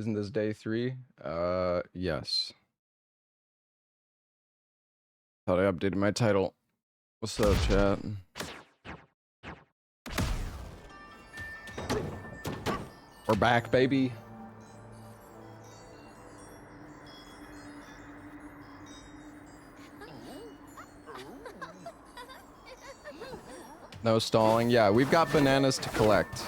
Isn't this day 3? Yes. Thought I updated my title. What's up, chat? We're back, baby. No stalling. Yeah, we've got bananas to collect.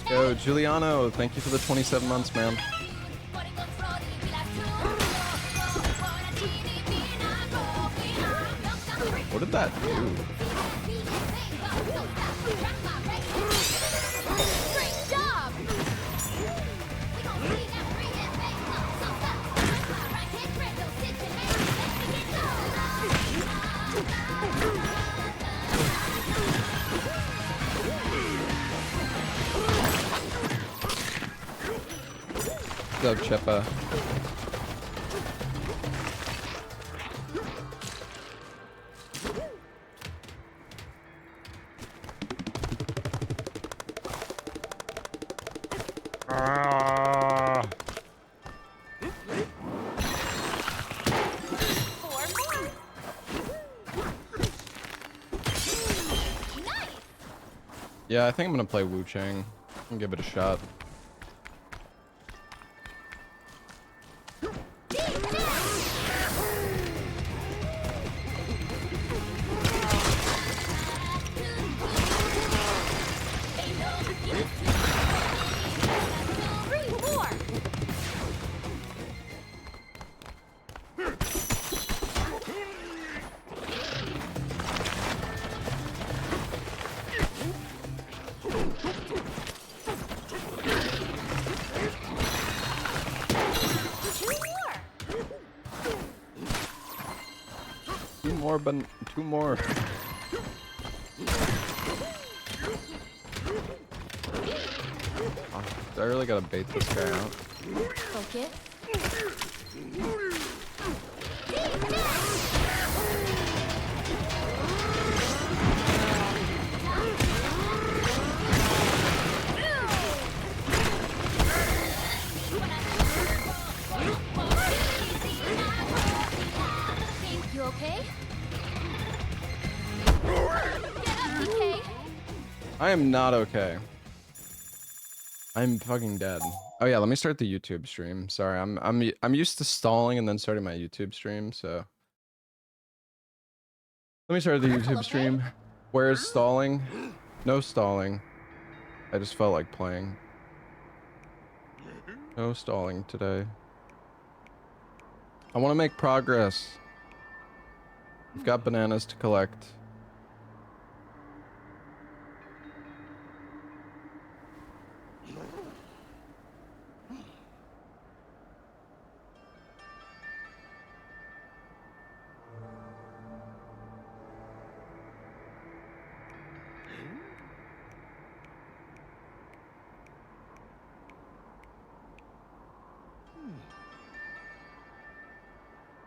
Yo, Giuliano, thank you for the 27 months, man. What did that do? Great job! What's up, Chepa? Yeah, I think I'm gonna play Wu Chang and give it a shot. Two more. Oh, I really gotta bait this guy out. Focus. You okay? I am not okay. I'm fucking dead. Oh yeah, let me start the YouTube stream. Sorry, I'm used to stalling and then starting my YouTube stream, so let me start the YouTube stream. Where's stalling? No stalling. I just felt like playing. No stalling today. I want to make progress. We've got bananas to collect.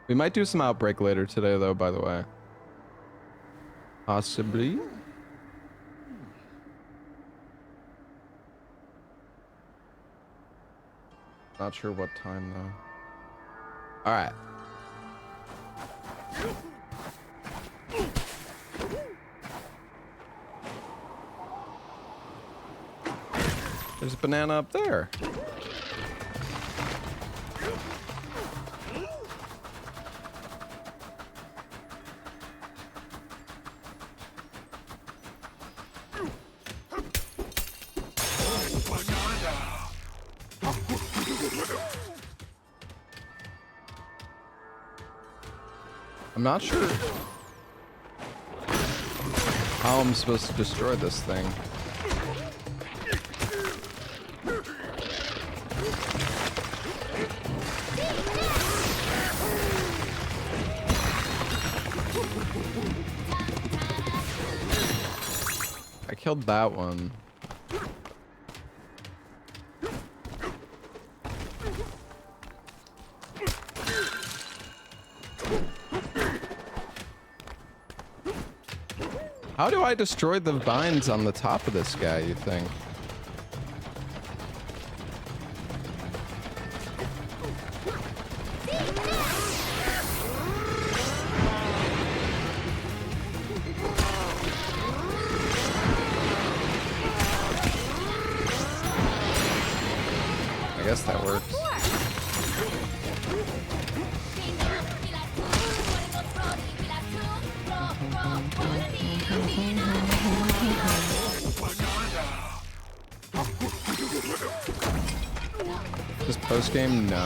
We might do some Outbreak later today, though, by the way. Possibly. Not sure what time, though. Alright. There's a banana up there. I'm not sure how I'm supposed to destroy this thing. I killed that one. How do I destroy the vines on the top of this guy, you think? I guess that works. This post game, no.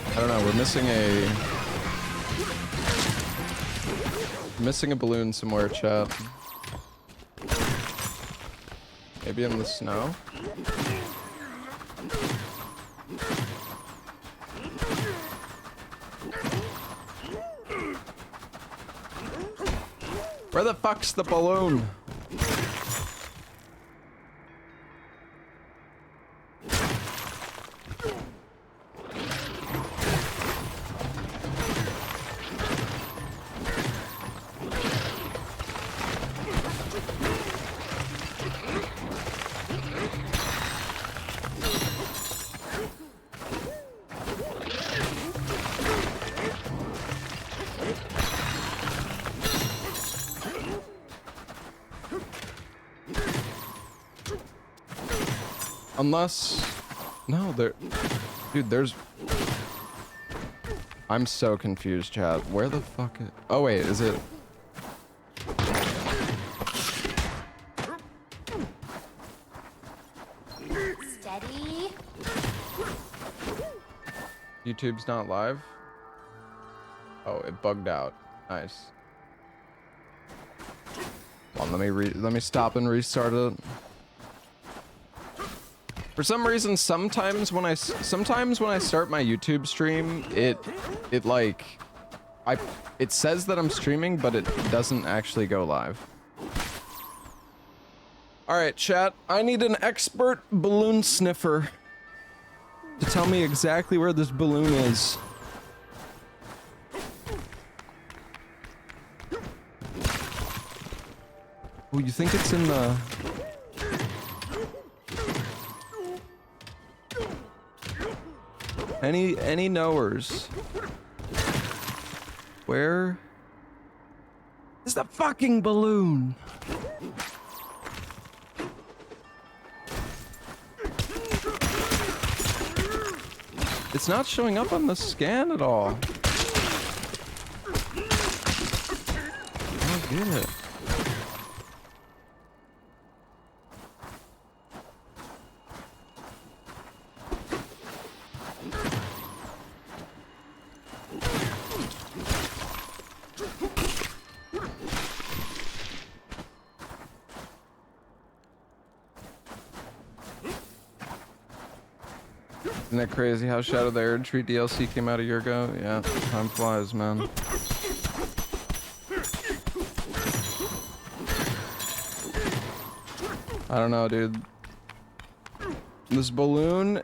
I don't know. We're missing a balloon somewhere, chat. Maybe in the snow. Where the fuck's the balloon? Unless, no, dude, there's, I'm so confused, chat. Where the fuck is, oh wait, is it? Steady. YouTube's not live? Oh, it bugged out. Nice. Hold on, let me stop and restart it. For some reason, sometimes when I start my YouTube stream, it says that I'm streaming, but it doesn't actually go live. All right, chat. I need an expert balloon sniffer to tell me exactly where this balloon is. Oh, you think it's in the... Any knowers? Where is the fucking balloon? It's not showing up on the scan at all. I don't get it. Isn't that crazy how Shadow the Air Tree DLC came out a year ago? Yeah, time flies, man. I don't know, dude. This balloon...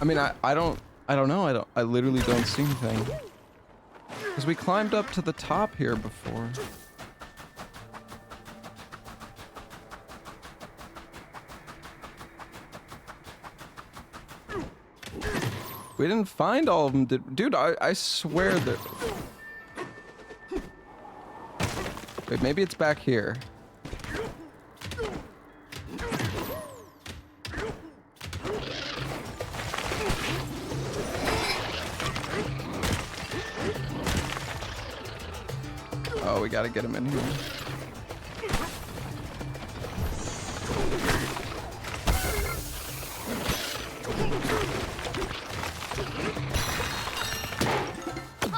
I mean, I don't know. I literally don't see anything. Because we climbed up to the top here before. We didn't find all of them, dude. I swear that... Wait, maybe it's back here. Oh, we gotta get him in here.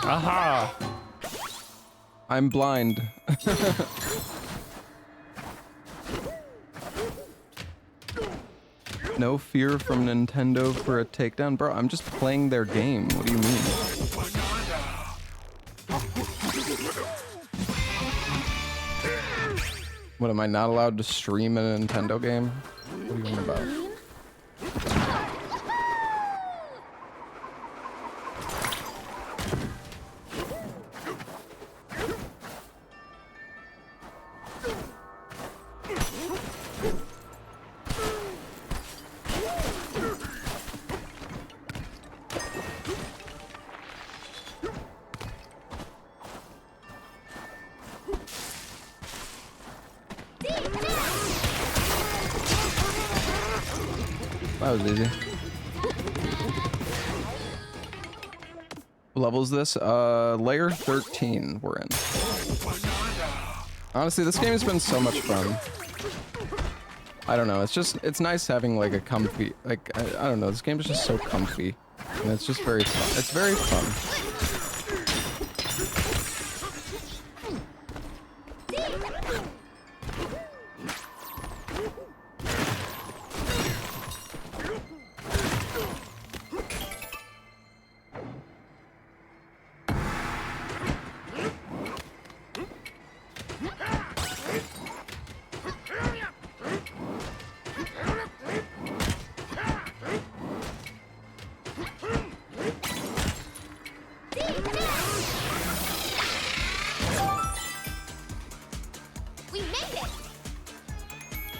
Aha! I'm blind. No fear from Nintendo for a takedown? Bro, I'm just playing their game. What do you mean? What, am I not allowed to stream a Nintendo game? What are you on about? That was easy. What level is this? Layer 13 we're in. Honestly, this game has been so much fun. I don't know, it's nice having like a comfy, like, I don't know, this game is just so comfy. And it's just very fun. It's very fun.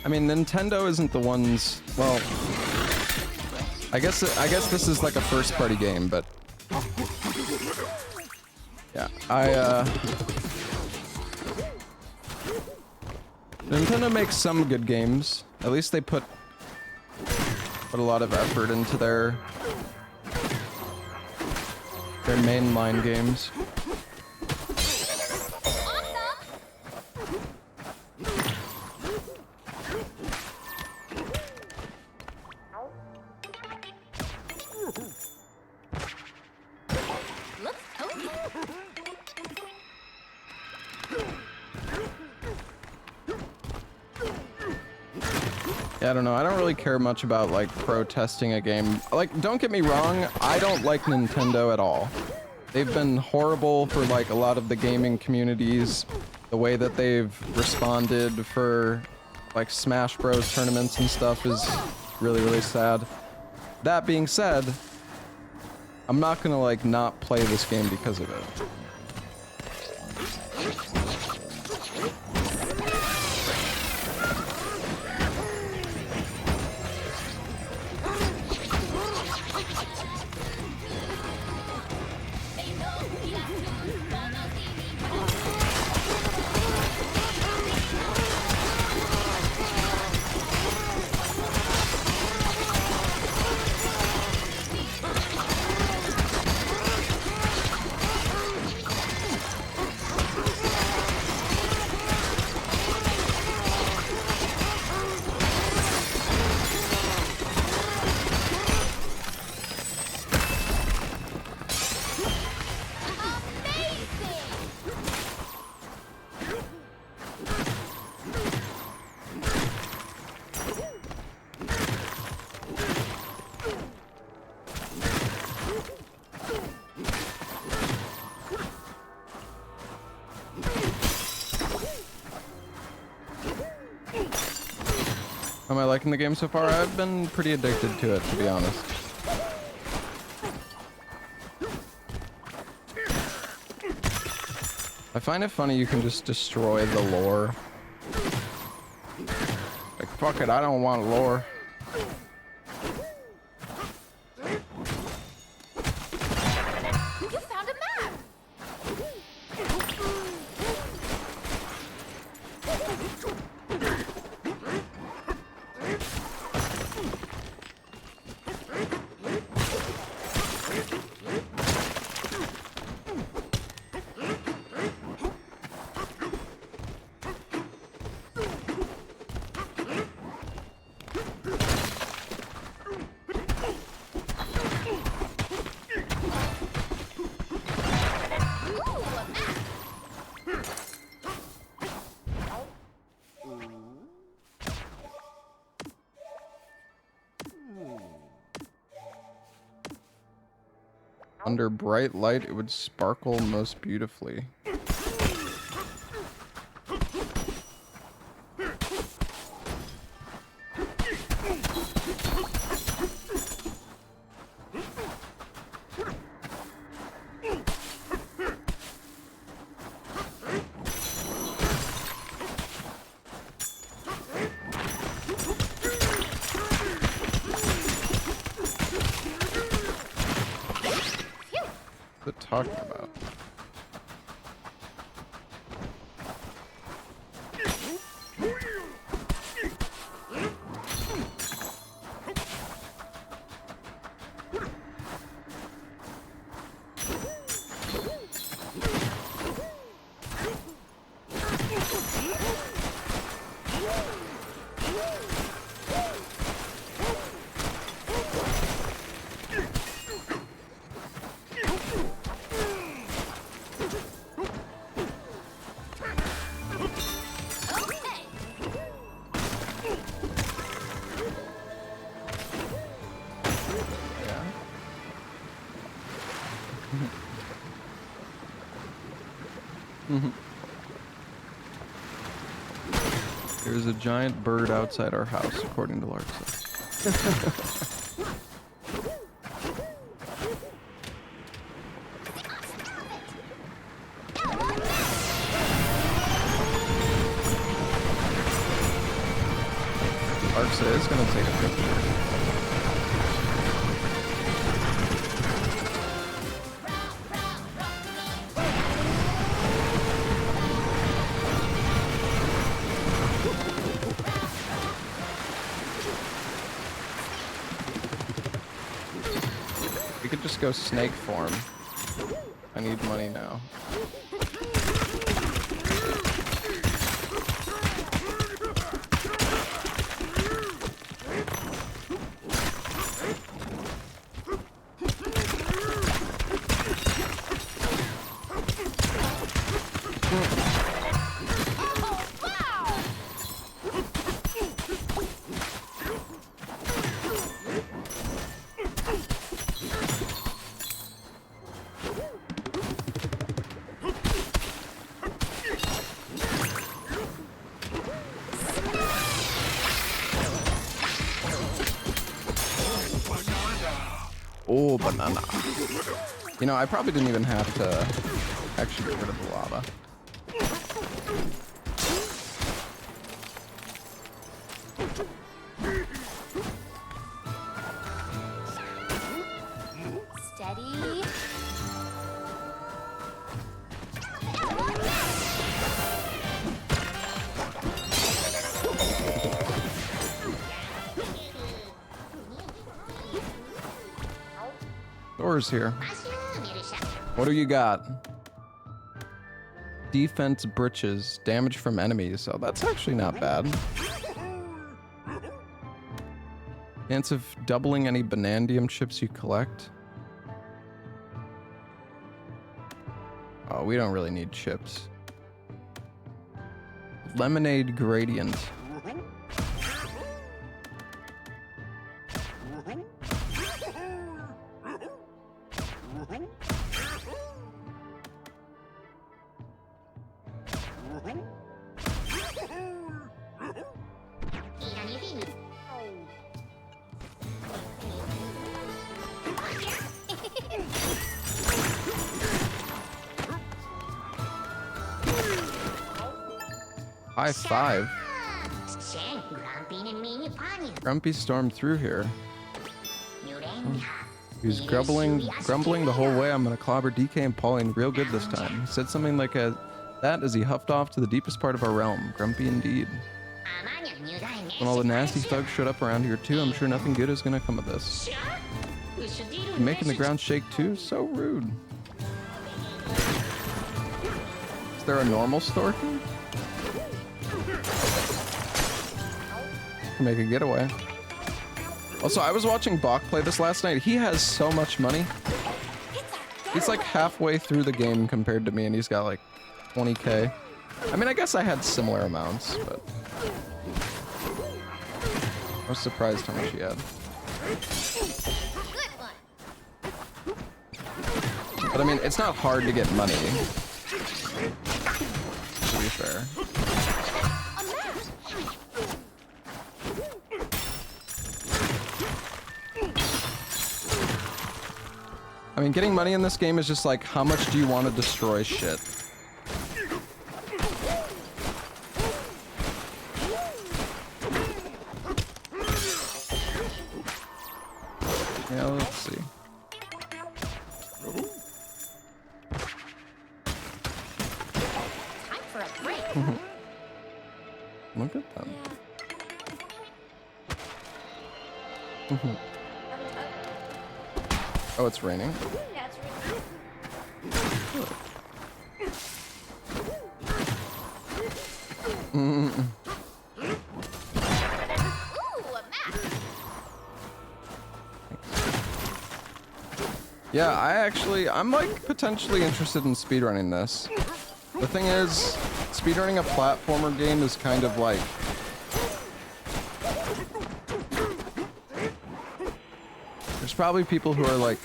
I mean, Nintendo isn't the ones, well, I guess this is like a first-party game, but yeah, Nintendo makes some good games. At least they put a lot of effort into their mainline games. I don't know, I don't really care much about like protesting a game. Like, don't get me wrong, I don't like Nintendo at all. They've been horrible for like a lot of the gaming communities. The way that they've responded for like Smash Bros tournaments and stuff is really, really sad. That being said, I'm not gonna like not play this game because of it. Am I liking the game so far? I've been pretty addicted to it, to be honest. I find it funny you can just destroy the lore. Like, fuck it, I don't want lore. You found a map! Under bright light, it would sparkle most beautifully. Talking about. There's a giant bird outside our house, according to Larksa. Larksa is gonna take a picture. We could just go snake form. I need money now. Oh, banana. You know, I probably didn't even have to actually get rid of the lava. Steady. Doors here. What do you got? Defense breaches. Damage from enemies. Oh, that's actually not bad. Chance of doubling any Banandium chips you collect. Oh, we don't really need chips. Lemonade gradient. High five. Grumpy stormed through here. He was grumbling the whole way. I'm gonna clobber DK and Pauline real good this time. He said something like that as he huffed off to the deepest part of our realm. Grumpy indeed. When all the nasty thugs showed up around here too, I'm sure nothing good is gonna come of this. You're making the ground shake too? So rude. Is there a normal Storky? Make a getaway. Also, I was watching Bach play this last night. He has so much money. He's like halfway through the game compared to me, and he's got like 20K. I mean, I guess I had similar amounts, but I was surprised how much he had. But I mean, it's not hard to get money. To be fair. I mean, getting money in this game is just like, how much do you want to destroy shit? Yeah, let's see. Time for a break. Look at them. Oh, it's raining. Yeah, it's really Ooh, a map. Yeah, I'm like potentially interested in speedrunning this. The thing is, speedrunning a platformer game is kind of like... There's probably people who are like...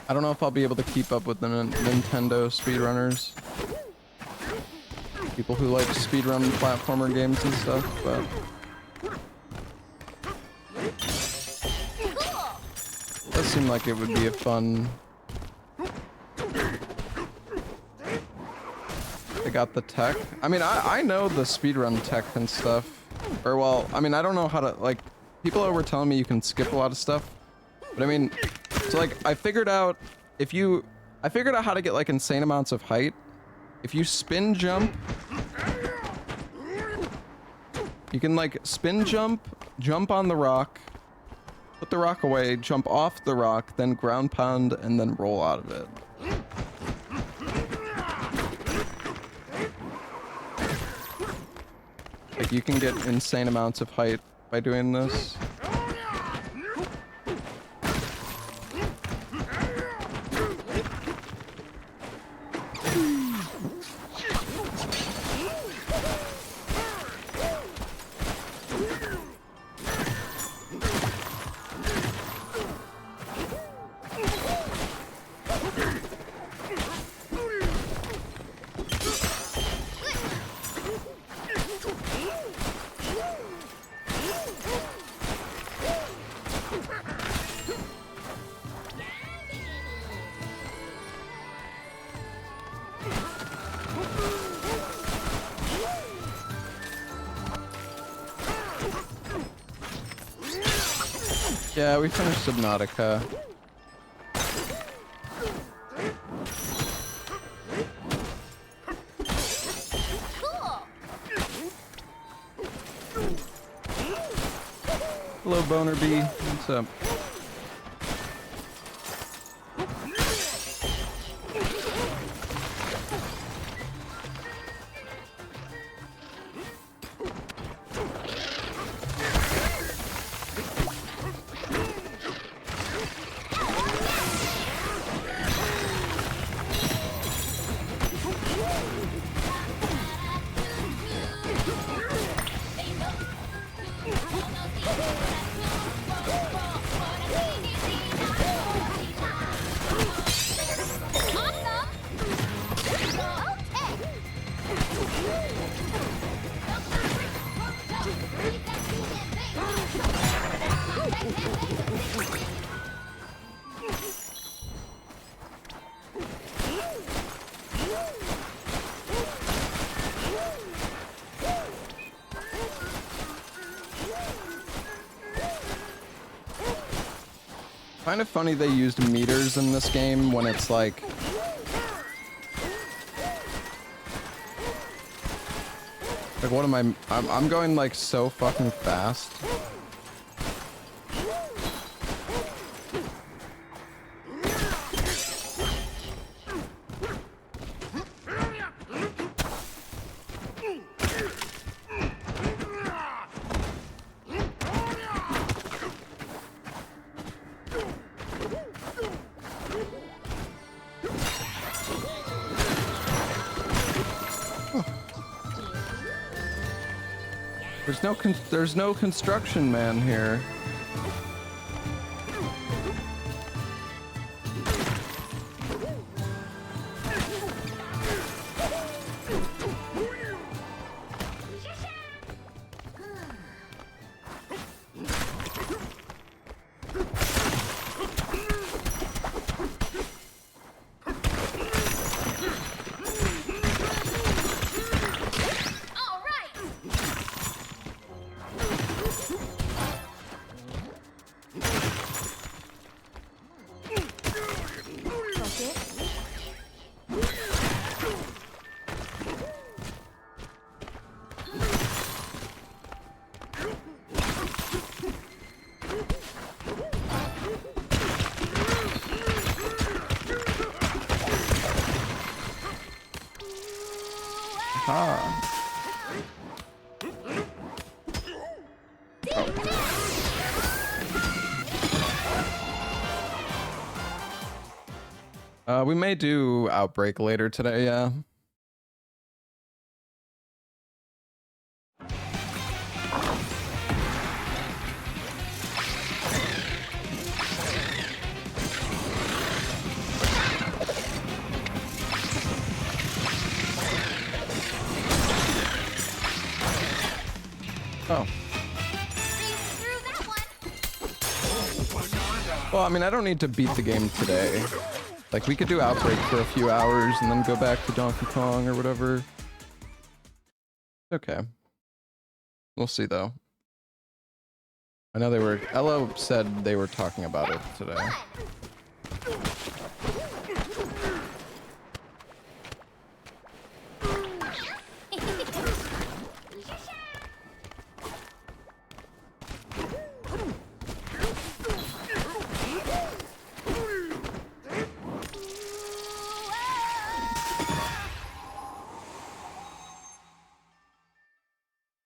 I don't know if I'll be able to keep up with the Nintendo speedrunners. People who like speedrun platformer games and stuff, but... It does seem like it would be a fun... They got the tech. I mean, I know the speedrun tech and stuff. Or, well, I mean, I don't know how to, like... People were telling me you can skip a lot of stuff. But I mean... So, like, I figured out how to get, like, insane amounts of height. If you spin jump... You can, like, spin jump, jump on the rock, put the rock away, jump off the rock, then ground pound, and then roll out of it. Like, you can get insane amounts of height by doing this. Yeah, we finished Subnautica. Hello, Boner B. What's up? Kind of funny they used meters in this game when it's like... Like, what am I'm going like so fucking fast. There's no construction man here. We may do Outbreak later today, yeah. Oh. Well, I mean, I don't need to beat the game today. Like, we could do Outbreak for a few hours and then go back to Donkey Kong or whatever. Okay. We'll see, though. I know they were... Elo said they were talking about it today.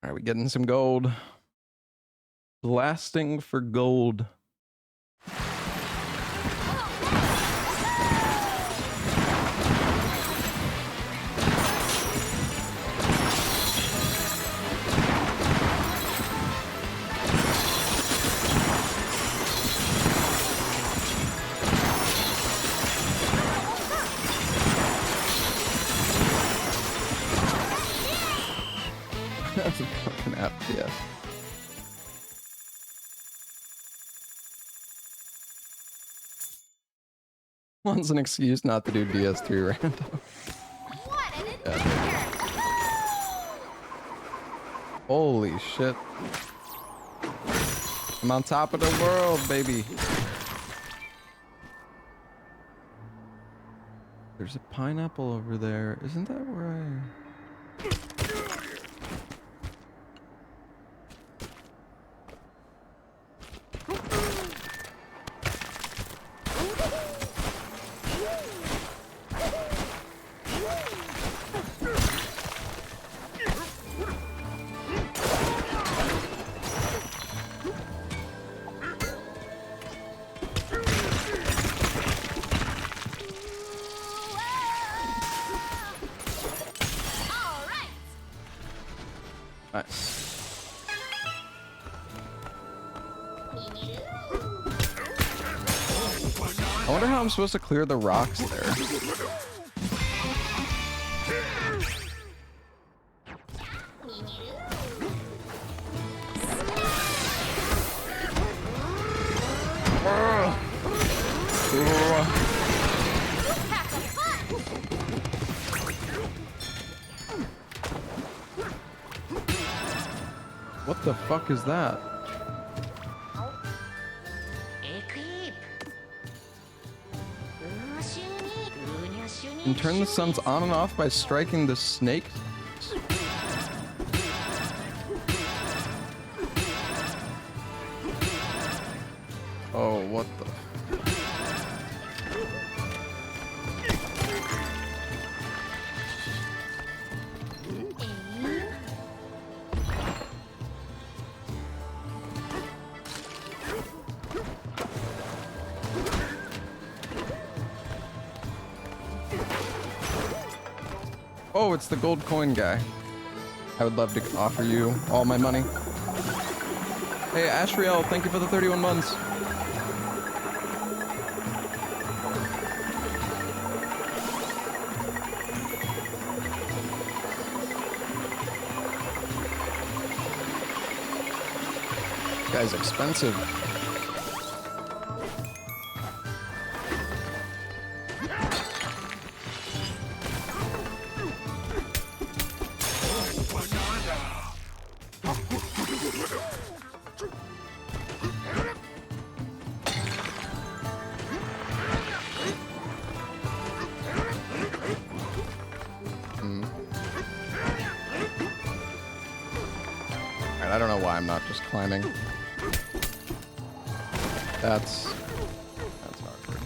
Alright, we getting some gold. Blasting for gold. That's a fucking FPS. One's an excuse not to do DS3 random. Yeah. Holy shit. I'm on top of the world, baby. There's a pineapple over there. Isn't that where I... Nice. I wonder how I'm supposed to clear the rocks there. What the fuck is that? And turn the suns on and off by striking the snake. Oh, what the? Oh, it's the gold coin guy. I would love to offer you all my money. Hey, Ashriel, thank you for the 31 months. This guy's expensive. I don't know why I'm not just climbing. That's awkward.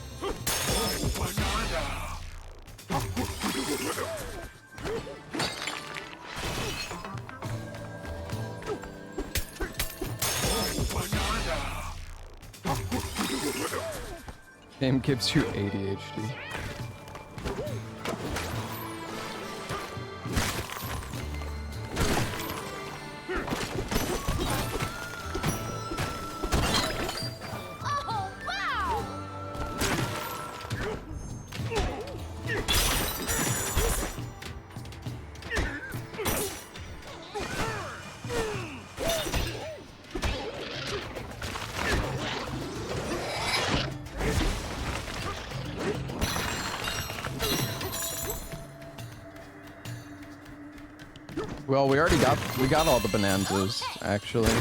Game gives you ADHD. Well, we got all the Bananzas, actually.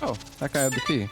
Oh, that guy had the key.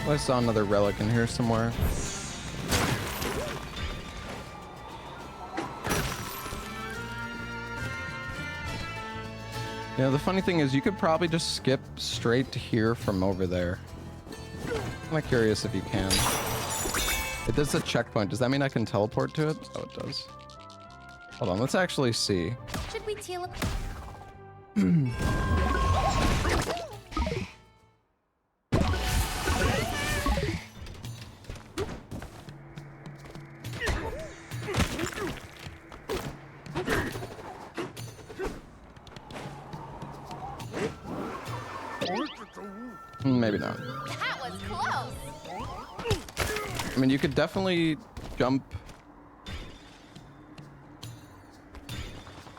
I saw another relic in here somewhere. Yeah, the funny thing is you could probably just skip straight to here from over there. I'm curious if you can. It does a checkpoint. Does that mean I can teleport to it? Oh, it does. Hold on, let's actually see. Should we teleport? Maybe not. That was close. I mean, you could definitely jump.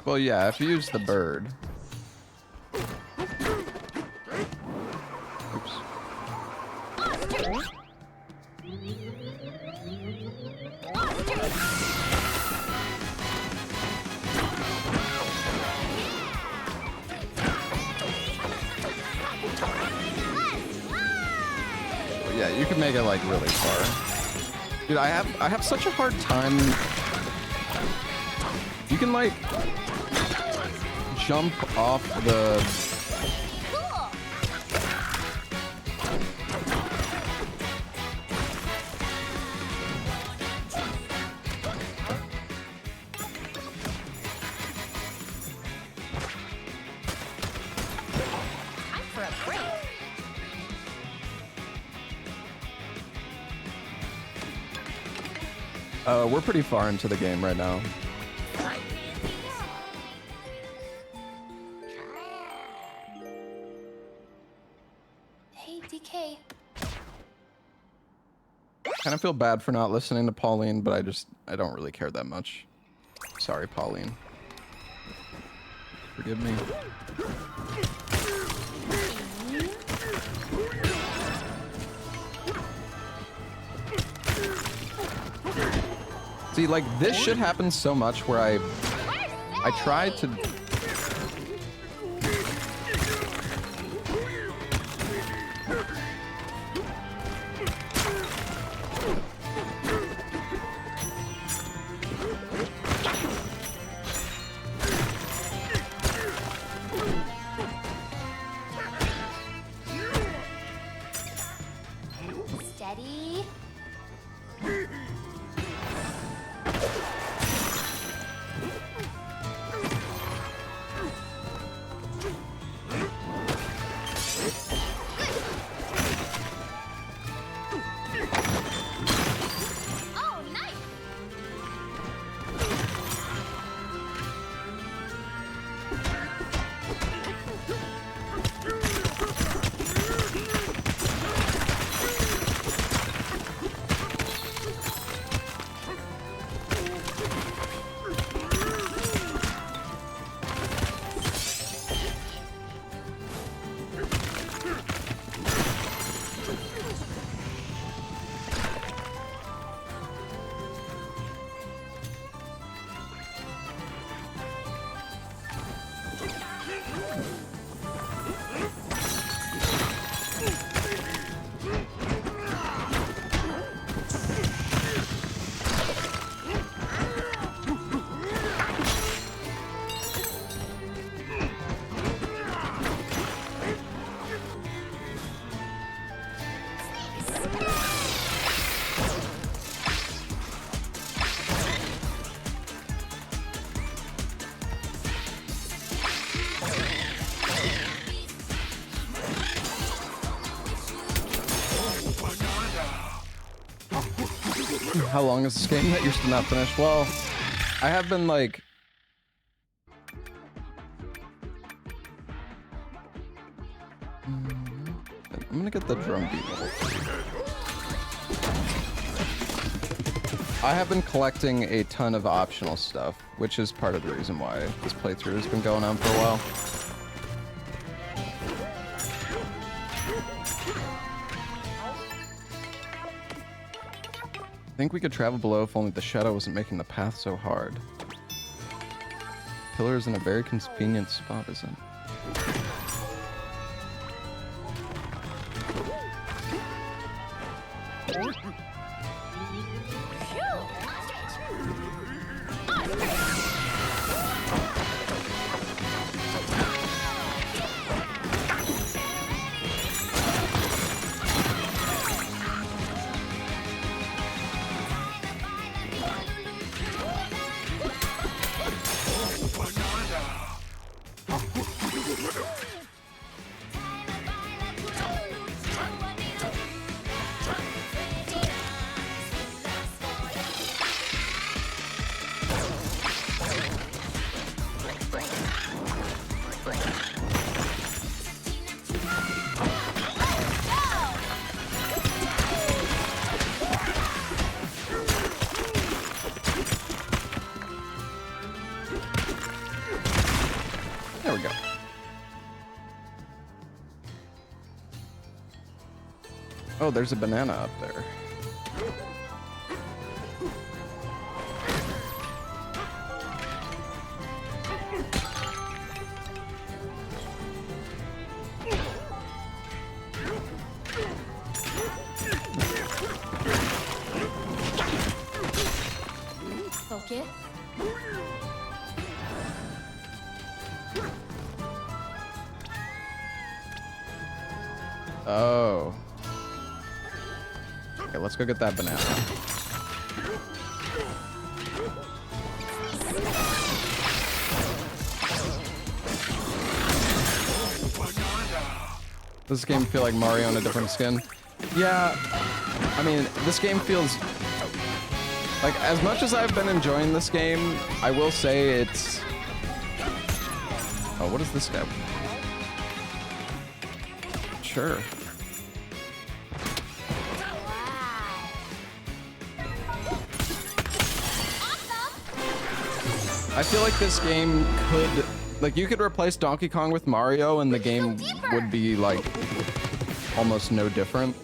Well, yeah, if you use the bird. Oops. Yeah, you can make it like really far. Dude, I have such a hard time. You can like jump off the Time for a break. we're pretty far into the game right now. Hey, DK. Kind of feel bad for not listening to Pauline, but I don't really care that much. Sorry, Pauline. Forgive me. See, like, this shit happens so much where I try to... Steady. Oh, nice. How long is this game that you're still not finished? Well, I have been like... I'm gonna get the drum beat level 3. I have been collecting a ton of optional stuff, which is part of the reason why this playthrough has been going on for a while. I think we could travel below if only the shadow wasn't making the path so hard. Pillar is in a very convenient spot, isn't it? There we go. Oh, there's a banana up there. Focus. Oh. Okay, let's go get that banana. Does this game feel like Mario in a different skin? Yeah, I mean, this game feels... Like, as much as I've been enjoying this game, I will say it's... Oh, what is this guy? Sure. I feel like this game could... Like, you could replace Donkey Kong with Mario and the game would be, like, almost no different.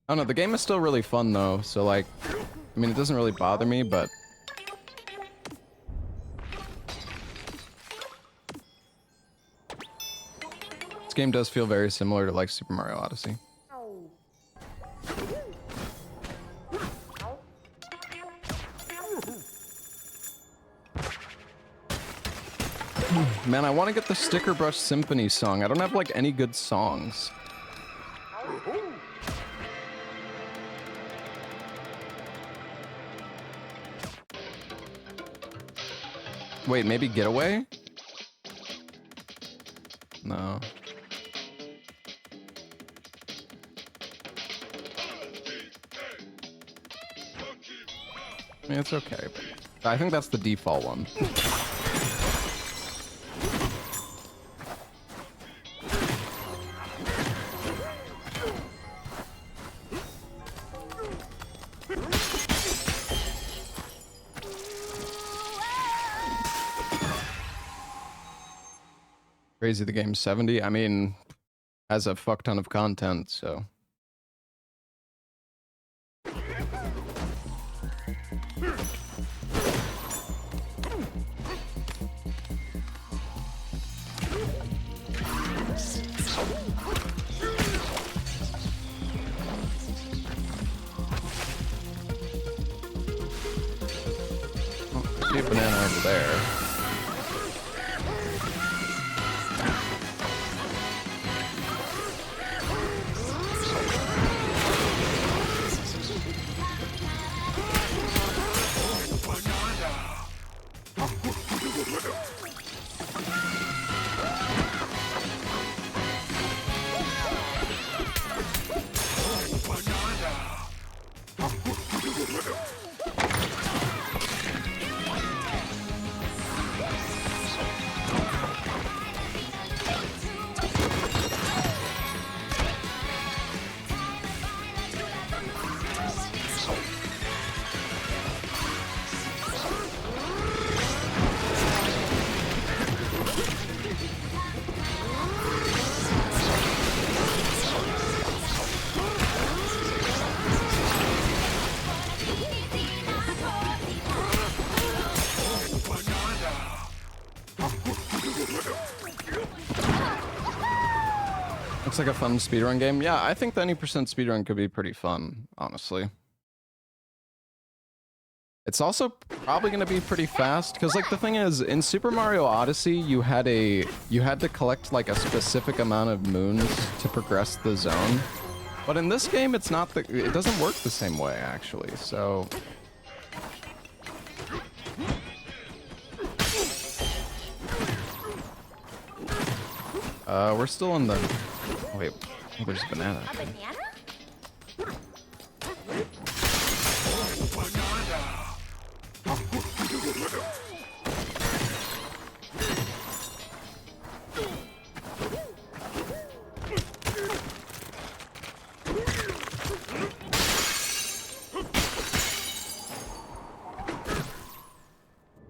I don't know, the game is still really fun though, so like, I mean, it doesn't really bother me, but... This game does feel very similar to like Super Mario Odyssey. Man, I want to get the Sticker Brush Symphony song. I don't have like any good songs. Wait, maybe Getaway? No. I mean, it's okay. I think that's the default one. Crazy, the game's 70. I mean, has a fuck ton of content, so. Oh, see a banana over there. Looks like a fun speedrun game. Yeah, I think the any % speedrun could be pretty fun, honestly. It's also probably going to be pretty fast, because like the thing is, in Super Mario Odyssey, you had to collect like a specific amount of moons to progress the zone. But in this game, it's not it doesn't work the same way actually, so... We're still in the... Oh, wait, oh, there's a banana. A banana?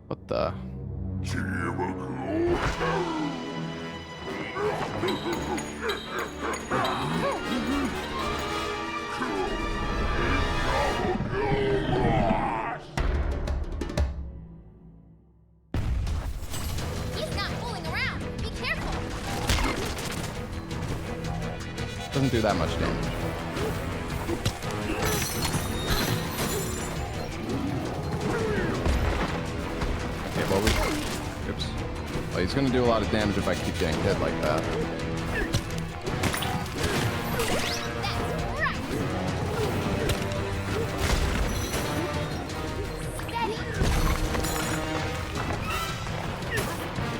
What the? He's not fooling around. Be careful. Doesn't do that much damage. Okay, well, oops. Well, he's gonna do a lot of damage if I keep getting hit like that.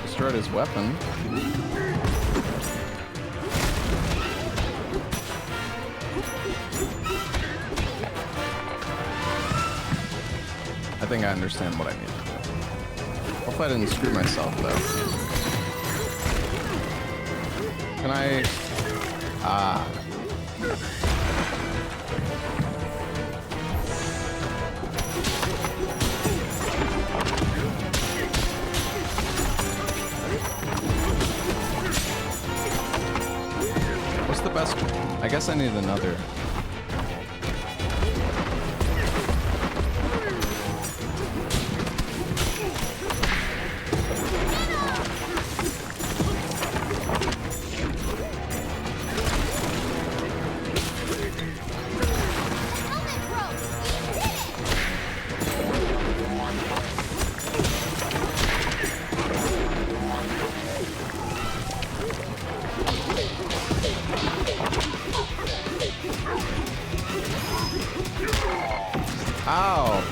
Destroyed his weapon. I think I understand what I need to do. Hopefully I didn't screw myself, though. Can I... Ah. What's the best... I guess I need another... Ow!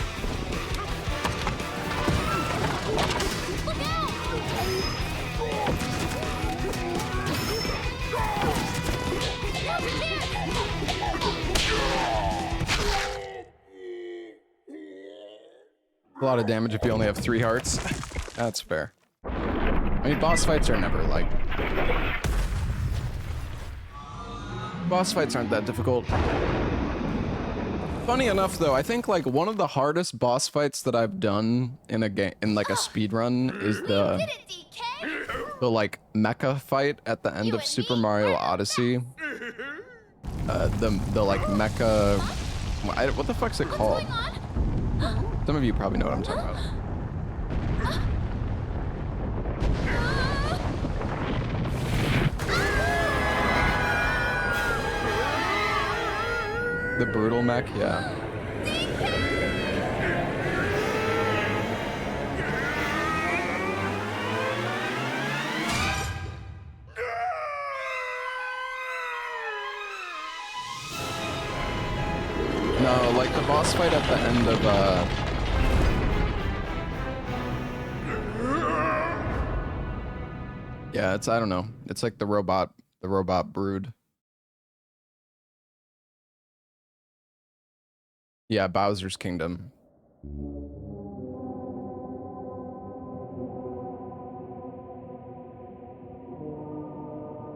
A lot of damage if you only have 3 hearts. That's fair. I mean, boss fights are never like... Boss fights aren't that difficult. Funny enough, though, I think like one of the hardest boss fights that I've done in a game, in like a speed run, is the like mecha fight at the end of Super Mario Odyssey. The like mecha. What the fuck's it called? Some of you probably know what I'm talking about. The brutal mech, yeah. No, like the boss fight at the end of yeah, it's I don't know. It's like the robot brood. Yeah, Bowser's Kingdom.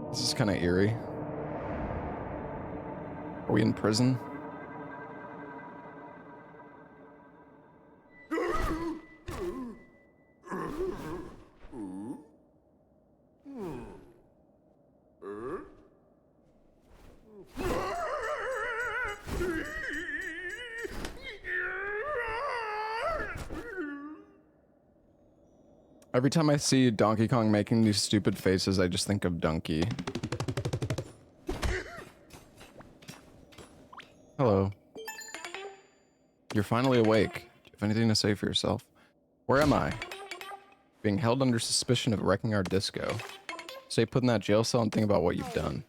This is kind of eerie. Are we in prison? Every time I see Donkey Kong making these stupid faces, I just think of Donkey. Hello. You're finally awake. Do you have anything to say for yourself? Where am I? Being held under suspicion of wrecking our disco. Stay put in that jail cell and think about what you've done.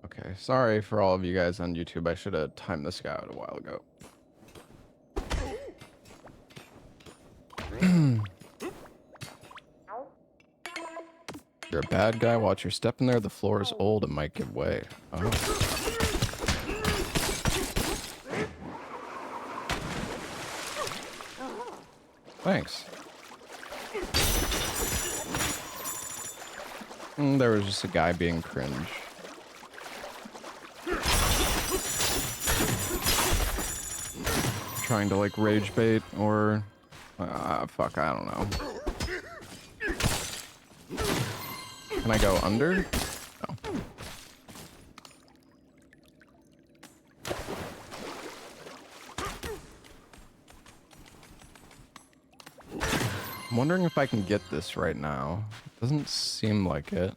Okay, sorry for all of you guys on YouTube. I should have timed this guy out a while ago. You're a bad guy. Watch your step in there. The floor is old and might give way. Oh. Thanks. There was just a guy being cringe. Trying to like rage bait or fuck, I don't know. Can I go under? No. I'm wondering if I can get this right now. Doesn't seem like it.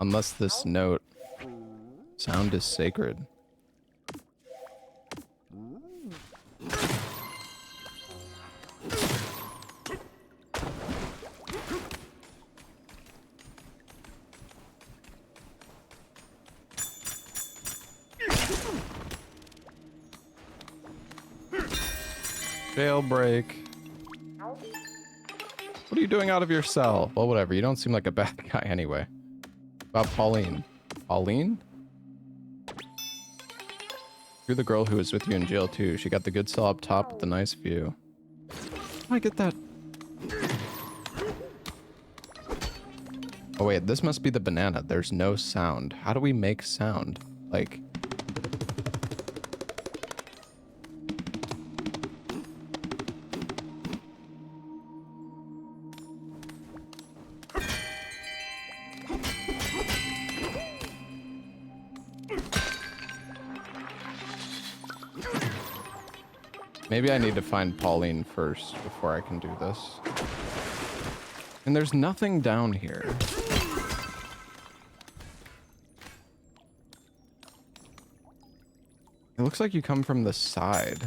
Unless this note. Sound is sacred. Jailbreak. What are you doing out of your cell? Well, whatever. You don't seem like a bad guy anyway. About Pauline. Pauline? You're the girl who was with you in jail too. She got the good cell up top with the nice view. How do I get that? Oh wait, this must be the banana. There's no sound. How do we make sound? Like... Maybe I need to find Pauline first before I can do this. And there's nothing down here. It looks like you come from the side.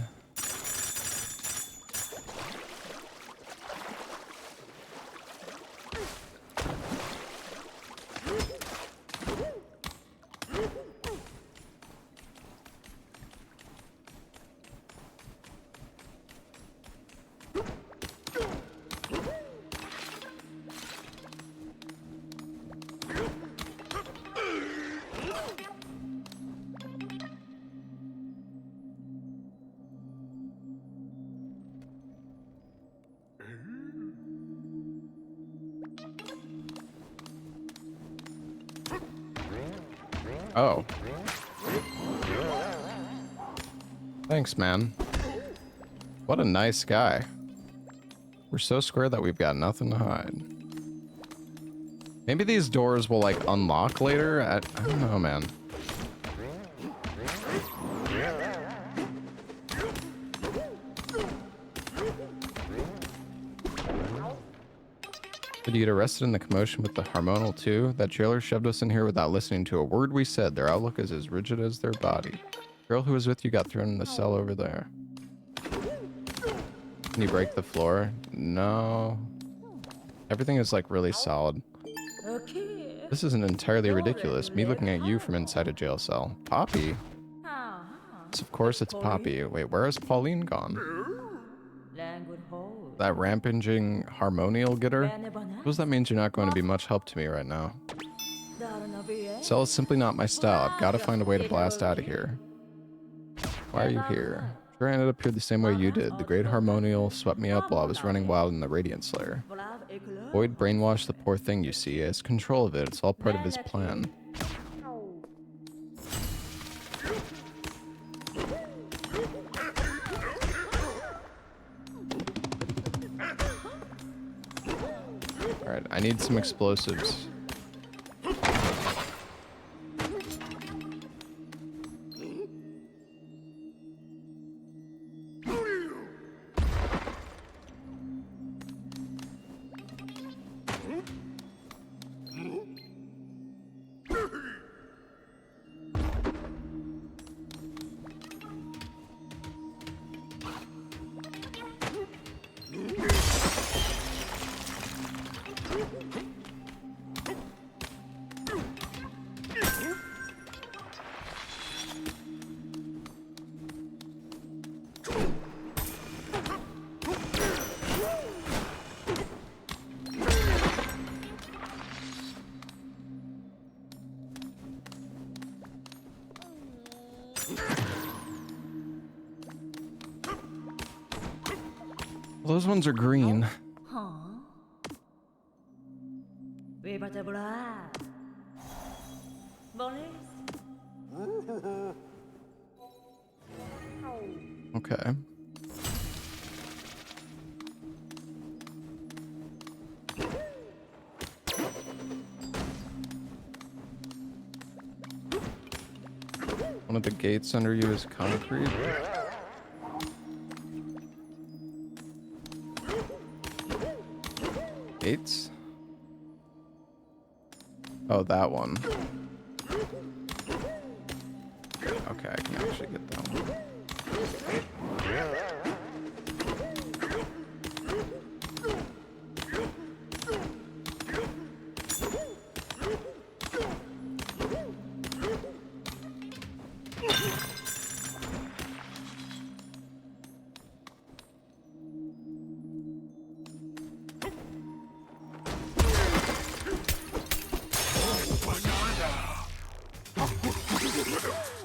Oh. Thanks, man. What a nice guy. We're so square that we've got nothing to hide. Maybe these doors will, like, unlock later? I don't know, man. Did you get arrested in the commotion with the hormonal too? That jailer shoved us in here without listening to a word we said. Their outlook is as rigid as their body. The girl who was with you got thrown in the cell over there. Can you break the floor? No. Everything is like really solid. This isn't entirely ridiculous. Me looking at you from inside a jail cell. Poppy? Yes, of course it's Poppy. Wait, where has Pauline gone? That rampaging harmonial getter? Suppose that means you're not going to be much help to me right now. Cell is simply not my style. I've got to find a way to blast out of here. Why are you here? Sure, I ended up here the same way you did. The great harmonial swept me up while I was running wild in the Radiant Slayer. Void brainwashed the poor thing, you see. He has control of it. It's all part of his plan. Alright, I need some explosives. Those ones are green. Huh? We better blah. Boris? Okay. One of the gates under you is concrete. Gates? Oh, that one. Okay, I can actually get that one.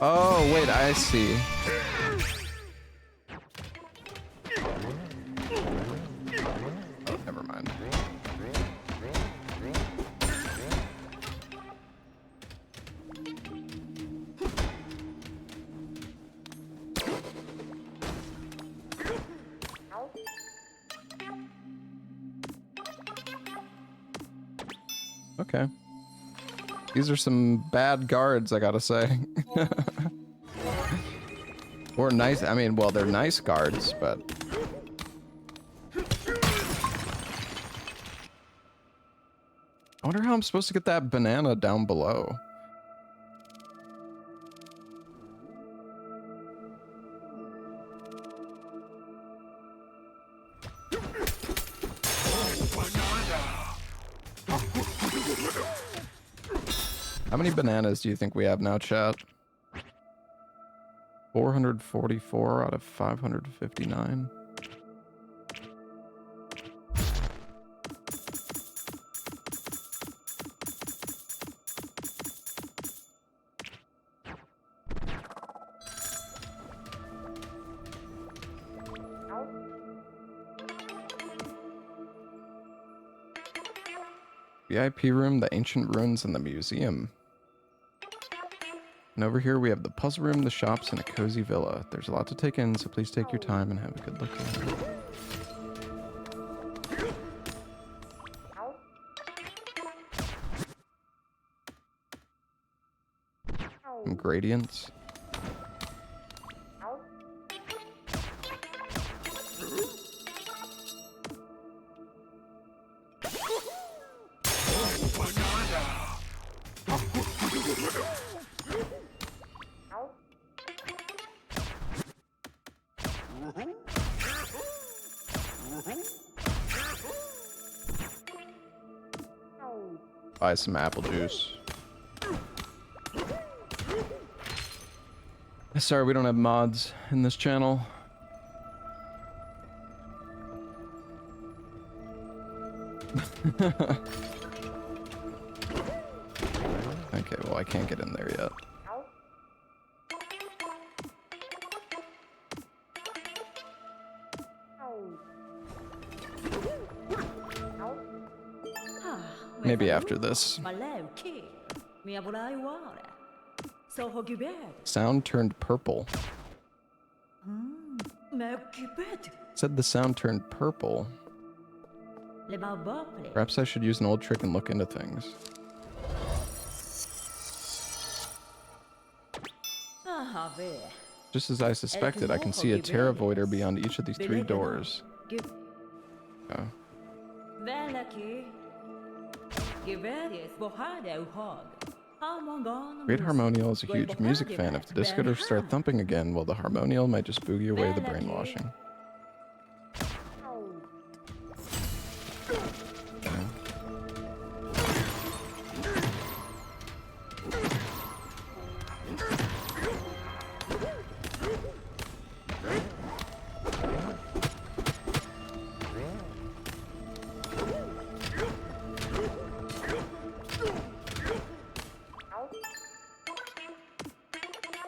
Oh, wait, I see. Oh, never mind. Okay. These are some bad guards, I gotta say. Or nice, I mean, well, they're nice guards, but... I wonder how I'm supposed to get that banana down below. How many bananas do you think we have now, chat? 444 out of 559. VIP room, the ancient ruins, and the museum. And over here we have the puzzle room, the shops, and a cozy villa. There's a lot to take in, so please take your time and have a good look around. Some gradients. Buy some apple juice. Sorry, we don't have mods in this channel. Okay, well, I can't get in there yet. Maybe after this. Sound turned purple. Said the sound turned purple. Perhaps I should use an old trick and look into things. Just as I suspected, I can see a Terra Voider beyond each of these 3 doors. Oh. Great Harmonial is a huge music fan. If the disc guitars start thumping again, well, the Harmonial might just boogie away the brainwashing. Okay.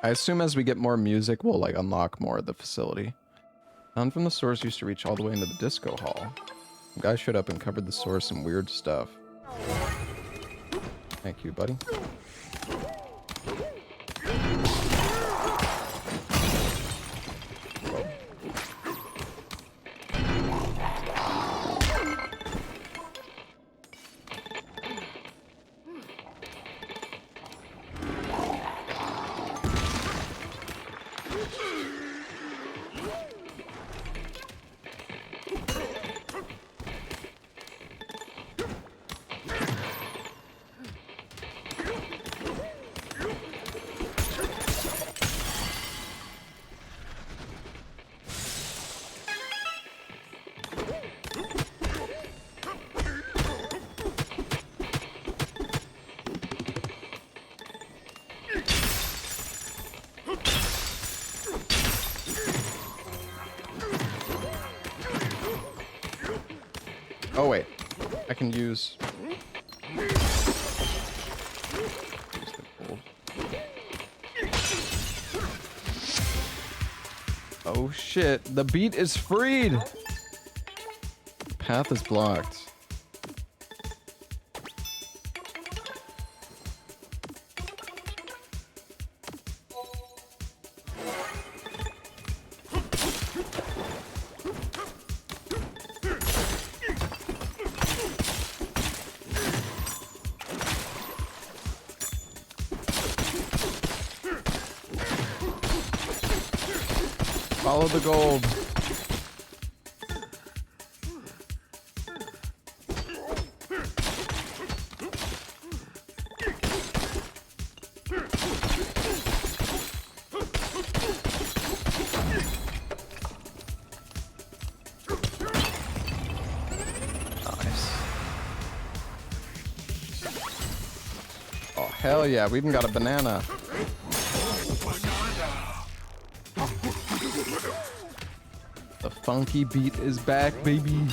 I assume as we get more music, we'll like unlock more of the facility. Sound from the source used to reach all the way into the disco hall. Some guy showed up and covered the source some weird stuff. Thank you, buddy. Oh wait, I can use the gold. Oh shit, the beat is freed! Path is blocked. Follow the gold. Nice. Oh, hell yeah, we even got a banana. The funky beat is back, baby.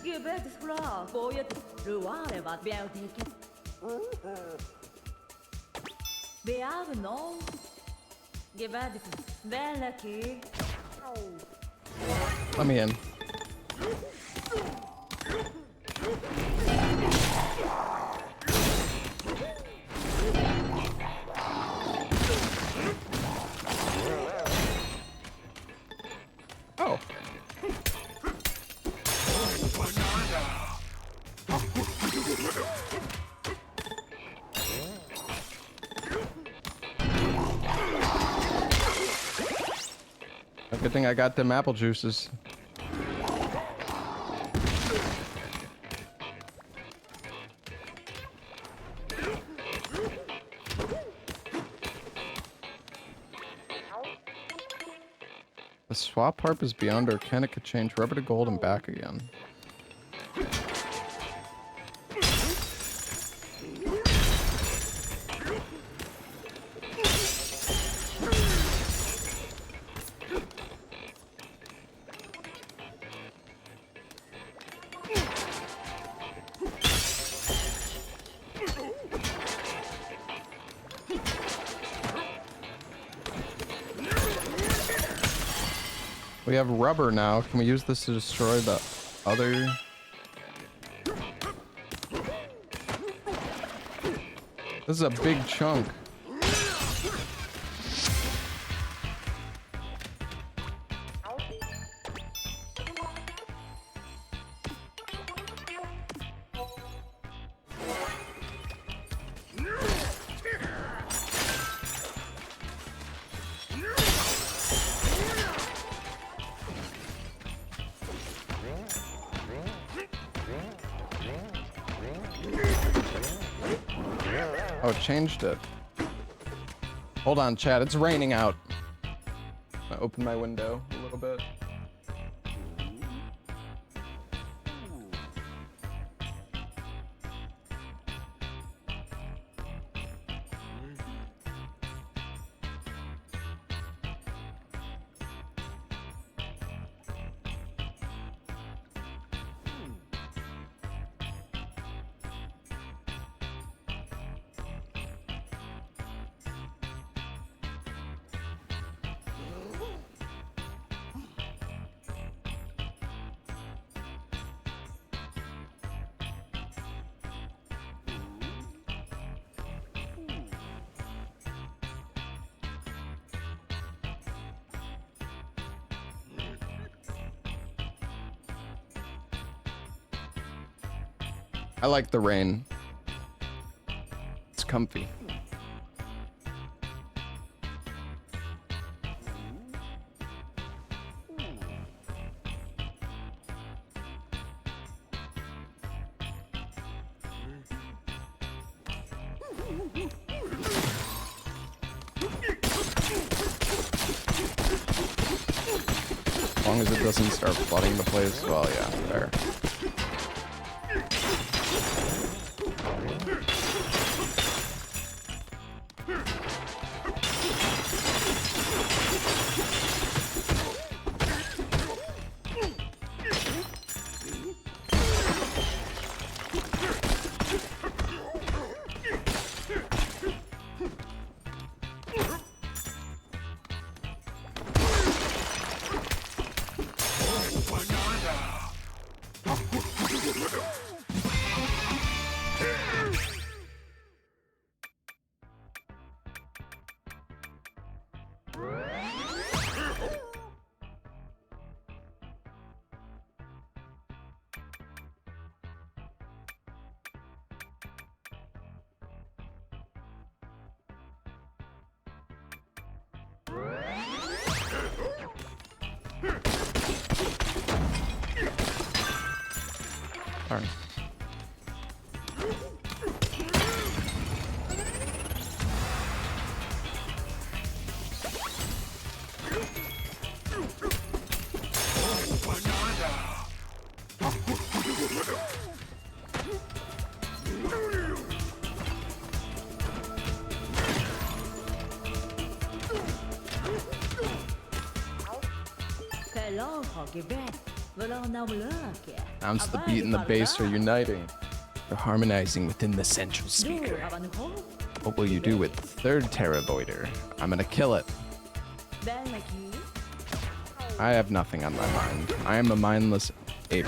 Give back this floor for you to reward about beauty. They are no. Give back this very lucky. Let me in. Oh. Good thing I got them apple juices. The swap harp is beyond or can it could change rubber to gold and back again. We have rubber now. Can we use this to destroy the other? This is a big chunk. Oh, it changed it. Hold on, chat. It's raining out. I open my window a little bit. I like the rain. It's comfy. As long as it doesn't start flooding the place, well, yeah, fair. Darn. Sounds the beat and the bass are uniting. They're harmonizing within the central speaker. What will you do with the third Terravoider? I'm gonna kill it. I have nothing on my mind. I am a mindless ape.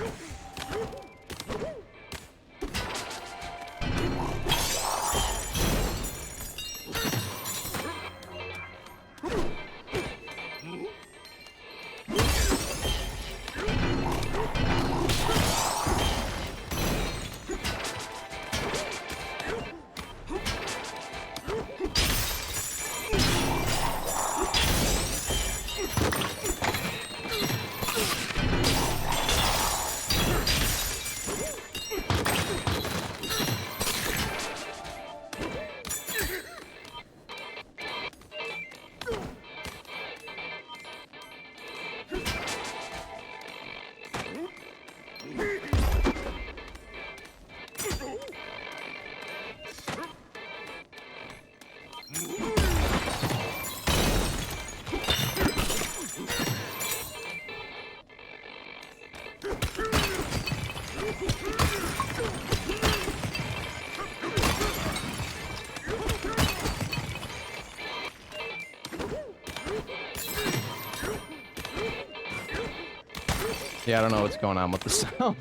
Yeah, I don't know what's going on with the sound.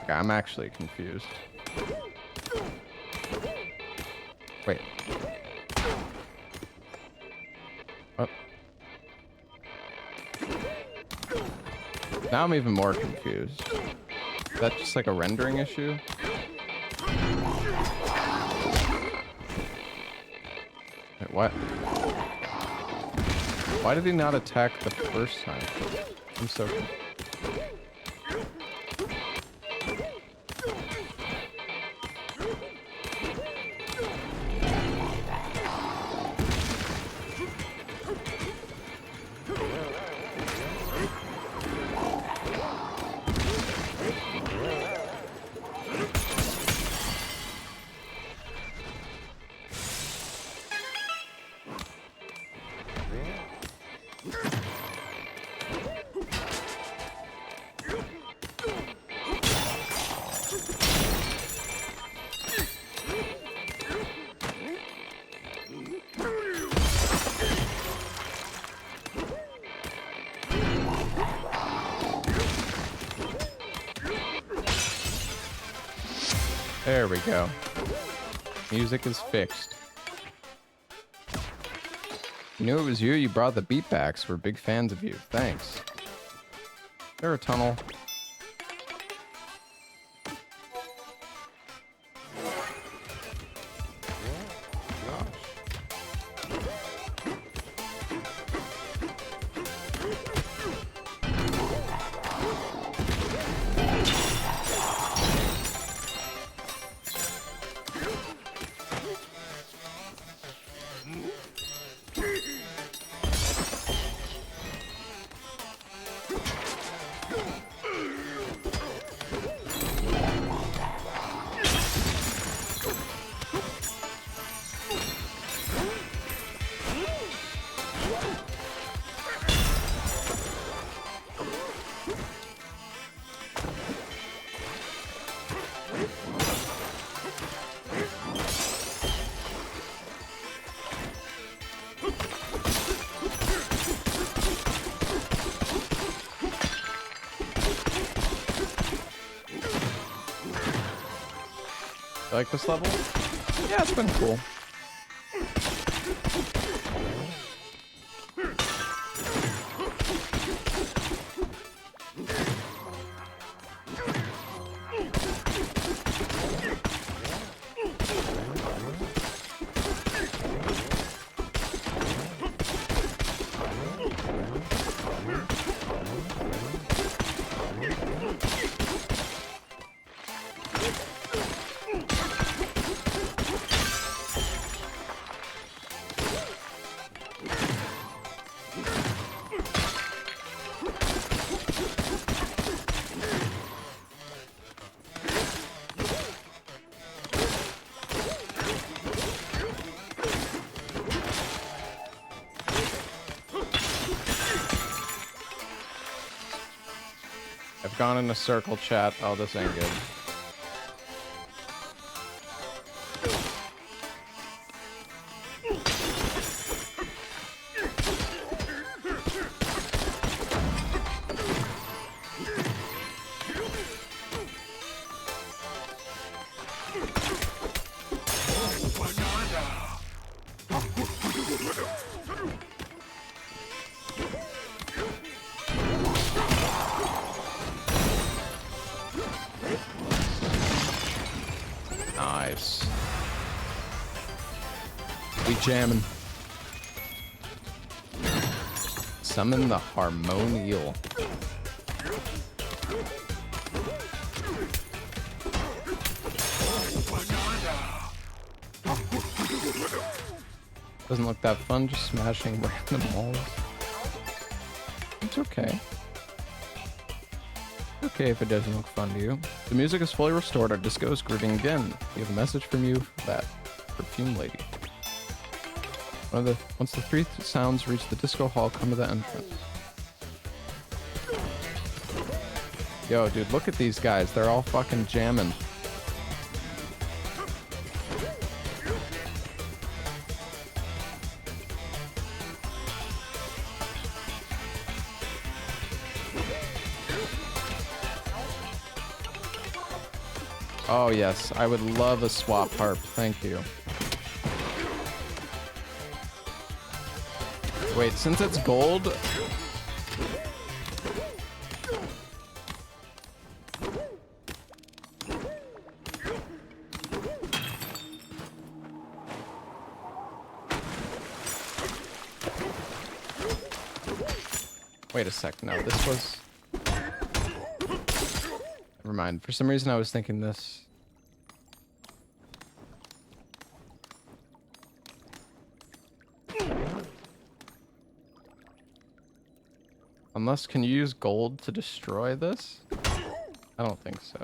Okay, I'm actually confused. Wait. What? Now I'm even more confused. Is that just like a rendering issue? Wait, what? Why did he not attack the first time? I'm so confused. There we go. Music is fixed. You knew it was you. You brought the beatbacks. We're big fans of you. Thanks. There a tunnel. You like this level? Yeah, it's been cool. I've gone in a circle, chat. Oh, this ain't good. Nice. We jamming. Summon the Harmonial. Doesn't look that fun, just smashing random walls. It's okay. Okay if it doesn't look fun to you. The music is fully restored. Our disco is grooving again. We have a message from you for that perfume lady. Once the three sounds reach the disco hall, come to the entrance. Yo, dude, look at these guys. They're all fucking jamming. Oh yes, I would love a swap harp, thank you. Wait, since it's gold... Wait a sec, no, this was... Never mind. For some reason, I was thinking this. Unless, can you use gold to destroy this? I don't think so.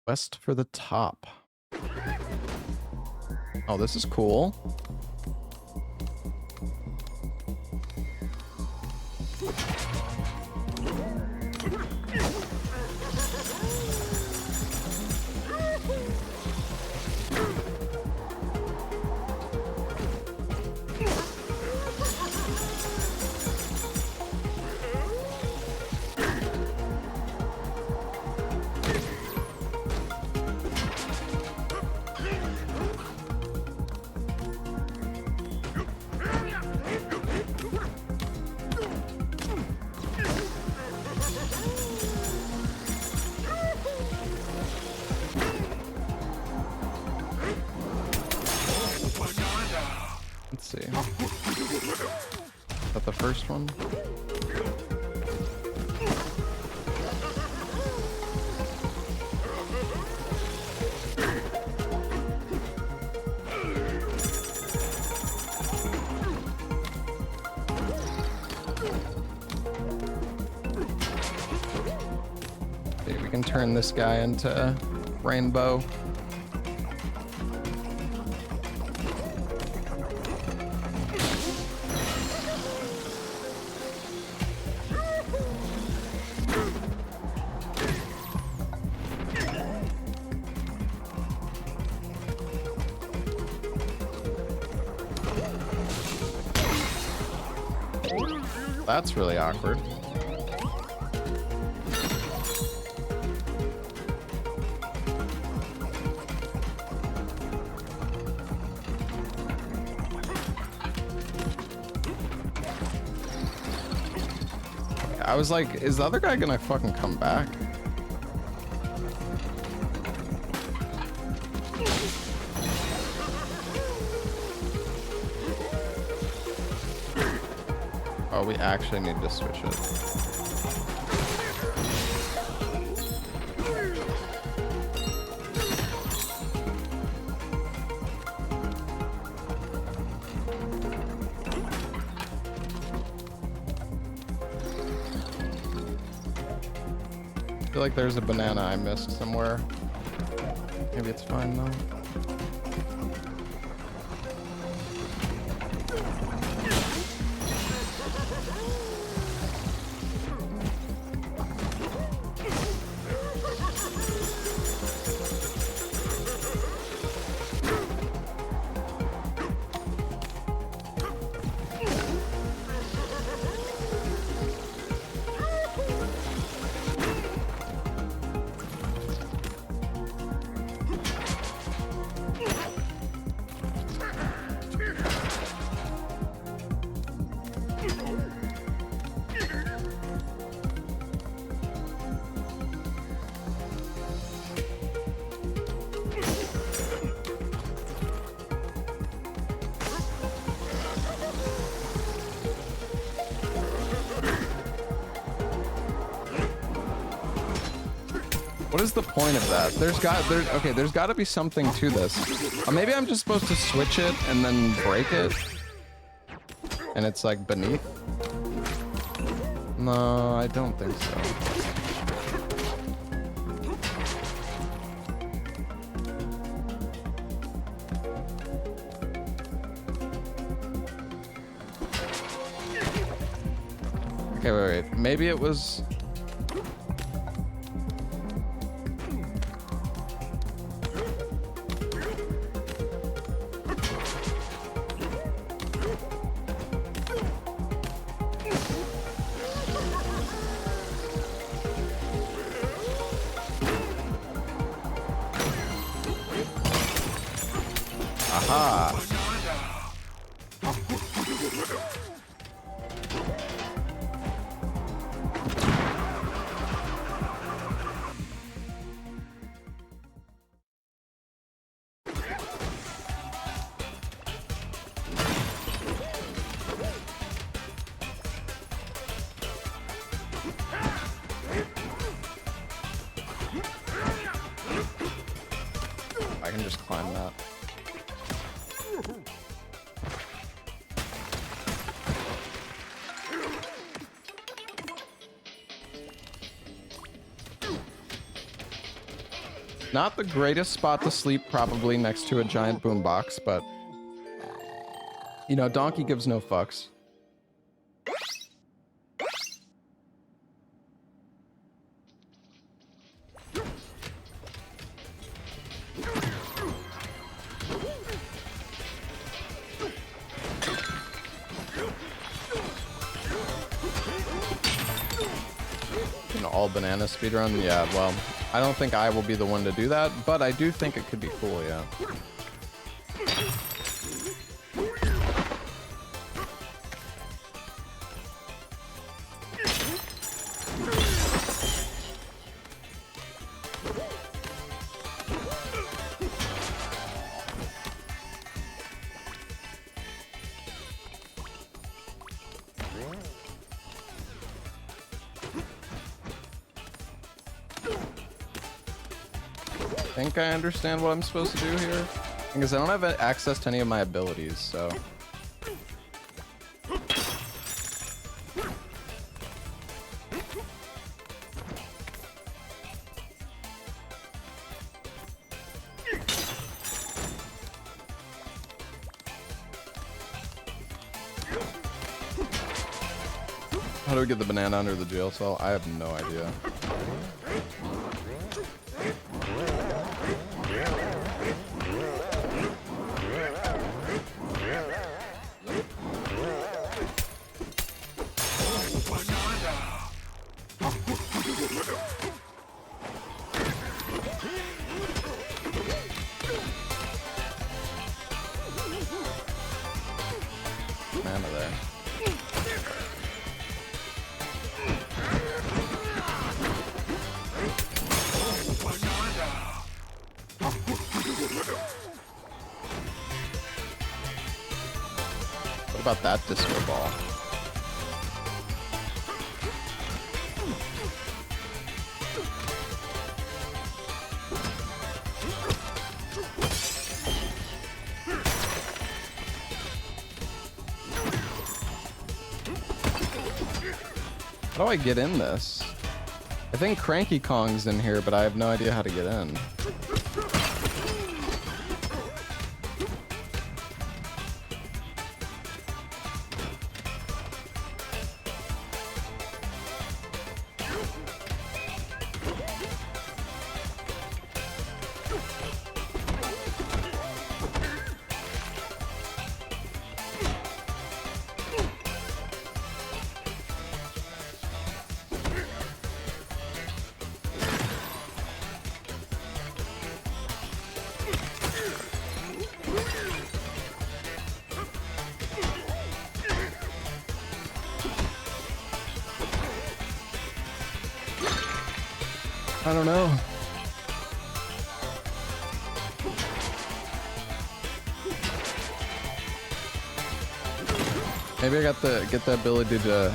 Quest for the top. Oh, this is cool. Let's see. Is that the first one? Okay, we can turn this guy into Rainbow. That's really awkward. I was like, is the other guy gonna fucking come back? Oh, we actually need to switch it. I feel like there's a banana I missed somewhere. Maybe it's fine though. What is the point of that? There's got to be something to this. Maybe I'm just supposed to switch it and then break it, and it's like beneath. No, I don't think so. Okay, wait. Maybe it was. Ah. I can just climb that. Not the greatest spot to sleep, probably next to a giant boombox, but you know, Donkey gives no fucks. An all banana speedrun? Yeah, well, I don't think I will be the one to do that, but I do think it could be cool, yeah. I think I understand what I'm supposed to do here. Because I don't have access to any of my abilities, so. How do we get the banana under the jail cell? I have no idea. Banana there. What about that disco ball? How do I get in this? I think Cranky Kong's in here, but I have no idea how to get in. I don't know. Maybe I got get the ability to.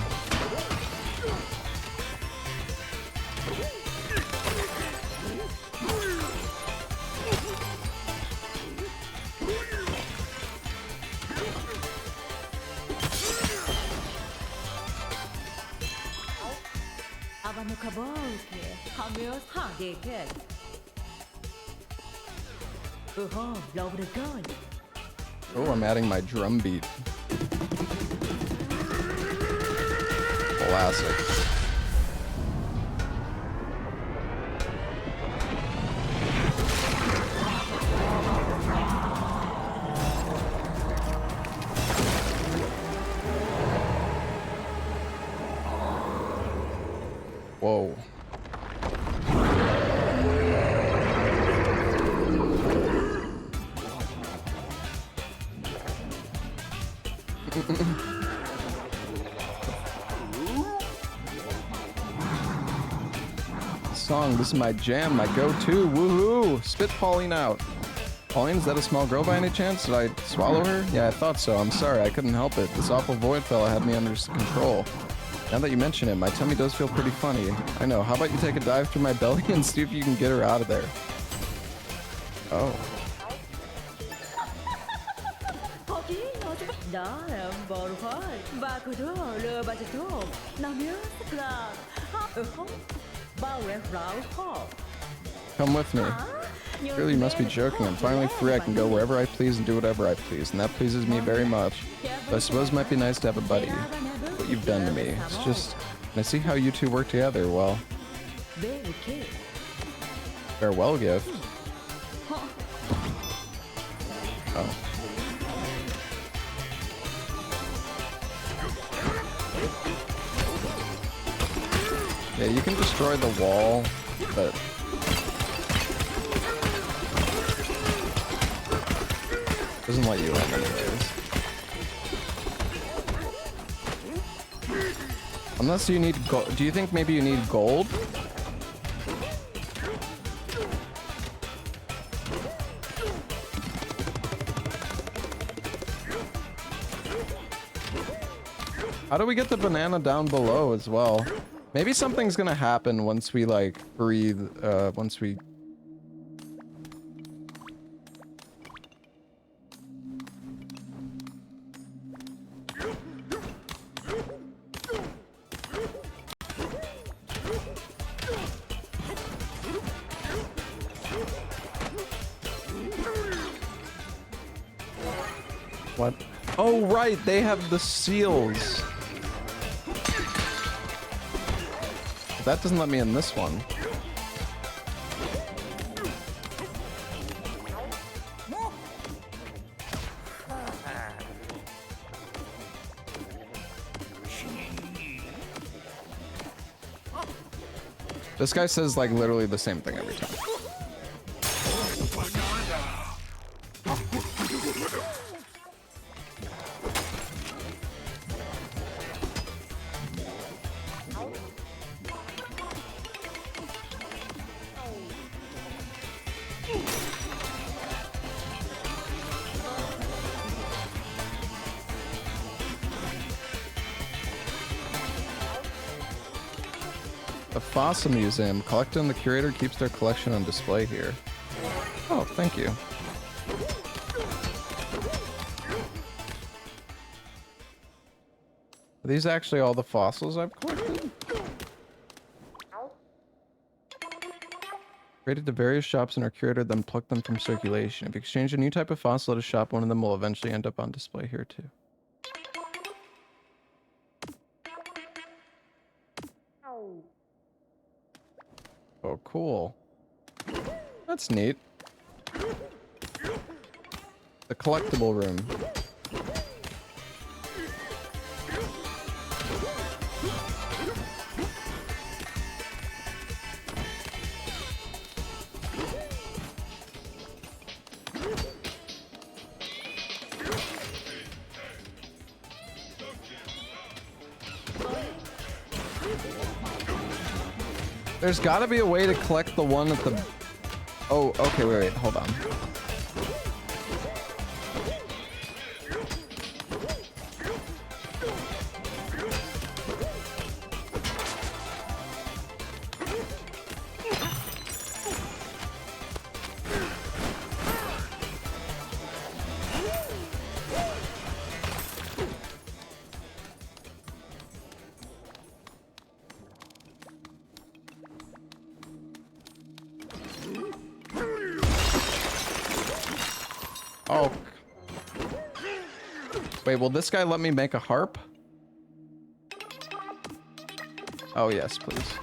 Oh, I'm adding my drum beat. Classic. Whoa. song. This is my jam, my go-to. Woohoo! Spit Pauline out. Pauline, is that a small girl by any chance? Did I swallow her? Yeah, I thought so. I'm sorry, I couldn't help it. This awful void fella had me under control. Now that you mention it, my tummy does feel pretty funny. I know. How about you take a dive through my belly and see if you can get her out of there? Oh. Đó là bồ thôi. Ba cô đó lừa ba cho tốt. Nào nhớ tức là không bao rẻ ráo khó. Come with me. Really, you must be joking. I'm finally free. I can go wherever I please and do whatever I please, and that pleases me very much. But I suppose it might be nice to have a buddy. What you've done to me. It's just... I see how you two work together. Well... Farewell gift? Oh. Yeah, you can destroy the wall, but... doesn't let you in anyways. Unless you need gold. Do you think maybe you need gold? How do we get the banana down below as well? Maybe something's gonna happen once we like breathe, once we... What? Oh, right, they have the seals. That doesn't let me in this one. This guy says like literally the same thing every time. The Fossil Museum. Collector and the curator keeps their collection on display here. Oh, thank you. Are these actually all the fossils I've collected? Traded to various shops in our curator, then plucked them from circulation. If you exchange a new type of fossil at a shop, one of them will eventually end up on display here too. Oh, cool. That's neat. The collectible room. There's gotta be a way to collect the one at the... Oh, okay, wait, hold on. Oh. Wait, will this guy let me make a harp? Oh, yes, please.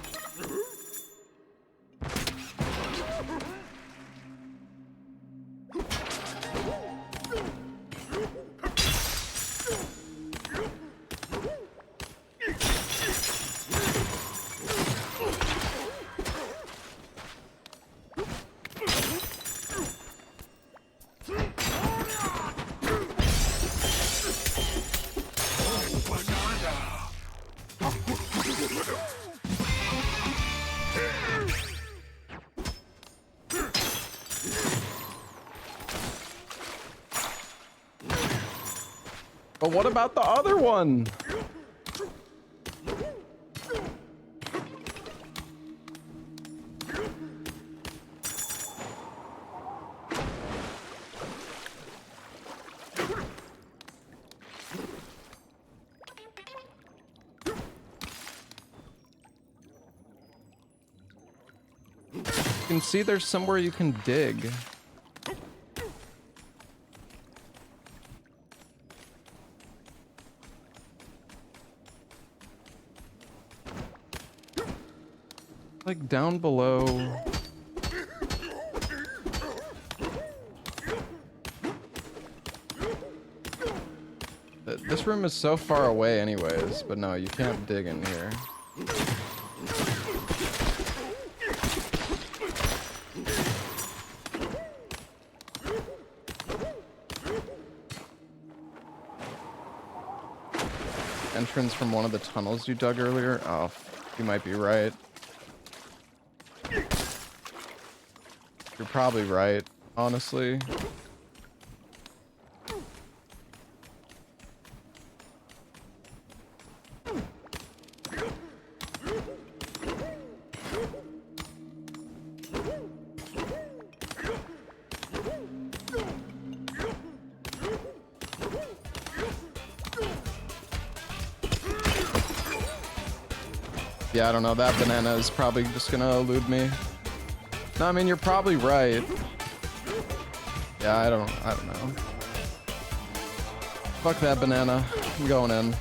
But what about the other one? You can see there's somewhere you can dig. Like down below. This room is so far away anyways, but no, you can't dig in here. Entrance from one of the tunnels you dug earlier? Oh, you might be right. You're probably right, honestly. Yeah, I don't know. That banana is probably just gonna elude me. No, I mean, you're probably right. Yeah, I don't know. Fuck that banana. I'm going in.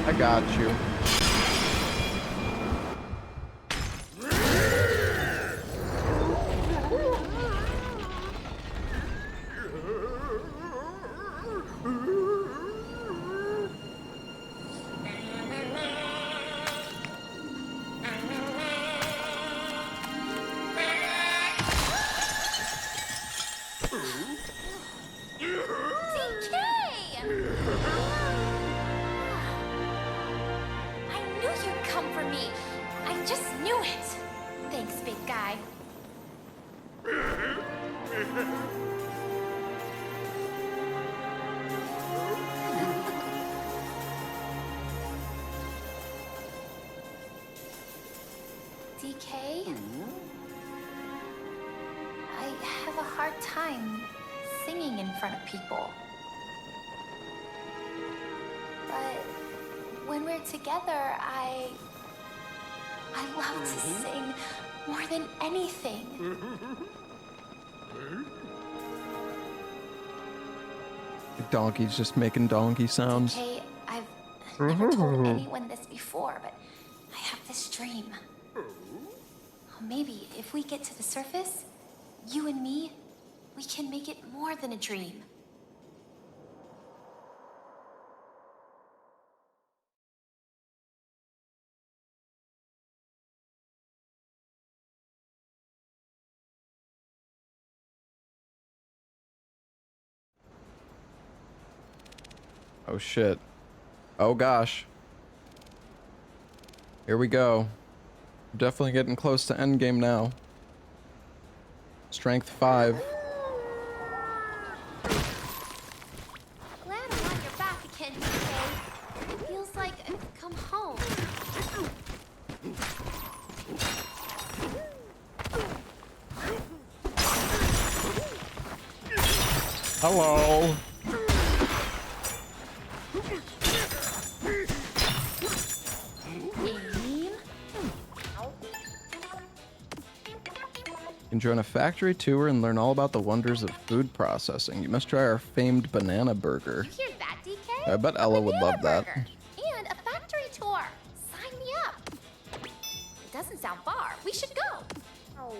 I got you. DK? I have a hard time singing in front of people. But when we're together, I love to sing more than anything. The donkey's just making donkey sounds. DK, I've never told anyone this before, but I have this dream. Maybe if we get to the surface, you and me, we can make it more than a dream. Oh shit. Oh gosh. Here we go. Definitely getting close to endgame now. Strength 5. Glad I'm on your back again, DK. It feels like I've come home. Hello. Aim. You can join a factory tour and learn all about the wonders of food processing. You must try our famed banana burger. You hear that, DK? I bet Ella would love that. Burger. And a factory tour. Sign me up. It doesn't sound far. We should go. Oh.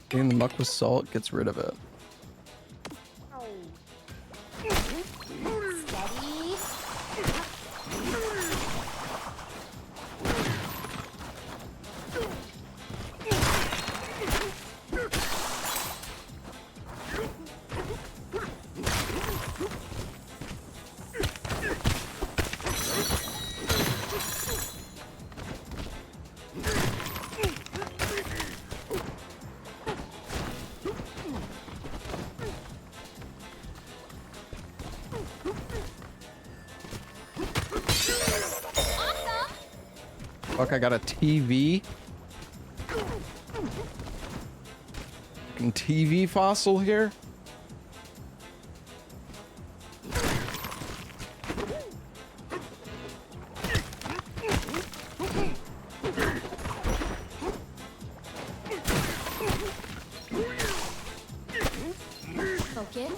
Clean the muck with salt gets rid of it. Steady. Fuck, I got a TV. Fucking TV fossil here. Focus.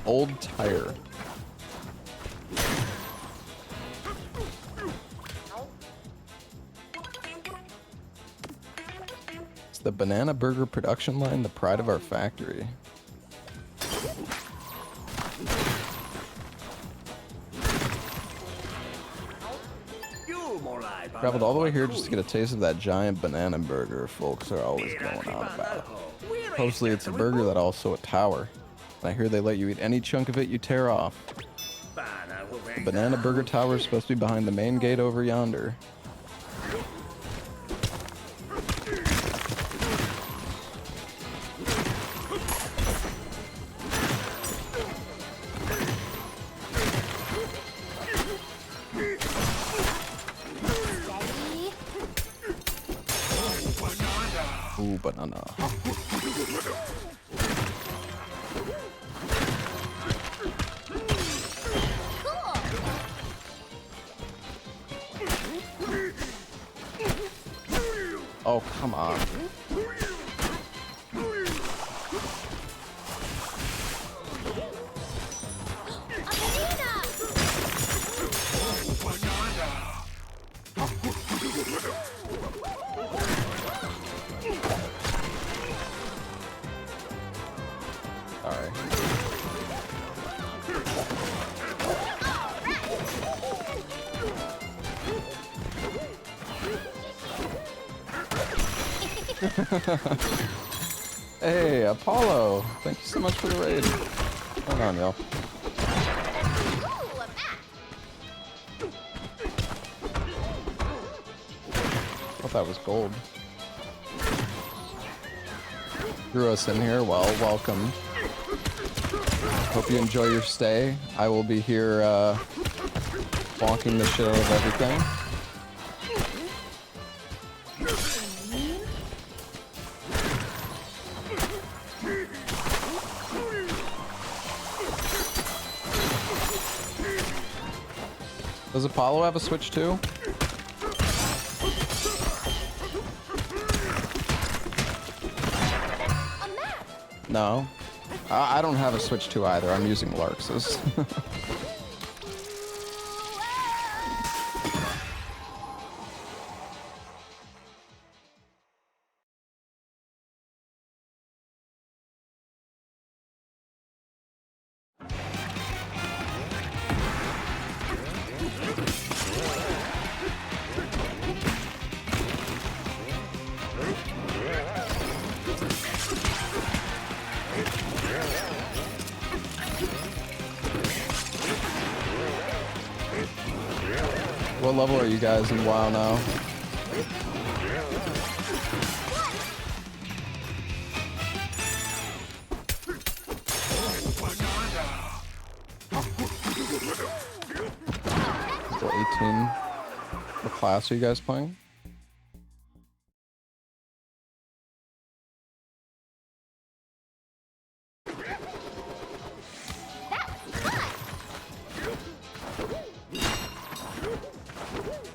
Old tire. It's the banana burger production line, the pride of our factory. Traveled all the way here just to get a taste of that giant banana burger folks are always going on about. Mostly it's a burger that also a tower. And I hear they let you eat any chunk of it you tear off. The banana burger tower is supposed to be behind the main gate over yonder. Steady. Ooh, banana. Oh, come on. Sorry. Hey, Apollo. Thank you so much for the raid. Hold on, y'all. Ooh, a map. Thought that was gold. Drew us in here. Well, welcome. Hope you enjoy your stay. I will be here bonking the shit out of everything. Does Apollo have a Switch too? A map. No. I don't have a Switch 2 either. I'm using Larx's. What level are you guys in WoW now? Level 18. What class are you guys playing?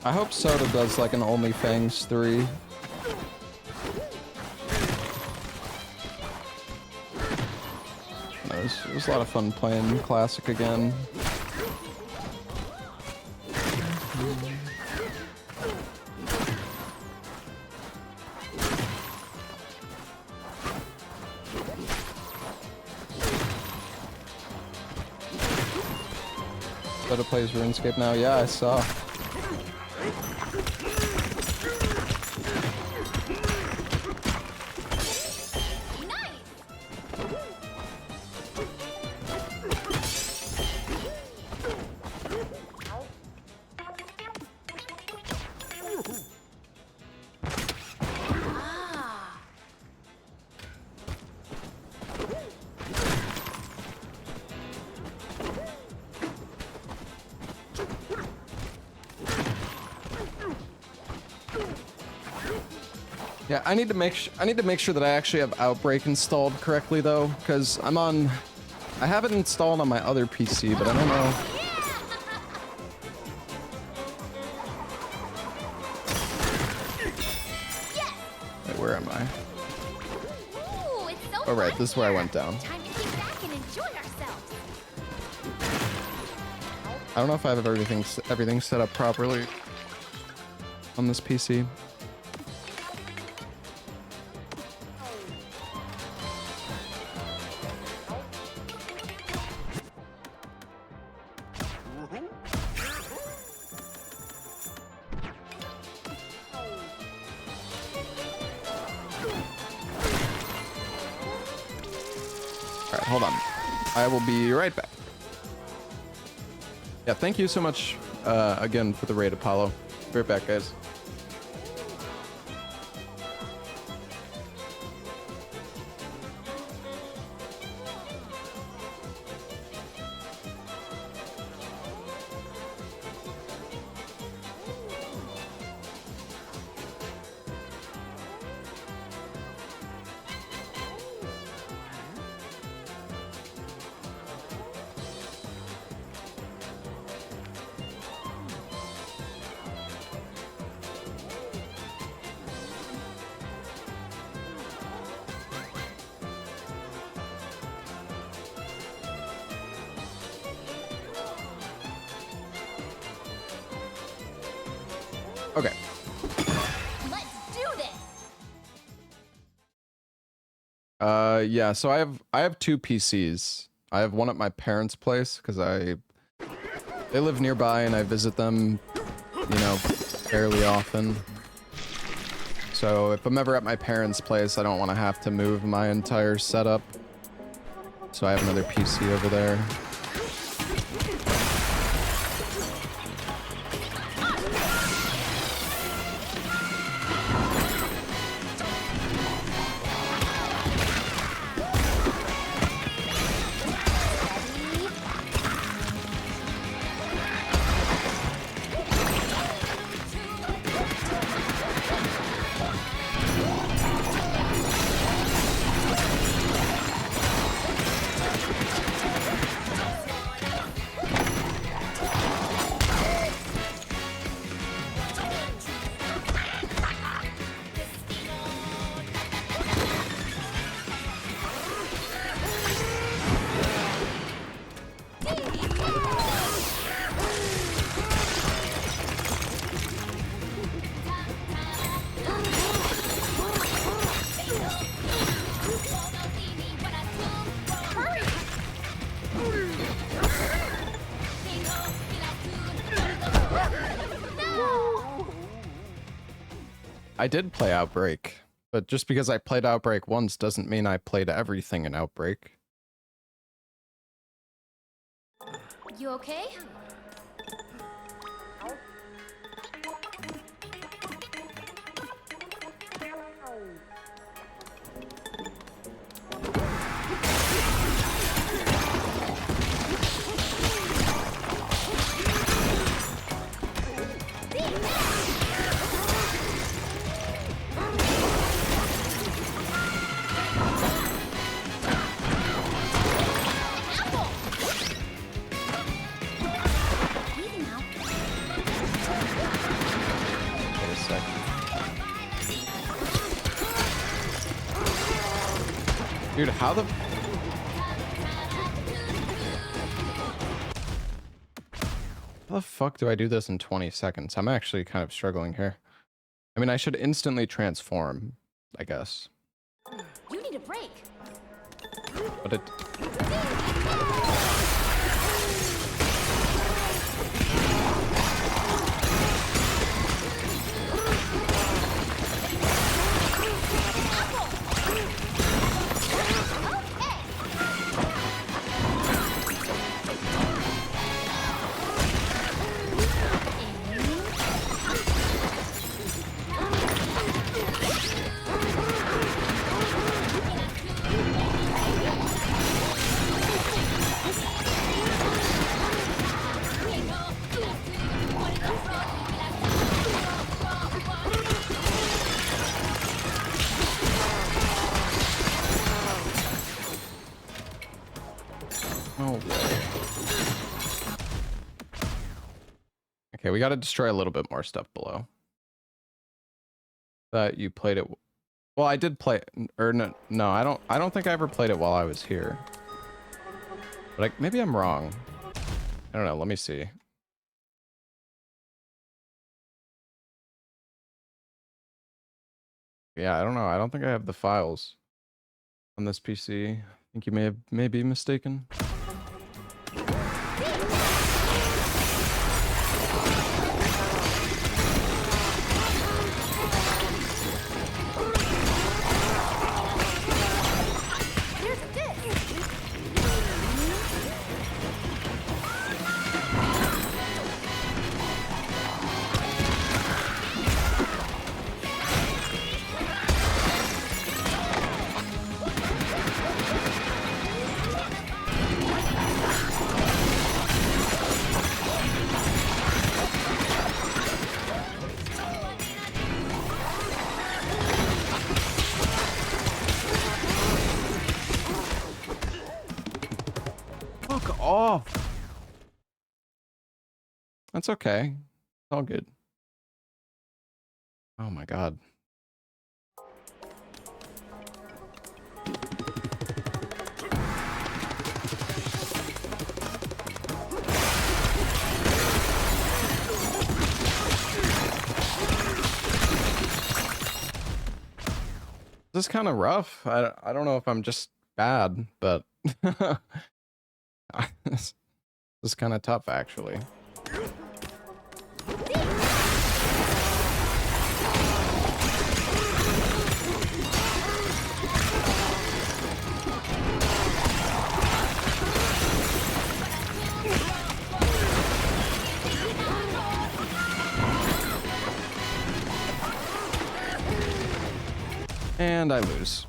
I hope Soda does like an Only Fangs 3. It was a lot of fun playing Classic again. Soda plays RuneScape now? Yeah, I saw. Yeah, I need to make sure that I actually have Outbreak installed correctly though, because I have it installed on my other PC, but I don't know. Wait, where am I? Oh right, this is where I went down. I don't know if I have everything set up properly on this PC. Alright, hold on. I will be right back. Yeah, thank you so much again for the raid, Apollo. Be right back, guys. Okay. Let's do this. Yeah, so I have two PCs. I have one at my parents' place because they live nearby and I visit them, you know, fairly often. So if I'm ever at my parents' place, I don't want to have to move my entire setup. So I have another PC over there. I did play Outbreak, but just because I played Outbreak once doesn't mean I played everything in Outbreak. You okay? Dude, how the fuck do I do this in 20 seconds? I'm actually kind of struggling here. I mean, I should instantly transform, I guess. You need a break. But it... Oh, boy. Okay, we got to destroy a little bit more stuff below. That you played it. Well, I did play it, or no, I don't think I ever played it while I was here. But maybe I'm wrong. I don't know. Let me see. Yeah, I don't know. I don't think I have the files on this PC. I think you may be mistaken. Off. That's okay. It's all good. Oh my god. This is kind of rough. I don't know if I'm just bad, but this is kind of tough, actually. And I lose.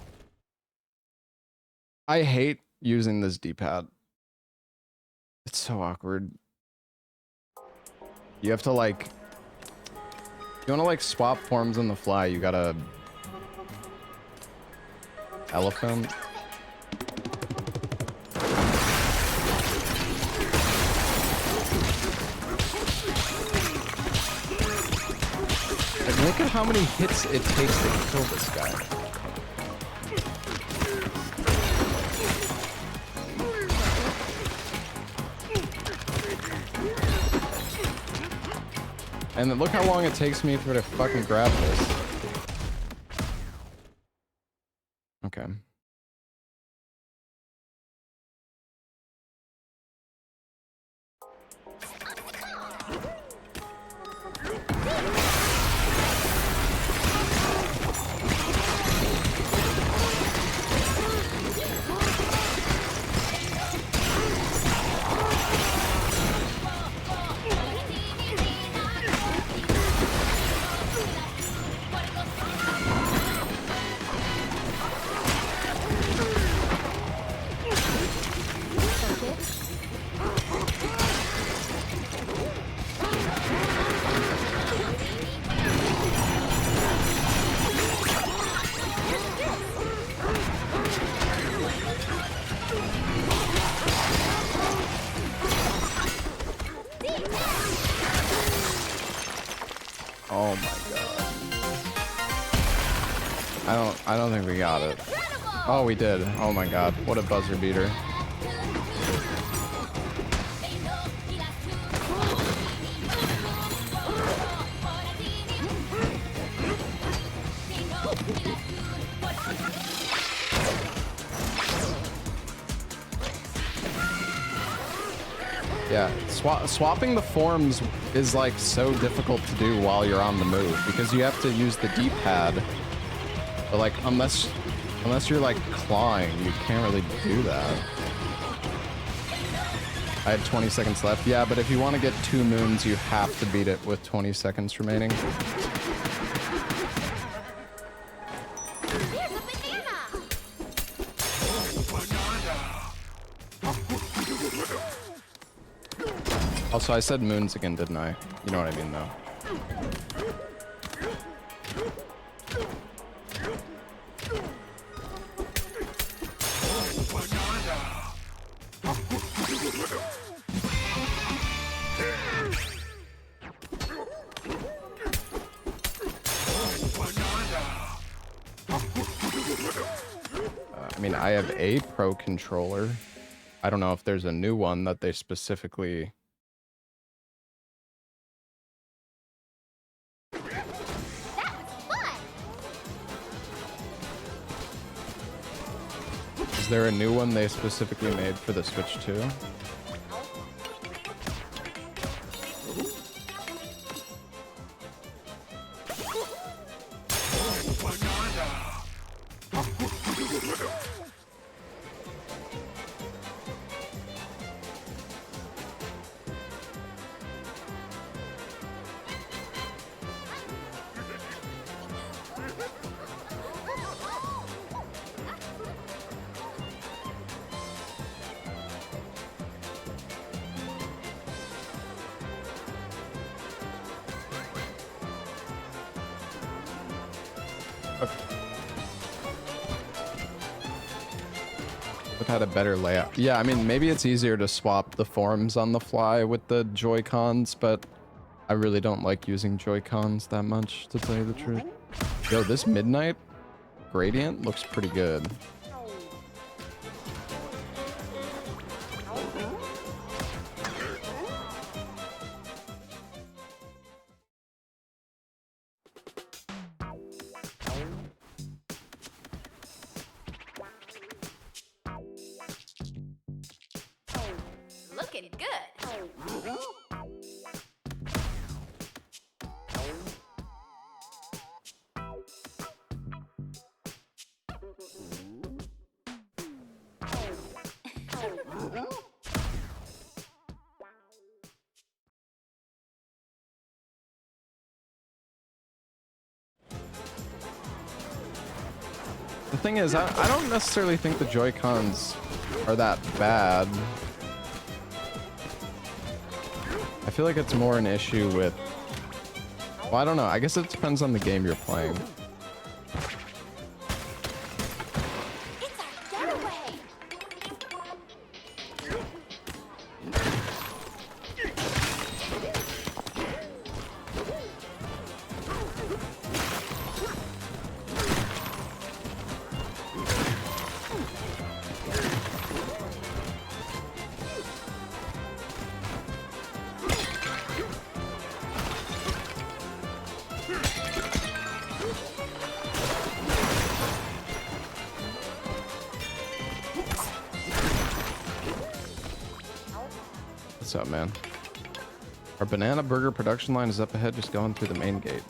I hate using this D-pad. It's so awkward. You have to like... You want to like swap forms on the fly, you gotta... Elephant. Like, look at how many hits it takes to kill this guy. And then look how long it takes me for to fucking grab this. Okay. Oh my god. I don't think we got it. Oh, we did. Oh my god. What a buzzer beater. Yeah, swapping the forms is like so difficult to do while you're on the move because you have to use the D-pad. But like unless you're like clawing, you can't really do that. I had 20 seconds left. Yeah, but if you want to get 2 moons, you have to beat it with 20 seconds remaining. There's a banana! Also, I said moons again, didn't I? You know what I mean, though. I mean, I have a Pro controller. I don't know if there's a new one that they specifically... Is there a new one they specifically made for the Switch 2? Had a better layout. Yeah, I mean, maybe it's easier to swap the forms on the fly with the Joy-Cons, but I really don't like using Joy-Cons that much, to tell you the truth. Yo, this Midnight gradient looks pretty good. Looking good. The thing is, I don't necessarily think the Joy-Cons are that bad. I feel like it's more an issue with... Well, I don't know. I guess it depends on the game you're playing. It's our getaway! What's up, man? Our banana burger production line is up ahead, just going through the main gate.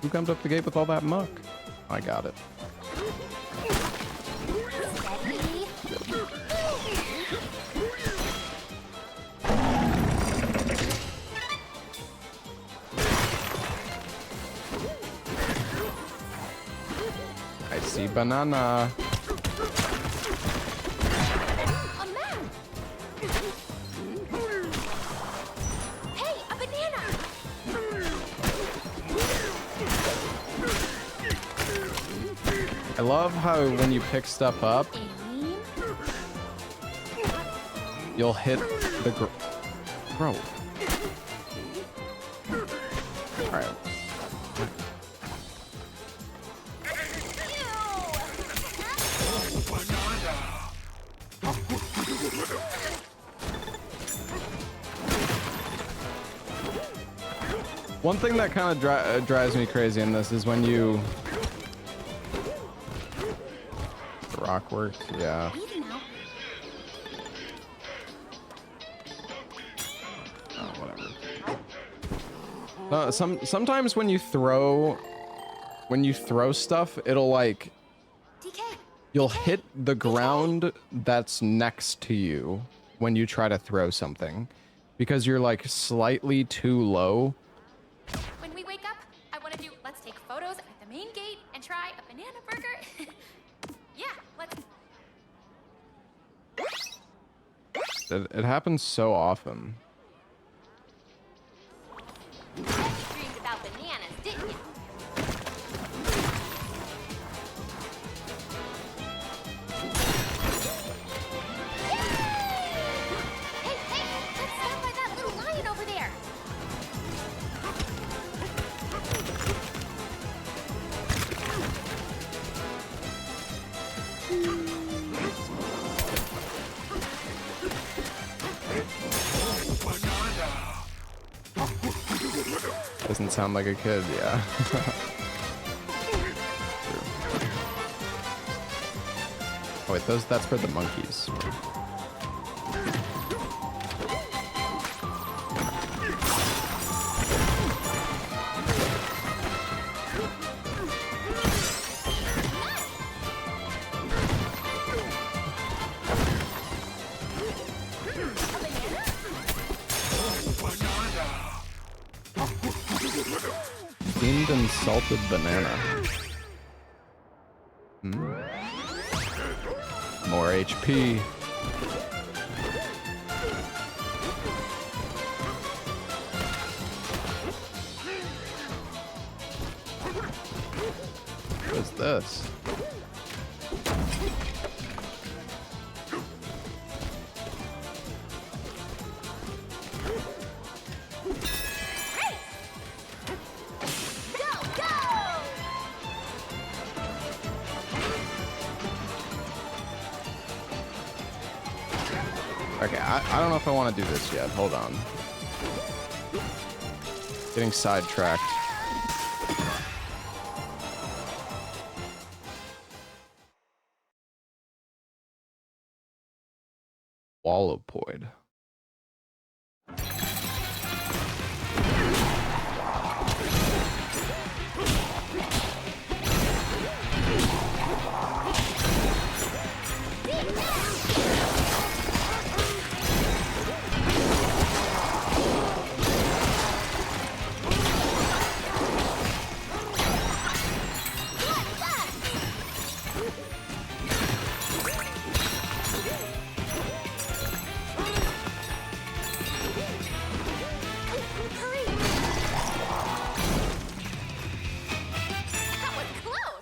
Who comes up the gate with all that muck? I got it. I see banana. I love how when you pick stuff up, you'll hit the bro. All right. One thing that kind of drives me crazy in this is when you... The rock works, yeah. Oh, whatever. Sometimes when you throw stuff, it'll like... You'll hit the ground that's next to you when you try to throw something. Because you're like slightly too low. When we wake up, I want to do, let's take photos at the main gate and try a banana burger. Yeah, let's. It happens so often. You dreamed about bananas, didn't you? Hey, let's stop by that little lion over there. Doesn't sound like a kid, yeah. Oh wait, that's for the monkeys. Steamed and salted banana. More HP. What is this? Okay, I don't know if I want to do this yet. Hold on. Getting sidetracked. Wallopoid.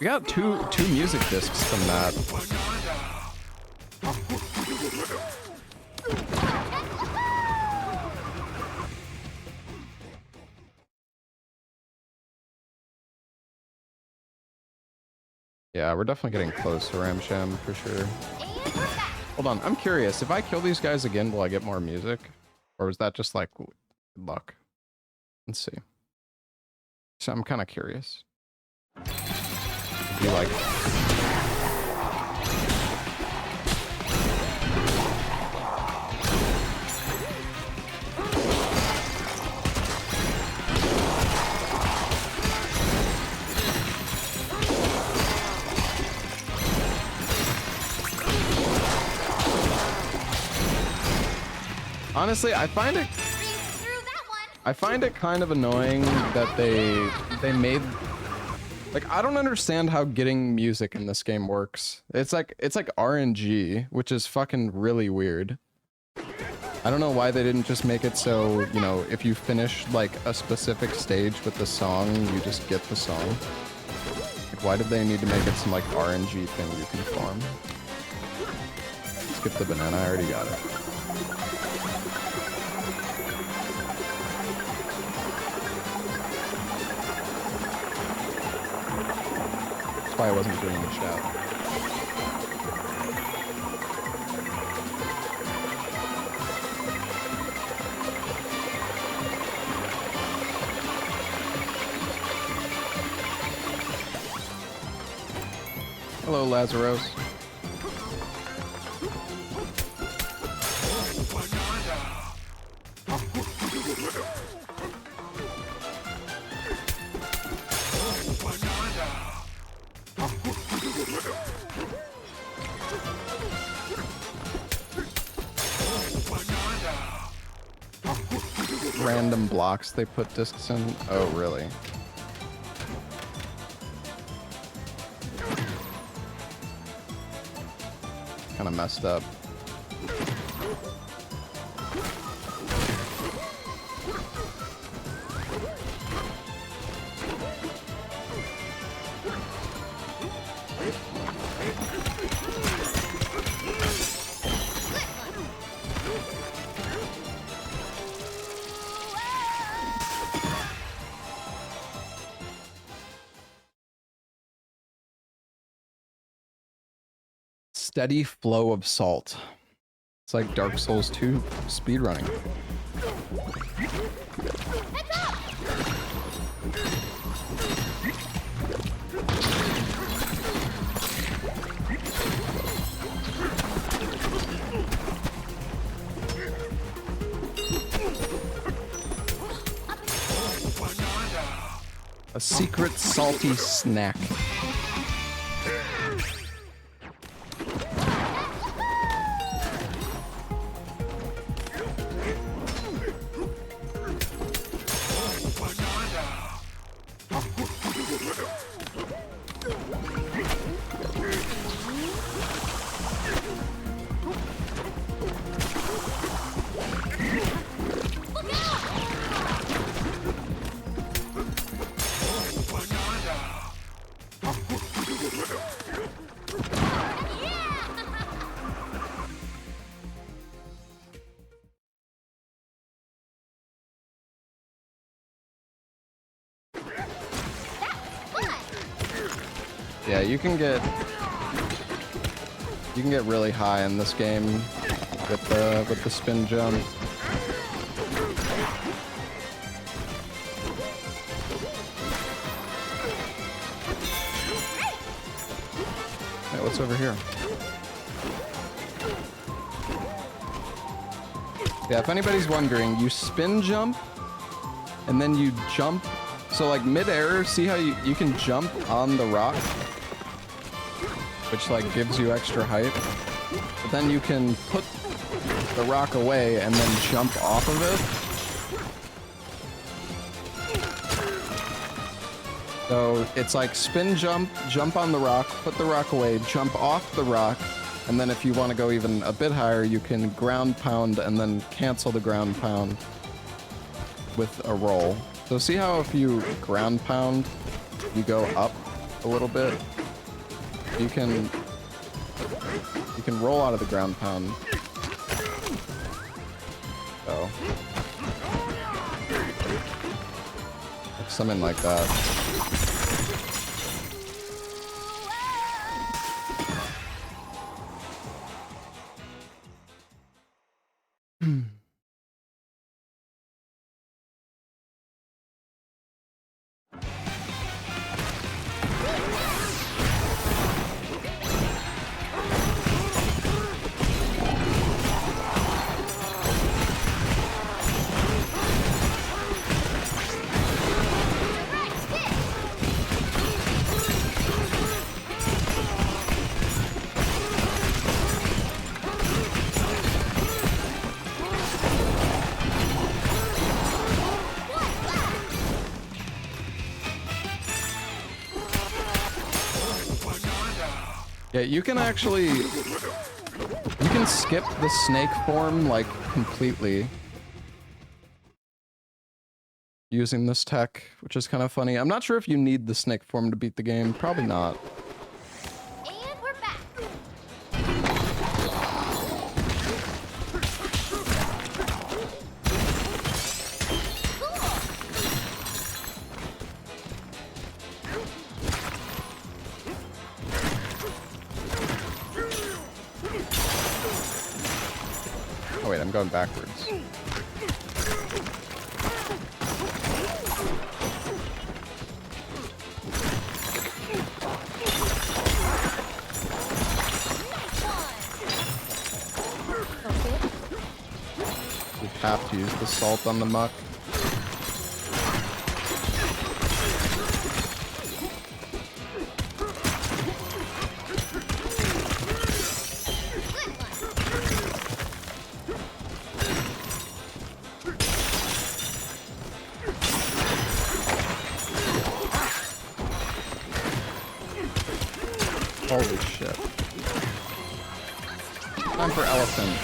We got two music discs from that. Yeah, we're definitely getting close to Ramsham for sure. Hold on, I'm curious. If I kill these guys again, will I get more music? Or was that just like good luck? Let's see. So I'm kind of curious. You like honestly, I find it kind of annoying that they made, like, I don't understand how getting music in this game works. It's like RNG, which is fucking really weird. I don't know why they didn't just make it so, you know, if you finish like a specific stage with the song, you just get the song. Like, why did they need to make it some like RNG thing you can farm? Skip the banana, I already got it. That's why I wasn't doing the shout. Hello, Lazarus. Random blocks they put discs in. Oh, really? Kind of messed up. Steady flow of salt. It's like Dark Souls 2 speedrunning. A secret salty snack. Yeah, you can get really high in this game with the spin jump. Hey, what's over here? Yeah, if anybody's wondering, you spin jump and then you jump. So like mid-air, see how you can jump on the rock, which like gives you extra height. But then you can put the rock away and then jump off of it. So it's like spin jump, jump on the rock, put the rock away, jump off the rock, and then if you want to go even a bit higher, you can ground pound and then cancel the ground pound with a roll. So see how if you ground pound, you go up a little bit? You can roll out of the ground pound. So like something like that. Yeah, you can actually, you can skip the snake form like completely using this tech, which is kind of funny. I'm not sure if you need the snake form to beat the game. Probably not. And we're back. Oh wait, I'm going backwards. have to use the salt on the muck. Holy shit. Time for elephant.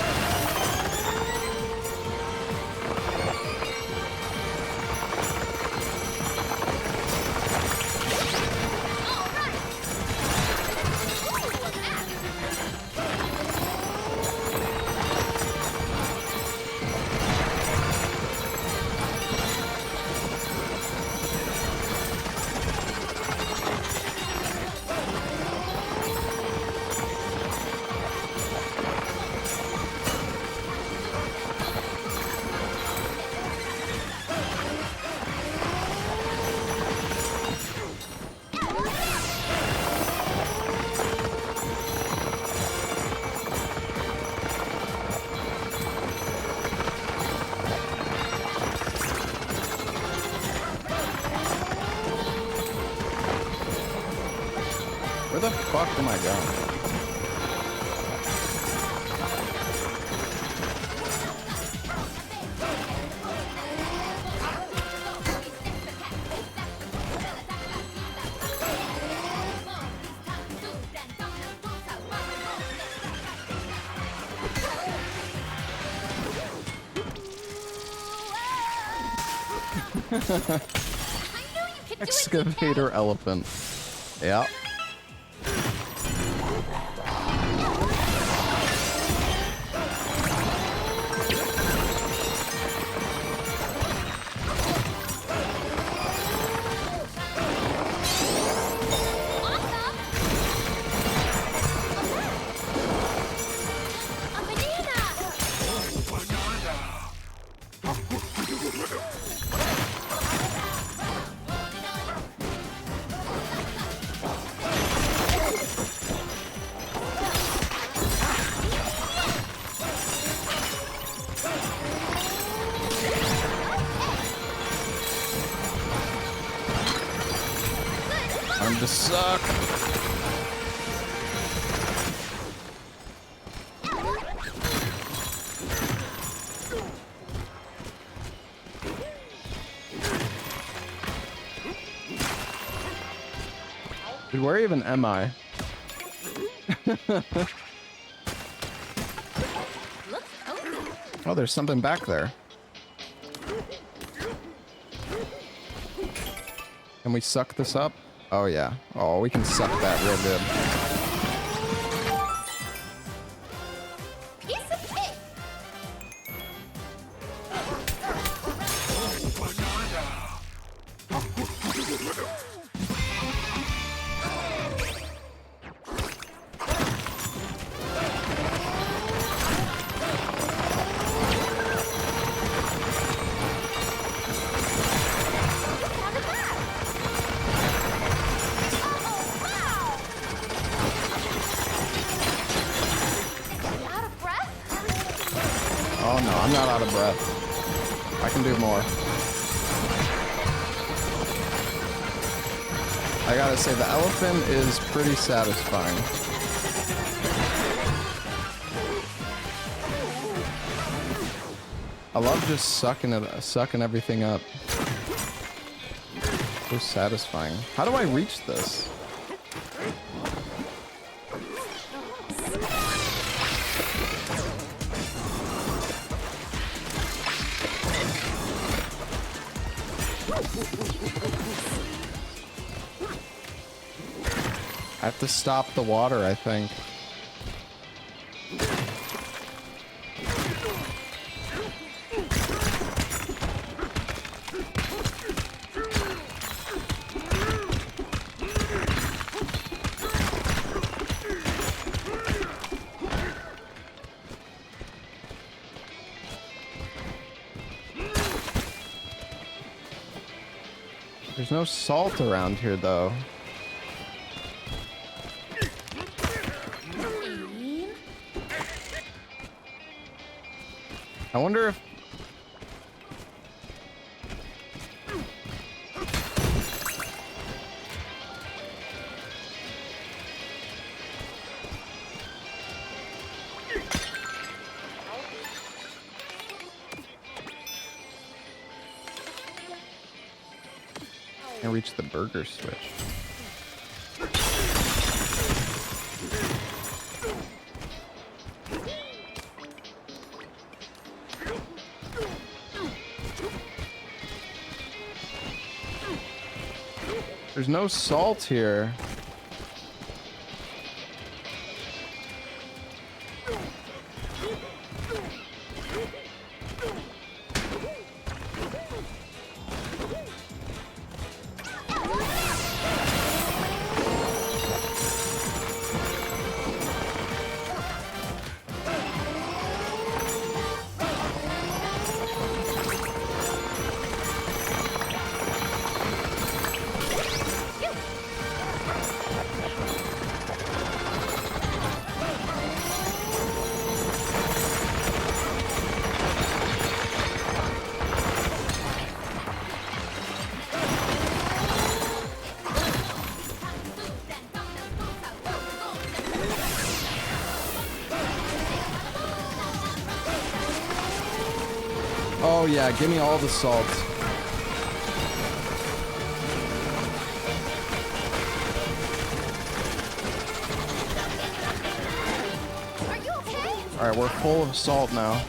Where the fuck am I going? Excavator elephant. Yeah. Time to suck. Dude, where even am I? Oh, there's something back there. Can we suck this up? Oh yeah. Oh, we can suck that real good. Piece of cake. Oh no, I'm not out of breath. I can do more. I gotta say, the elephant is pretty satisfying. I love just sucking everything up. So satisfying. How do I reach this? I have to stop the water, I think. There's no salt around here, though. I wonder if I reach the burger switch. There's no salt here. Oh yeah, give me all the salt. Are you okay? All right, we're full of salt now.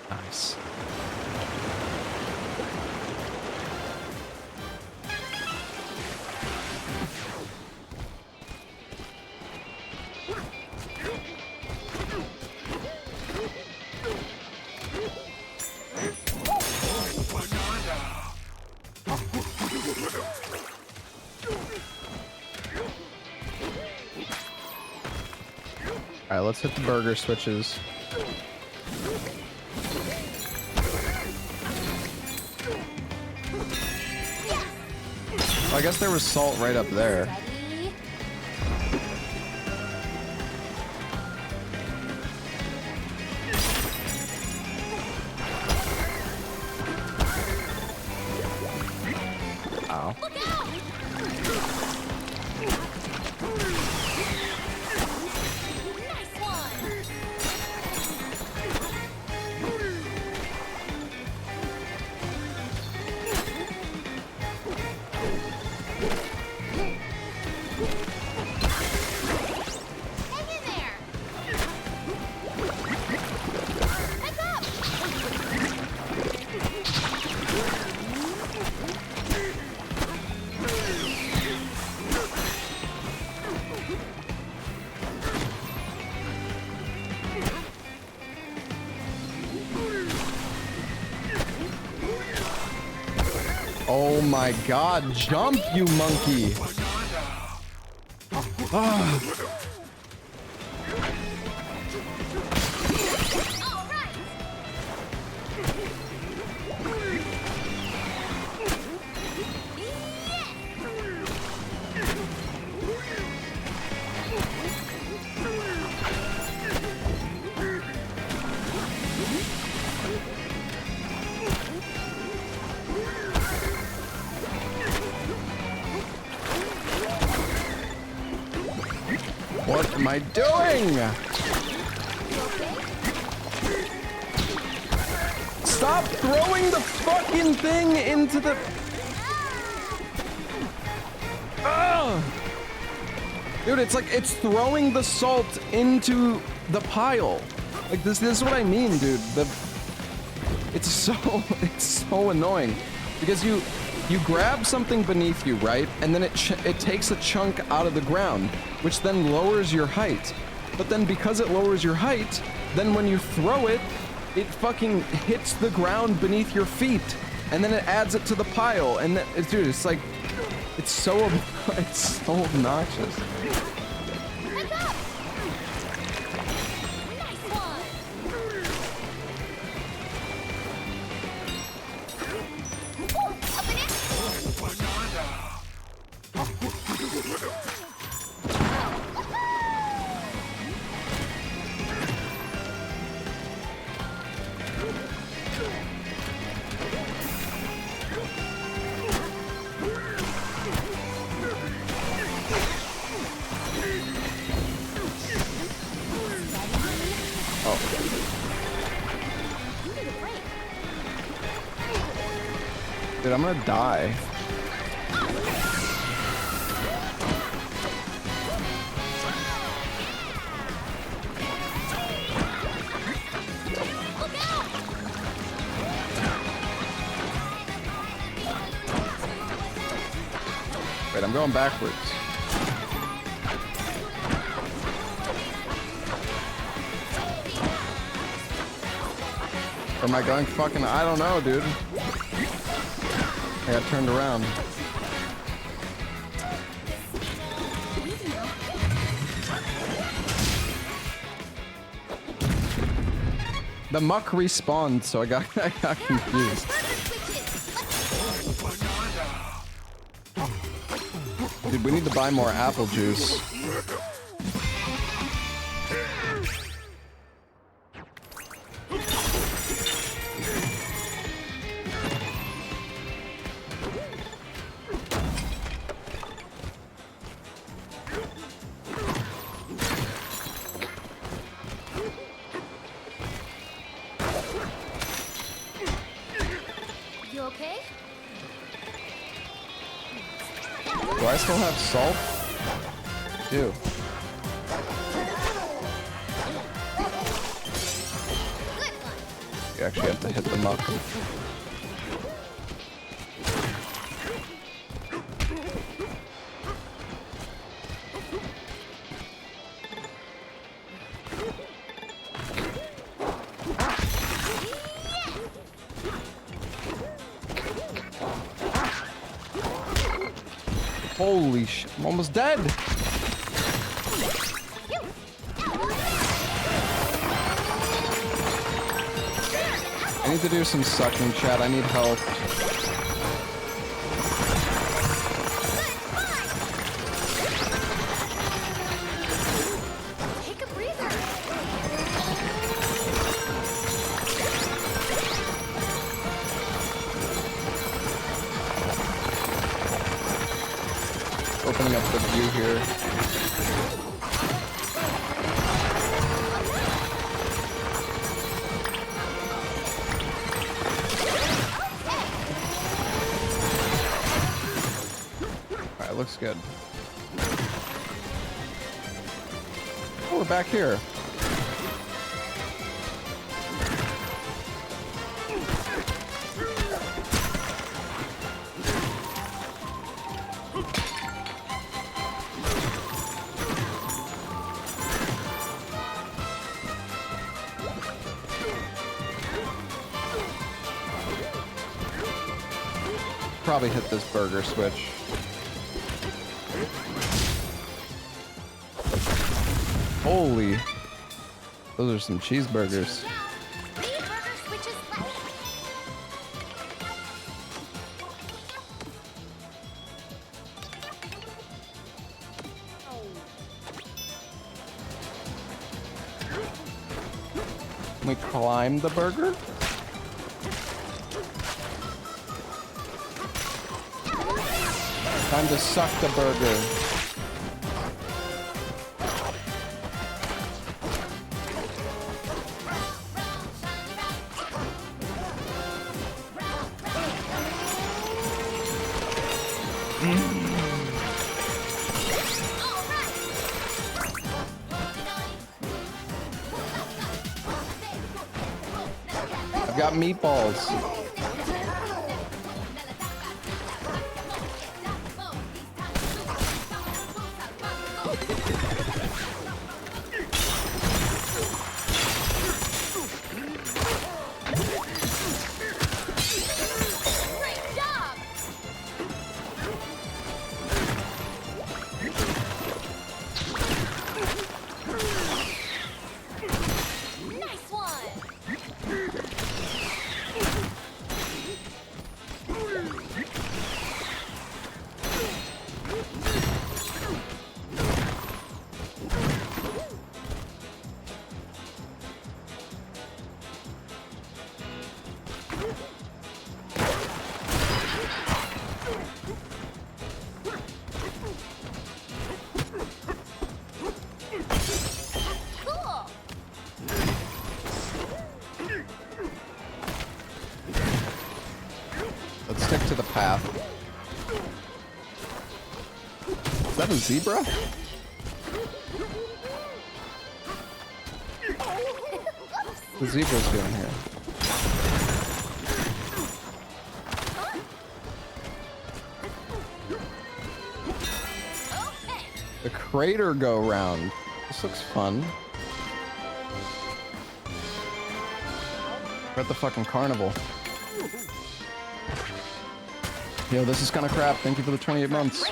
Nice. All right, let's hit the burger switches. I guess there was salt right up there. Ready? Ow. Look out! Nice one! Hang in there! Heads up! Oh my god, jump, you monkey! Ah. All right! What am I doing? Stop throwing the fucking thing into the... Ugh. Dude, it's like it's throwing the salt into the pile. Like this is what I mean, dude. It's so annoying because you grab something beneath you, right? And then it takes a chunk out of the ground, which then lowers your height. But then because it lowers your height, then when you throw it, it fucking hits the ground beneath your feet, and then it adds it to the pile. And then, dude, it's like, it's so obnoxious. Heads up! Nice one! Ooh, up in it! Dude, I'm gonna die. Wait, I'm going backwards. Or am I going fucking... I don't know, dude. I got turned around. The muck respawned, so I got confused. Dude, we need to buy more apple juice. You okay? Do I still have salt? Do. You actually have to hit the muck. Holy shit, I'm almost dead! I need to do some sucking, chat. I need help. Take a breather. Opening up the view here. Alright, looks good. Oh, we're back here. Probably hit this burger switch. Holy. Those are some cheeseburgers. Three burger switches left. Can we climb the burger? Time to suck the burger. I've got meatballs. to the path. Is that a zebra? The zebra's doing here. The crater go round. This looks fun. We're at the fucking carnival. Yo, this is kind of crap. Thank you for the 28 months.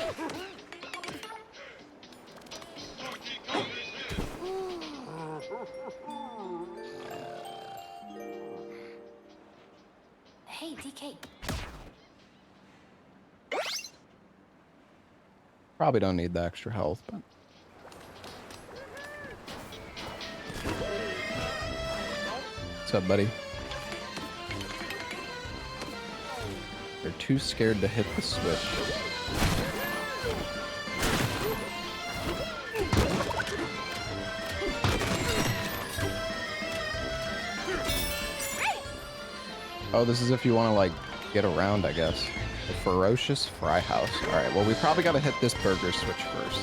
Hey, DK. Probably don't need the extra health, but... What's up, buddy? They're too scared to hit the switch. Oh, this is if you want to, like, get around, I guess. The Ferocious Fry House. Alright, well, we probably gotta hit this burger switch first.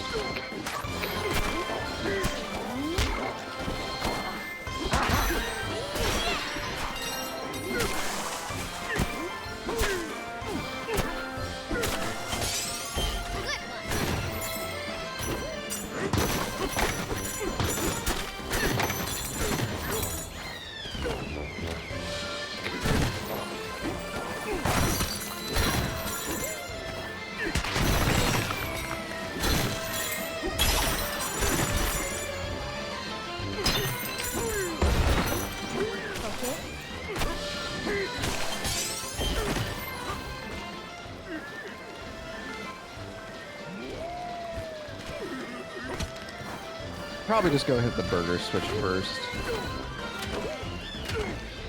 Probably just go hit the burger switch first.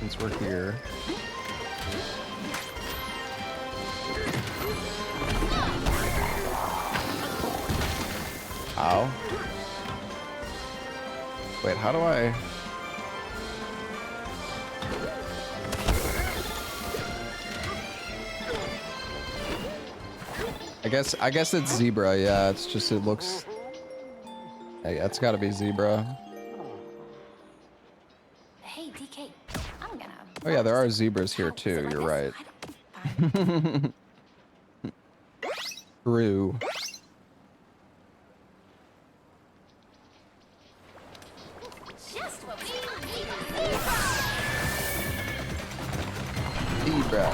Since we're here. Ow. Wait, how do I... I guess it's zebra, yeah, it's just, it looks... Hey, that's gotta be zebra. Hey, DK. I'm gonna. Oh yeah, there are zebras here too, you're right. True. Just what we Zebra.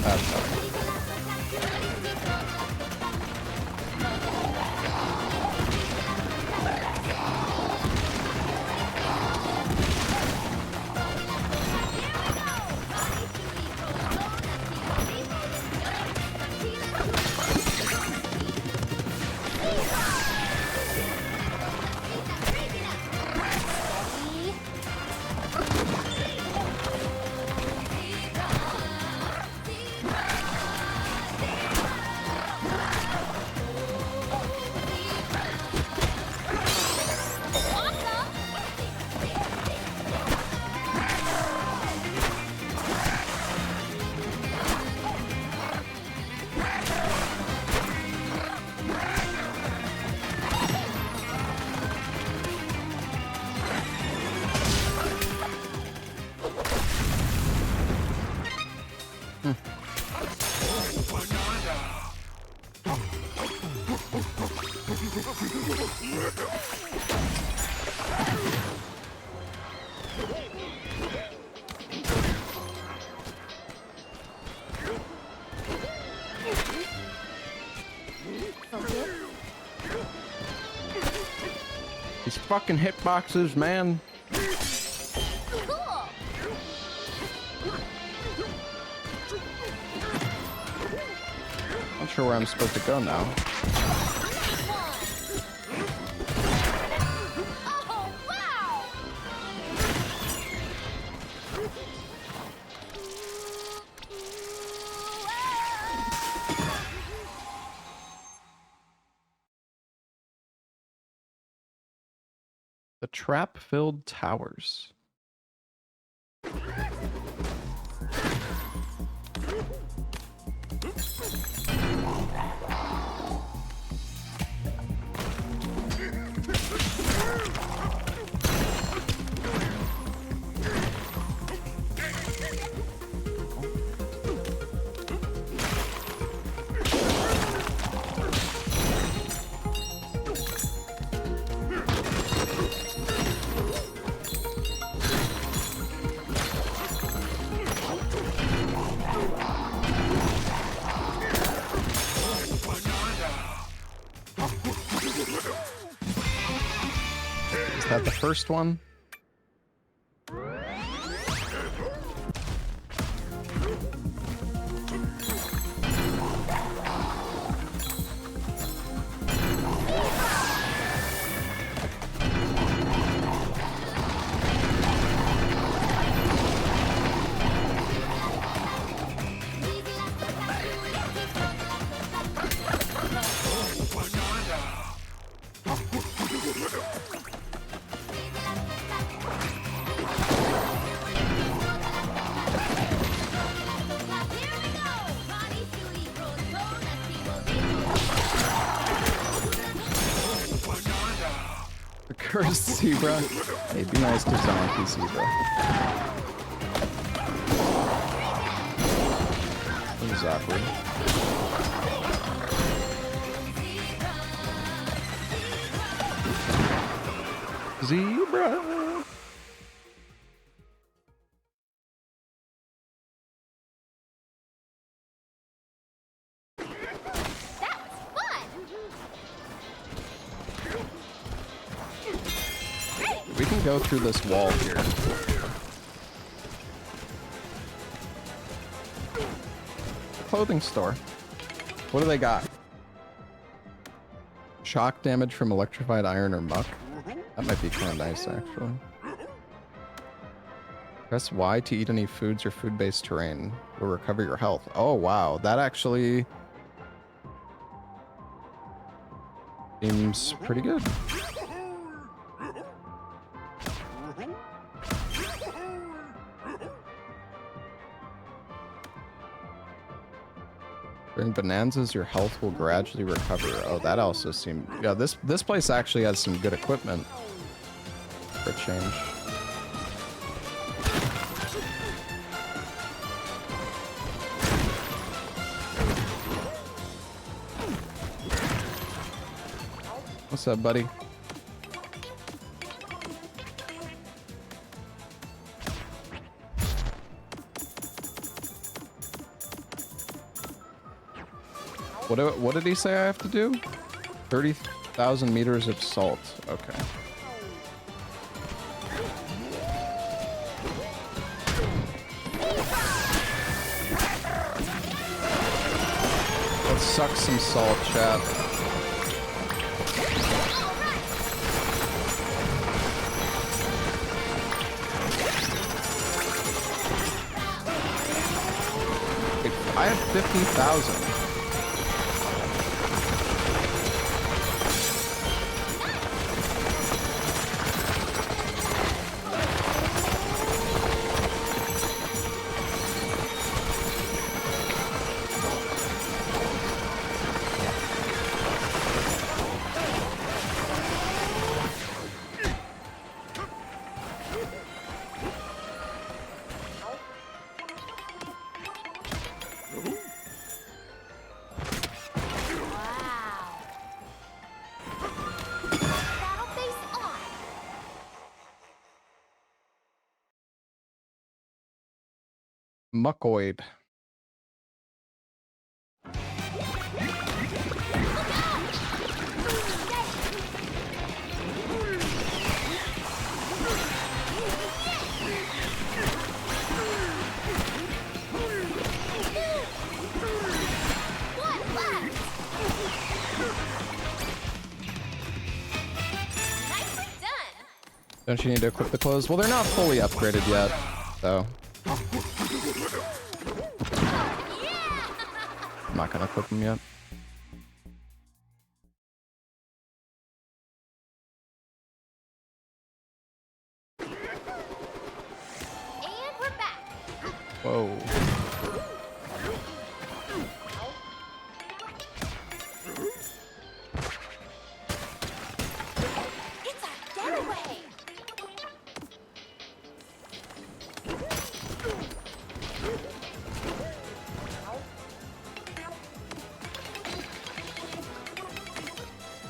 That's not. These fucking hitboxes, man. Cool. Not sure where I'm supposed to go now. Oh, wow. The trap-filled towers. Is that the first one? The cursed zebra. Hey, be nice to zombie zebra. That was awkward. Zebra. We can go through this wall here. Clothing store. What do they got? Shock damage from electrified iron or muck. That might be kind of nice, actually. Press Y to eat any foods or food-based terrain. Will recover your health. Oh, wow. That actually seems pretty good. During Bananzas, your health will gradually recover. Oh, that also seemed... Yeah, this place actually has some good equipment for a change. What's up, buddy? What did he say I have to do? 30,000 meters of salt. Okay. Let's suck some salt, chat. I have 50,000. Muckoid. Don't you need to equip the clothes? Well, they're not fully upgraded yet, so... I'm not gonna equip them yet. And we're Whoa. It's a getaway.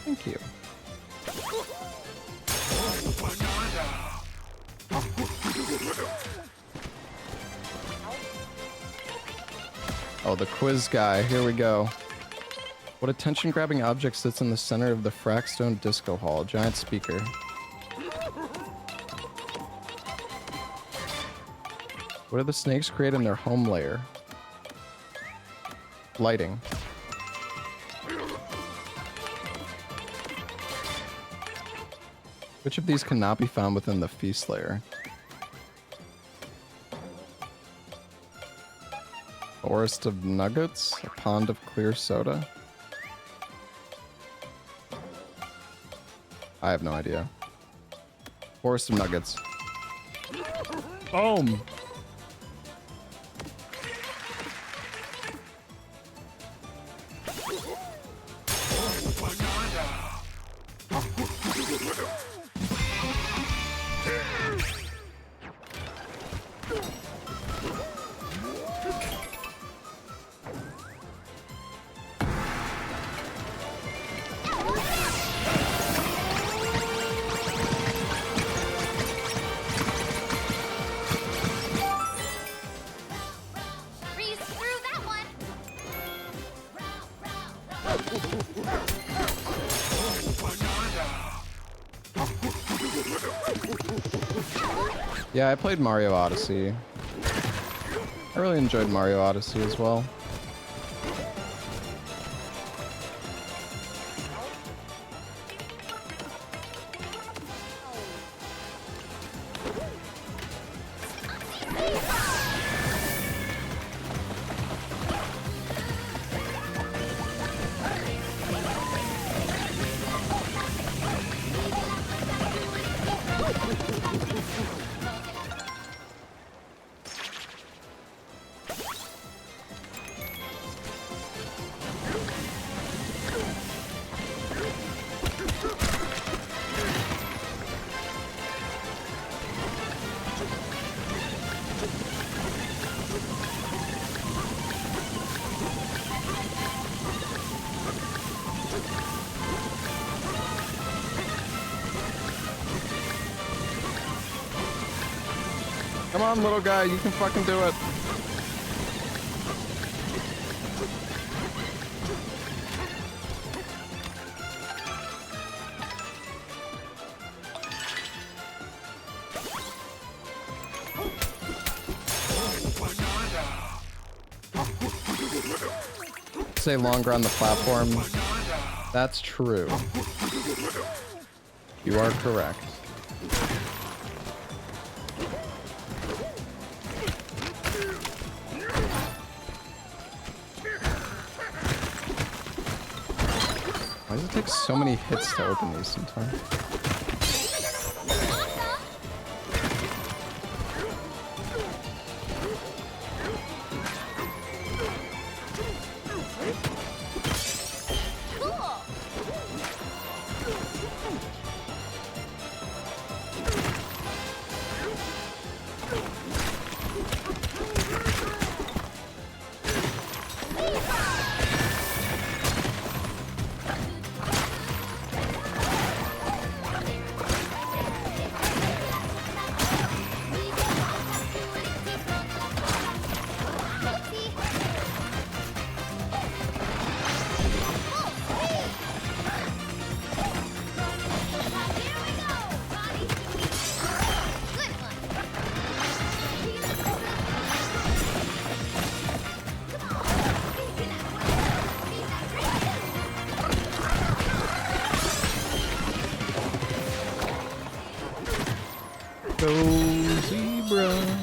Thank you. Oh, the quiz guy. Here we go. What attention-grabbing object sits in the center of the Frackstone Disco Hall? Giant speaker. What do the snakes create in their home layer? Lighting. Which of these cannot be found within the feast layer? Forest of nuggets? A pond of clear soda? I have no idea. Forest of nuggets. Boom! Breeze through that one. Yeah, I played Mario Odyssey. I really enjoyed Mario Odyssey as well. Come on, little guy, you can fucking do it. Say longer on the platform. That's true. You are correct. Why does it take so many hits to open these sometimes? Go zebra.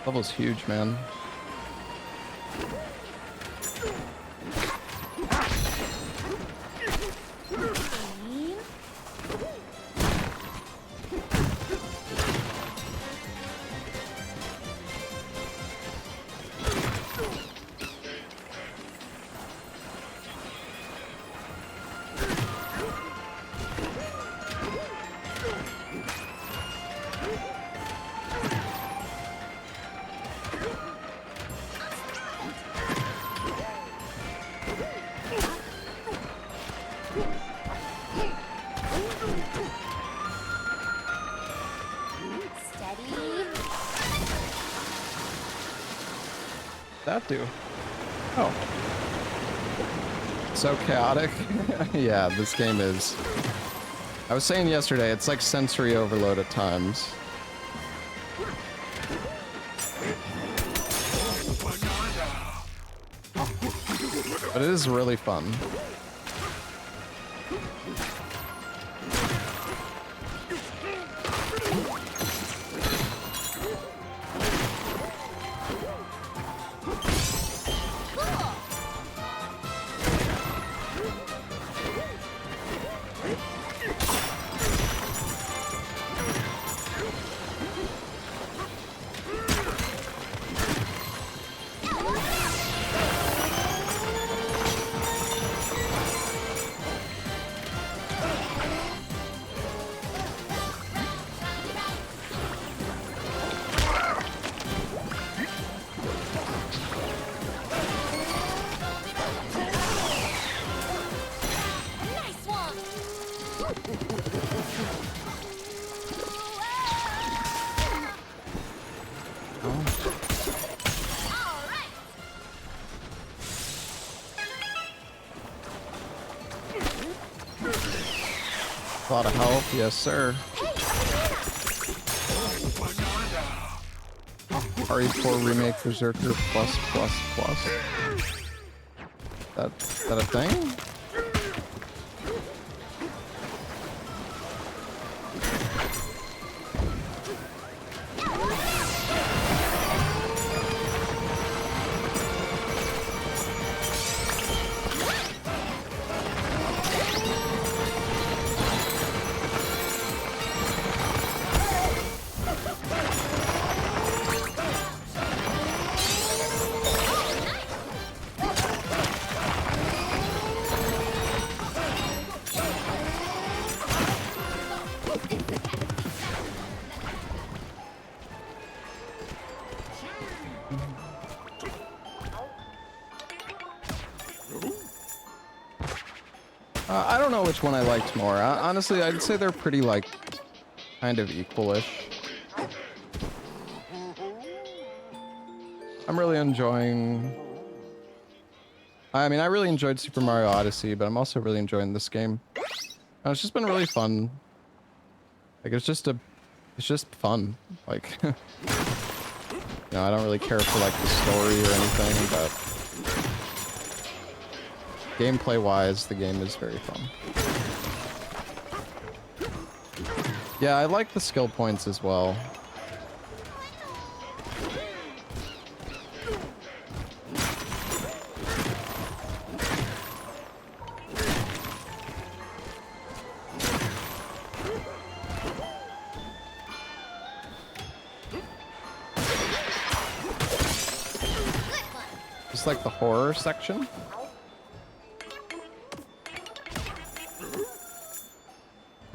Level's huge, man. that do? Oh. So chaotic. Yeah, this game is. I was saying yesterday, it's like sensory overload at times. But it is really fun. A lot of health, yes sir. RE4 Remake Berserker plus plus plus. That a thing? I don't know which one I liked more. Honestly, I'd say they're pretty, like, kind of equalish. I'm really enjoying... I mean, I really enjoyed Super Mario Odyssey, but I'm also really enjoying this game. It's just been really fun. Like, it's just fun. Like, you know, I don't really care for, like, the story or anything, but... gameplay-wise, the game is very fun. Yeah, I like the skill points as well. Just like the horror section.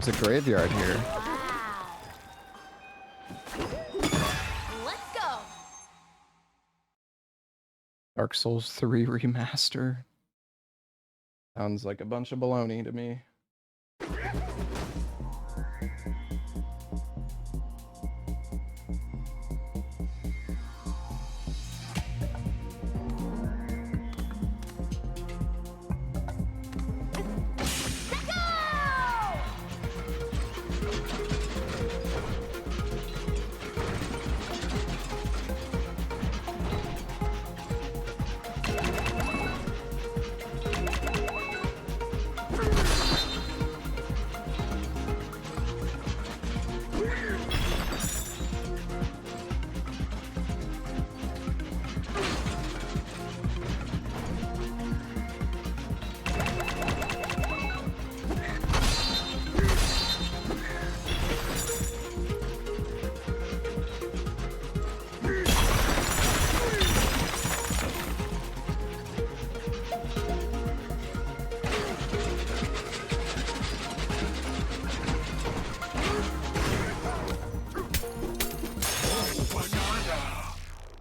There's a graveyard here. Wow. Let's go. Dark Souls 3 remaster. Sounds like a bunch of baloney to me.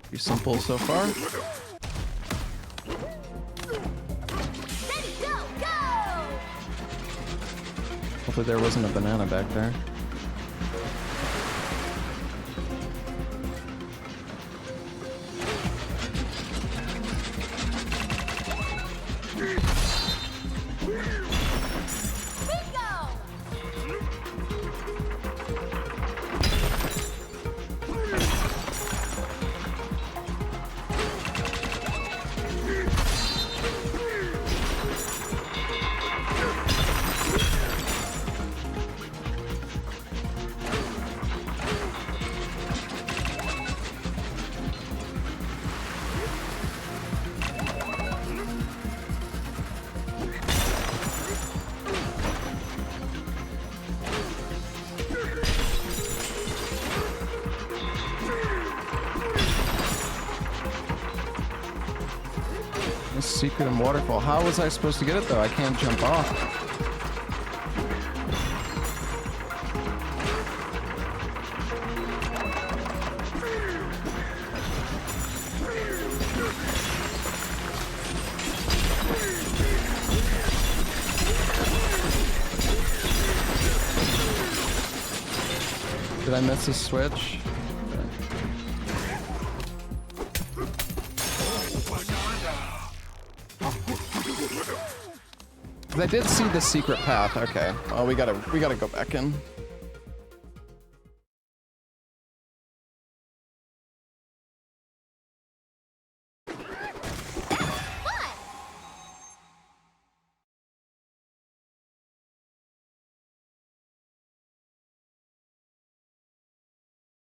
Pretty simple so far. Ready, go, go! Hopefully there wasn't a banana back there. A secret and waterfall. How was I supposed to get it though? I can't jump off. Did I miss a switch? I did see the secret path. Okay. Oh, we gotta go back in.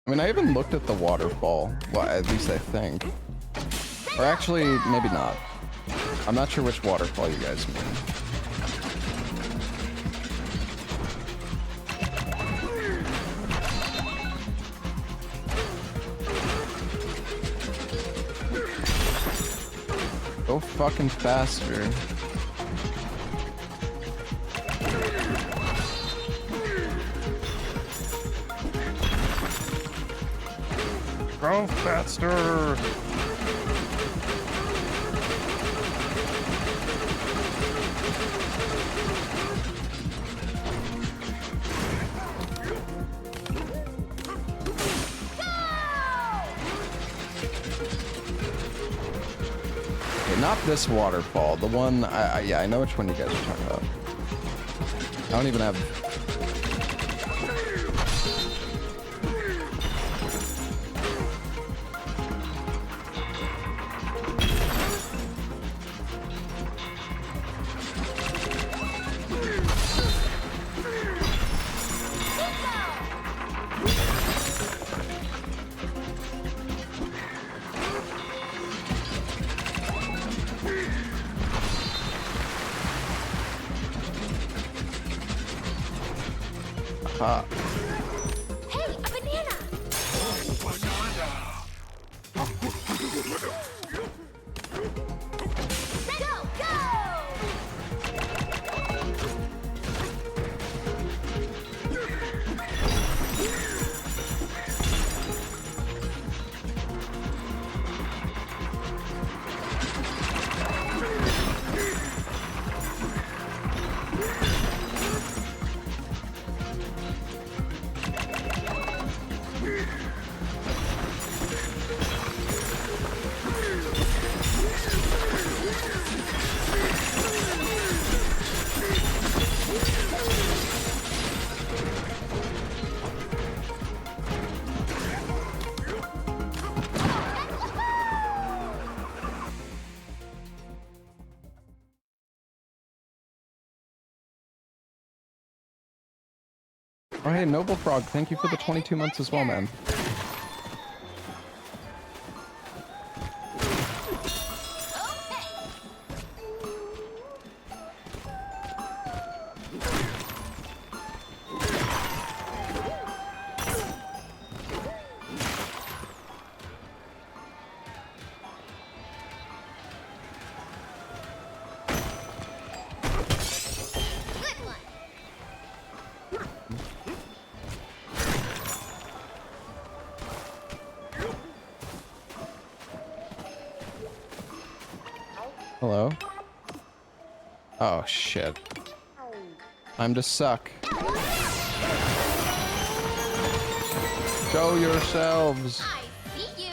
I mean, I even looked at the waterfall. Well, at least I think. Or actually, maybe not. I'm not sure which waterfall you guys mean. Go fucking faster. Go faster! Okay, not this waterfall. The one, yeah, I know which one you guys are talking about. I don't even have... Hey, a banana! Go, Oh, hey, Noble Frog, thank you for the 22 months as well, man. Hello? Oh, shit. Time to suck. Show yourselves! I see you!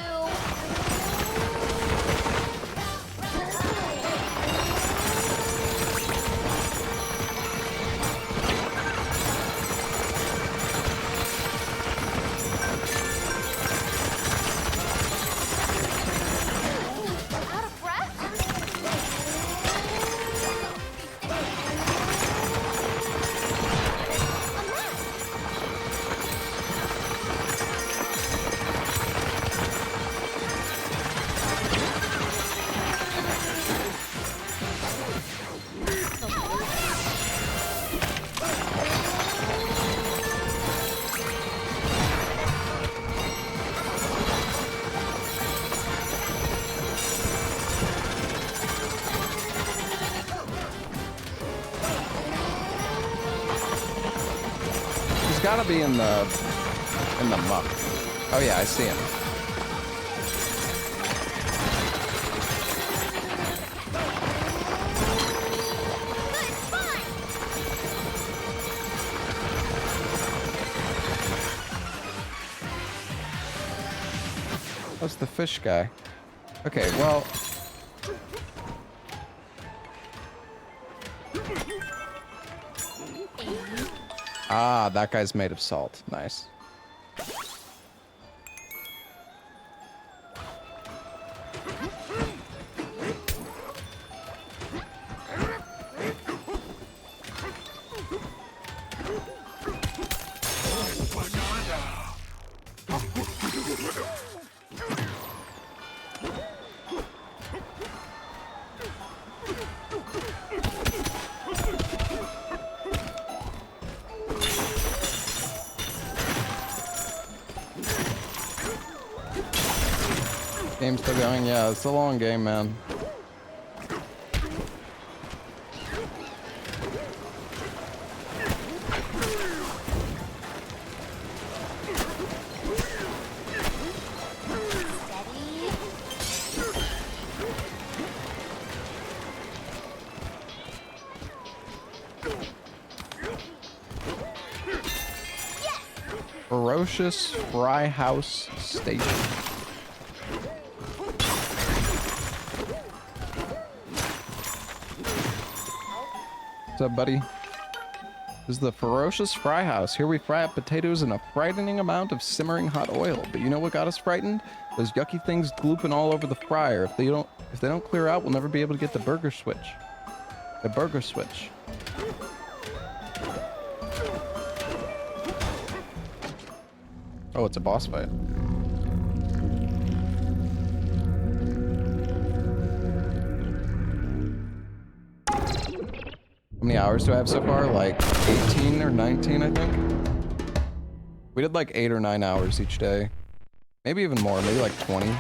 Out of breath? He's gotta be in the muck. Oh yeah, I see him. That's the fish guy. Okay, well. Ah, that guy's made of salt. Nice. Game's still going? Yeah, it's a long game, man. Ferocious Fry House Station. What's up, buddy? This is the Ferocious Fry House. Here we fry up potatoes in a frightening amount of simmering hot oil. But you know what got us frightened? Those yucky things glooping all over the fryer. If they don't clear out, we'll never be able to get the burger switch. The burger switch. Oh, it's a boss fight. How many hours do I have so far? Like 18 or 19, I think. We did like 8 or 9 hours each day. Maybe even more, maybe like 20.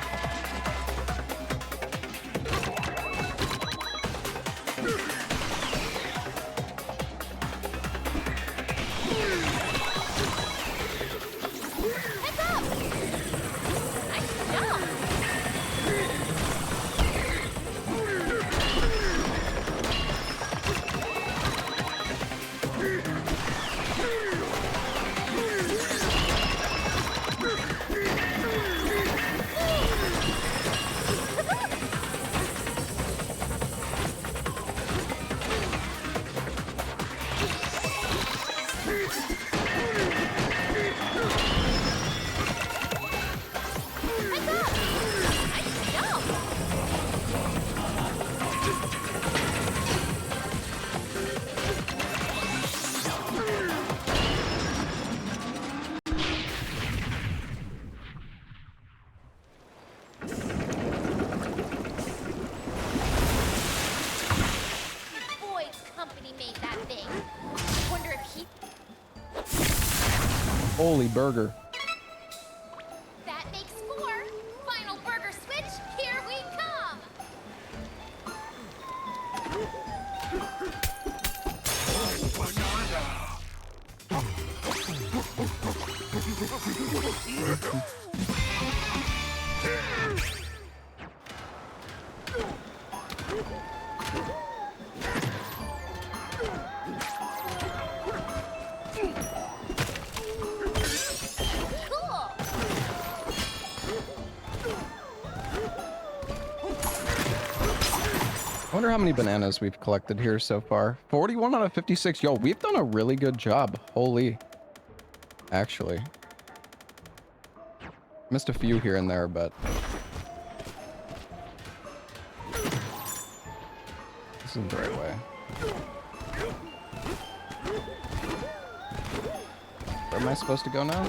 Holy burger. That makes 4. Final burger switch, here we come. I wonder how many bananas we've collected here so far. 41 out of 56. Yo, we've done a really good job. Holy. Actually. Missed a few here and there, but... this isn't the right way. Where am I supposed to go now?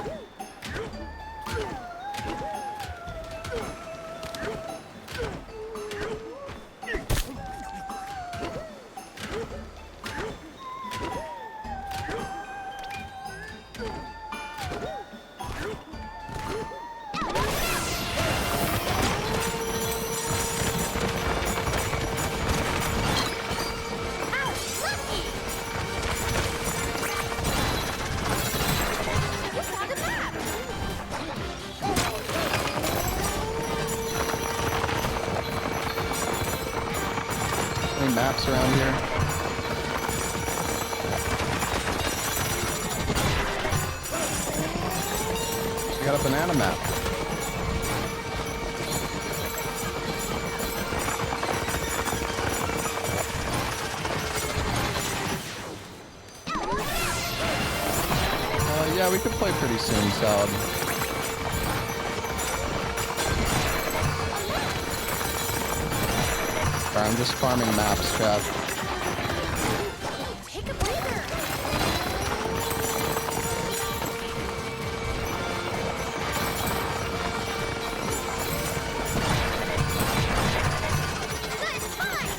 Any maps around here? I got a banana map. Yeah, we could play pretty soon, Salad. Alright, I'm just farming maps, chat. Take a breather. Good, fine.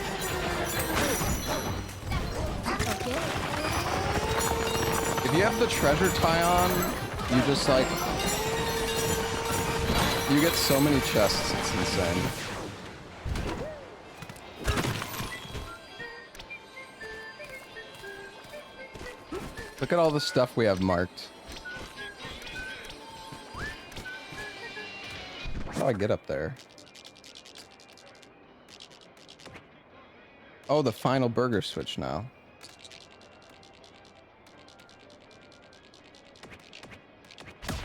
Okay. If you have the treasure tie on, you just like... You get so many chests, it's insane. Look at all the stuff we have marked. How do I get up there? Oh, the final burger switch now.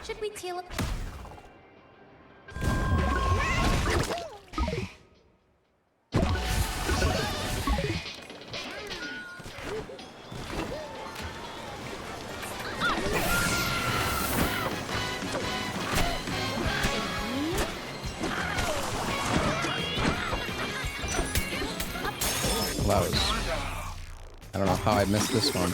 Should we teal up? That was... I don't know how I missed this one.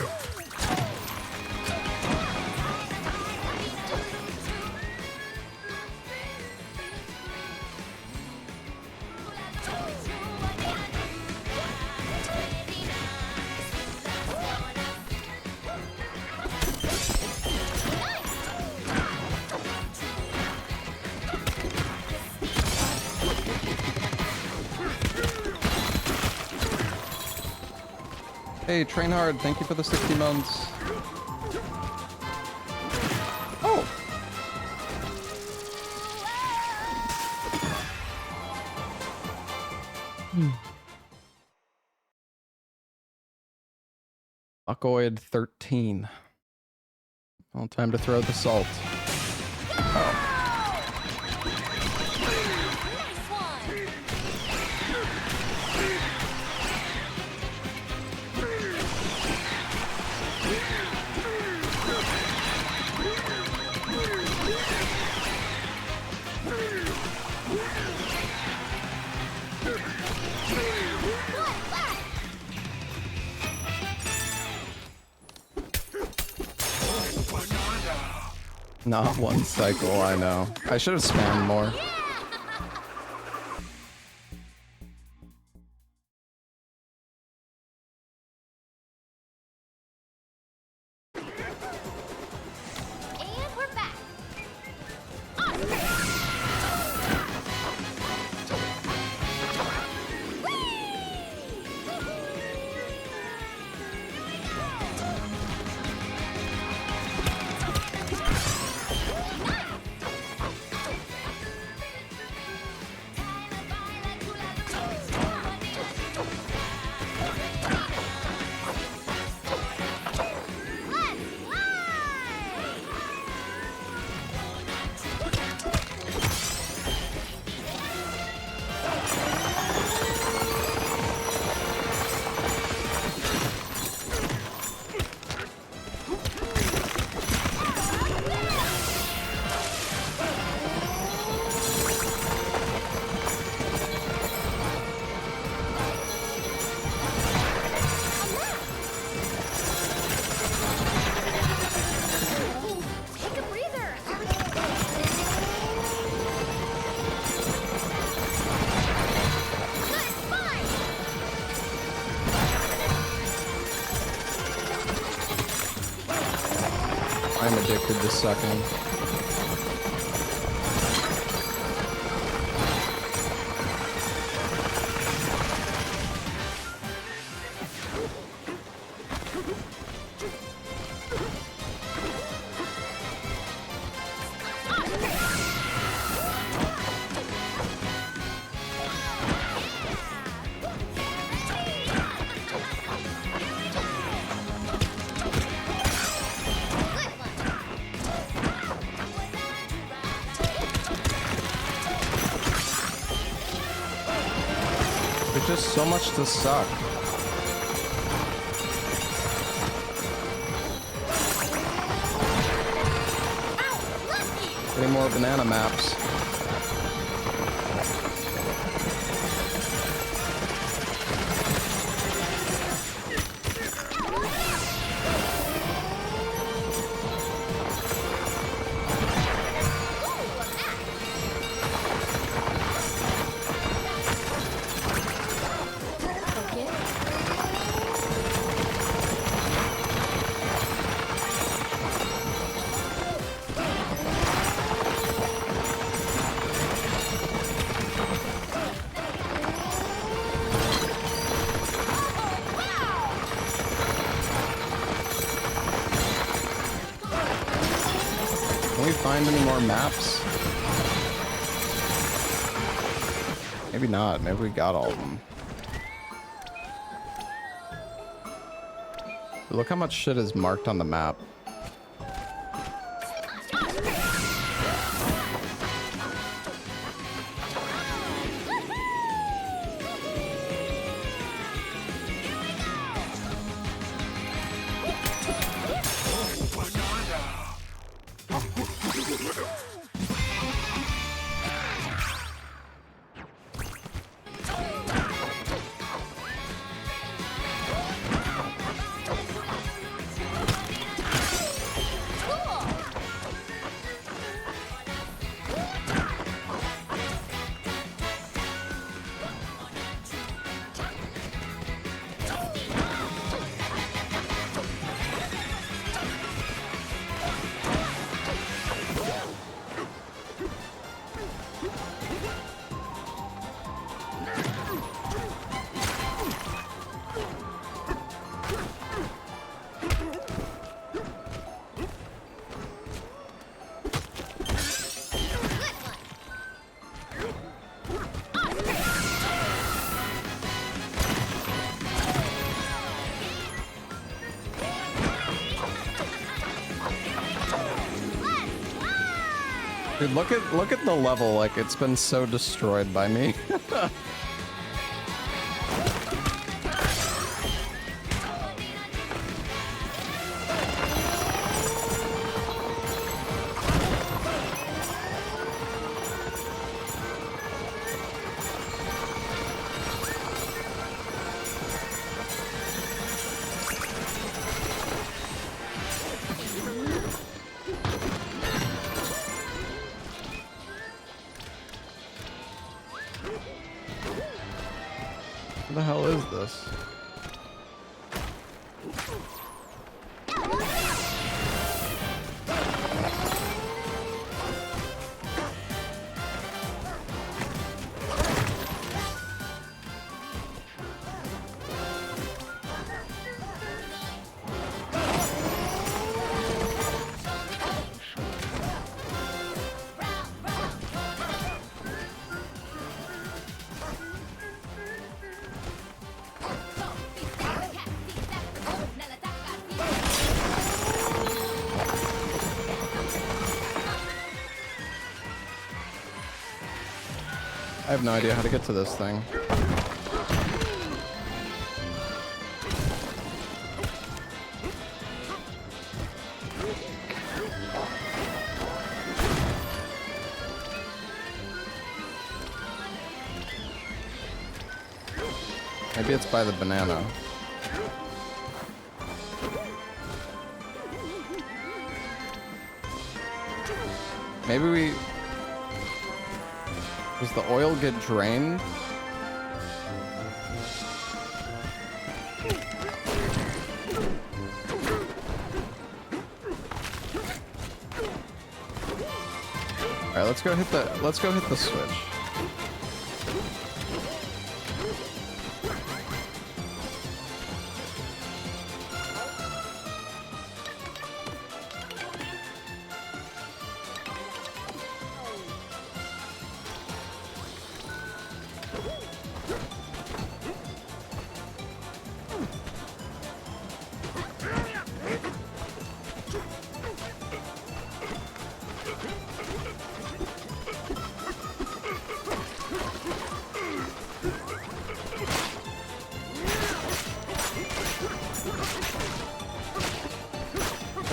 Hey, Train Hard, thank you for the 60 months. Oh! Buckoid 13. Well, time to throw the salt. Oh. Not one cycle, I know. I should have spammed more. And we're back. Take a breather. Good, fine. I'm addicted to sucking. just so much to suck. Getting more banana maps. Can we find any more maps? Maybe not. Maybe we got all of them. Look how much shit is marked on the map. Dude, look at the level, like it's been so destroyed by me. What the hell is this? I have no idea how to get to this thing. Maybe it's by the banana. Maybe we... Does the oil get drained? All right, let's go hit the switch.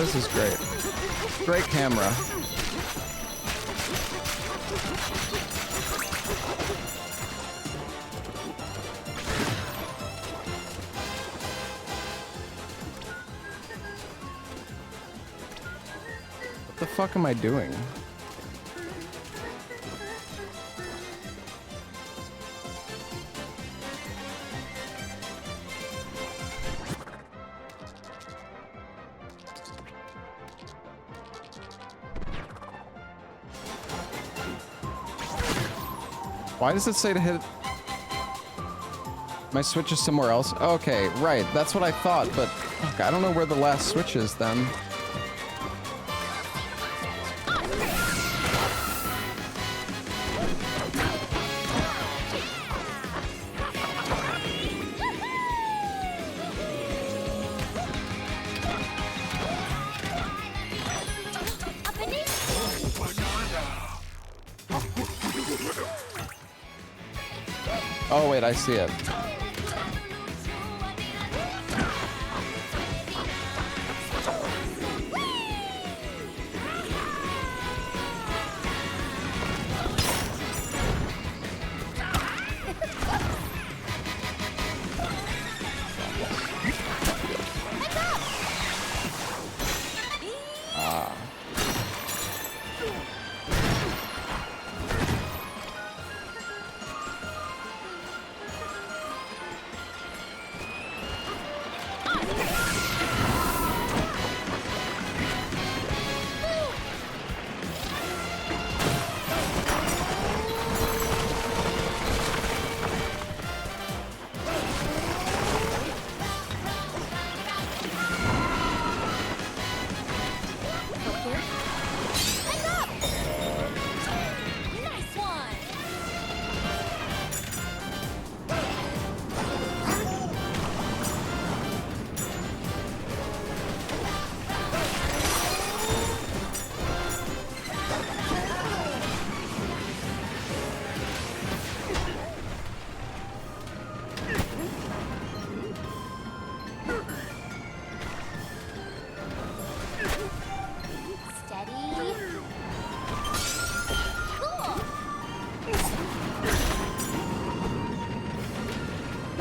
This is great. Great camera. What the fuck am I doing? Why does it say to hit? My switch is somewhere else? Okay, right. That's what I thought, but fuck, I don't know where the last switch is then. Oh wait, I see it.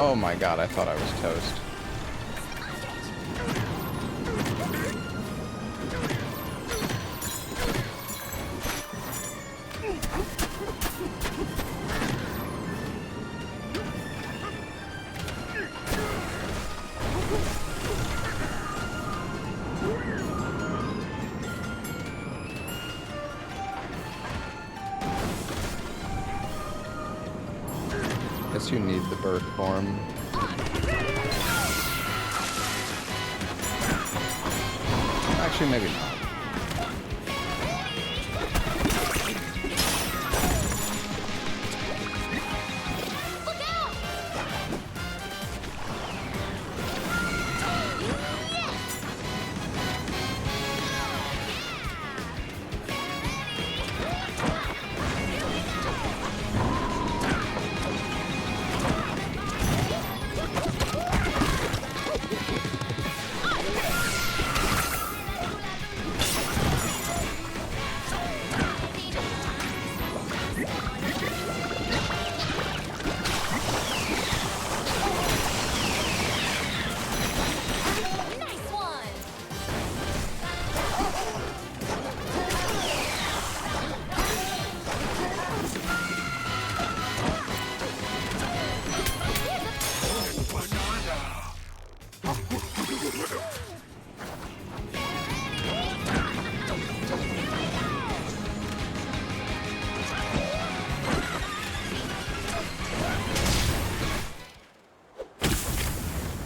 Oh my god, I thought I was toast. Guess you need the bird form. Actually, maybe not.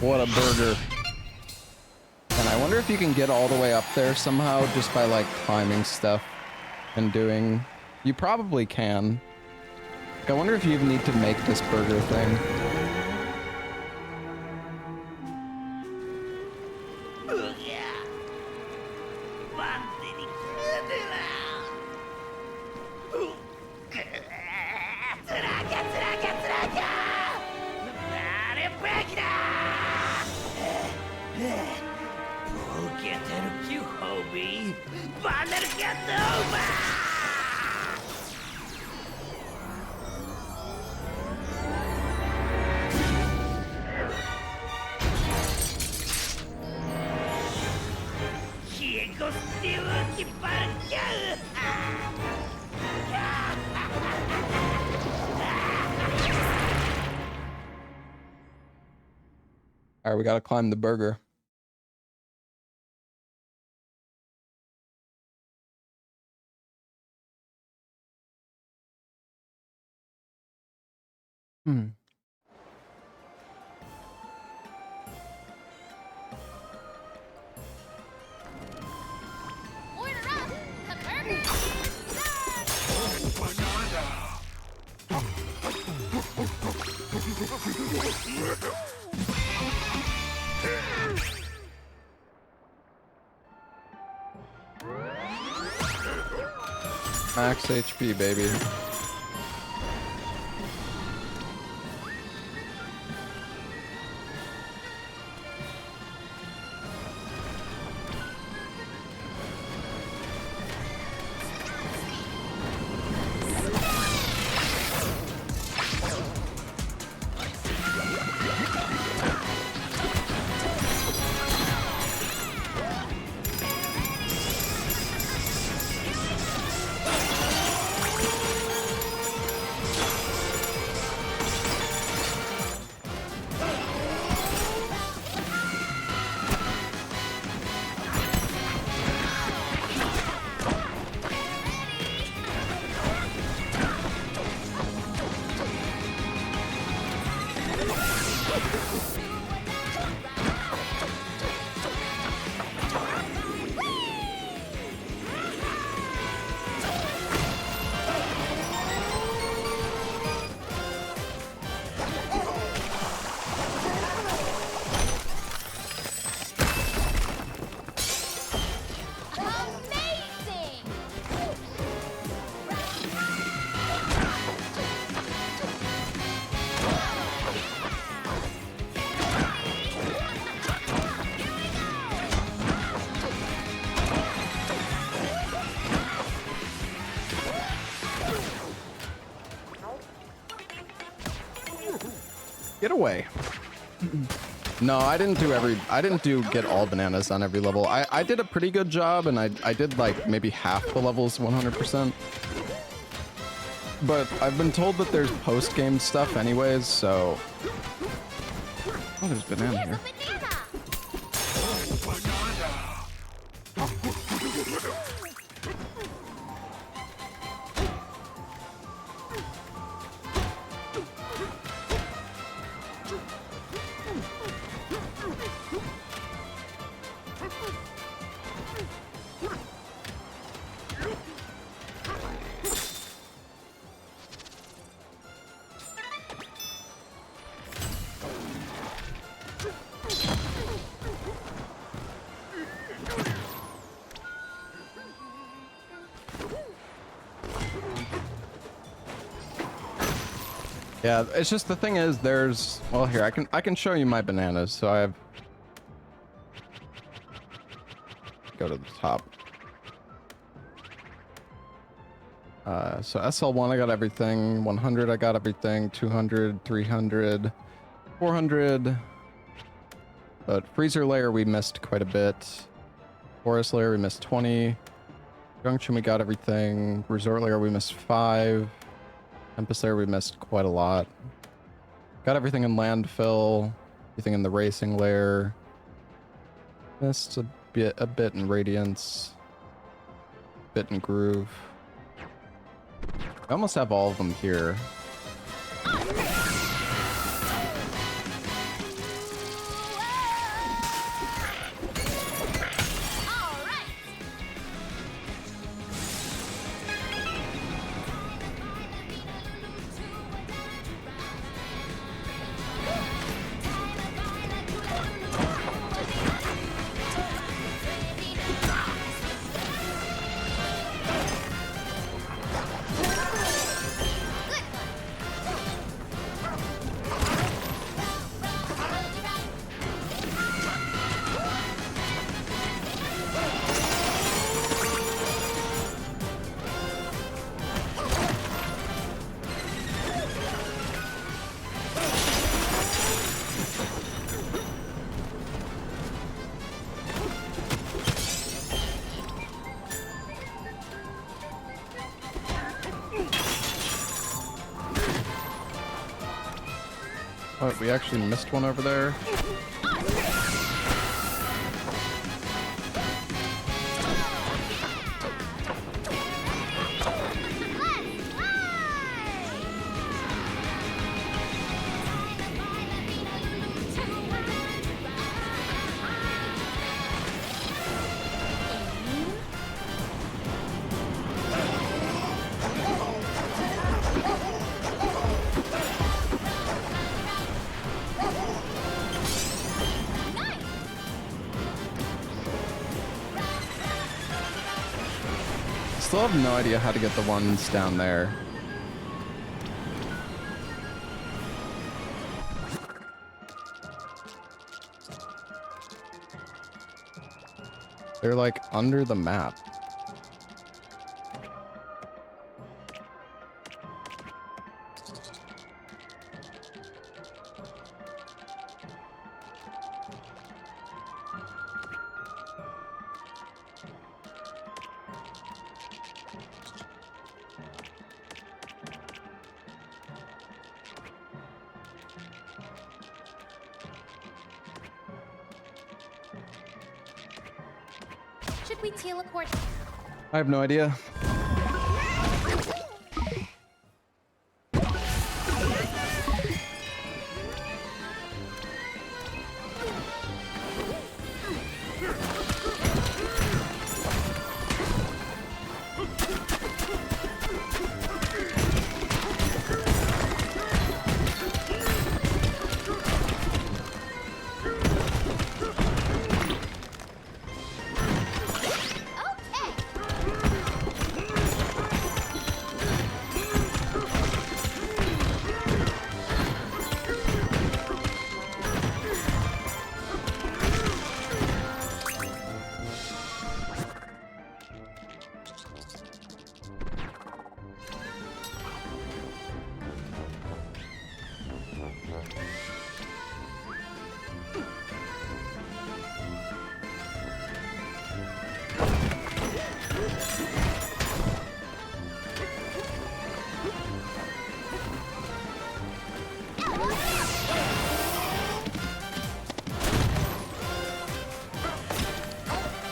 What a burger. And I wonder if you can get all the way up there somehow just by like climbing stuff and doing... You probably can. I wonder if you even need to make this burger thing. get you, Hobie. Banner get over! Ciego z tyłu ci parciał! All right, we gotta climb the burger. Hmm. Order up! The burger is done! Max HP, baby. Amazing! Get away. No, I didn't do get all bananas on every level. I did a pretty good job, and I did like maybe half the levels 100%. But I've been told that there's post-game stuff anyways, so... Oh, there's banana Here's here. a banana! Yeah, it's just the thing is there's, well, here I can show you my bananas. So I have, go to the top. So SL1 I got everything, 100 I got everything, 200, 300, 400. But freezer layer we missed quite a bit. Forest layer we missed 20. Junction we got everything. Resort layer we missed 5. Tempest layer we missed quite a lot. Got everything in landfill, everything in the racing layer. Missed a bit in radiance, bit in groove. I almost have all of them here. Oh, we actually missed one over there. Still have no idea how to get the ones down there. They're like under the map. Should we teleport? I have no idea.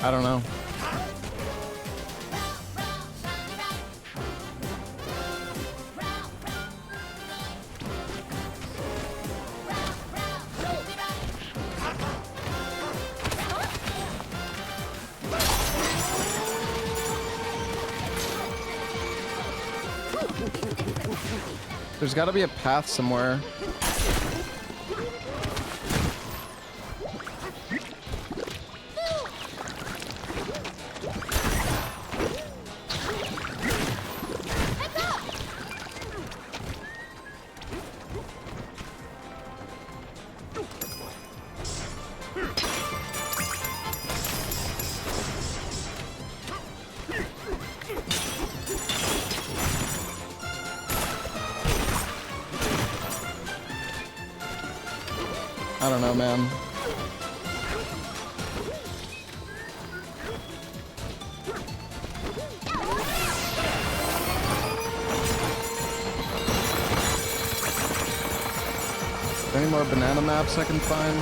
I don't know. There's got to be a path somewhere. I don't know, man. Are there any more banana maps I can find?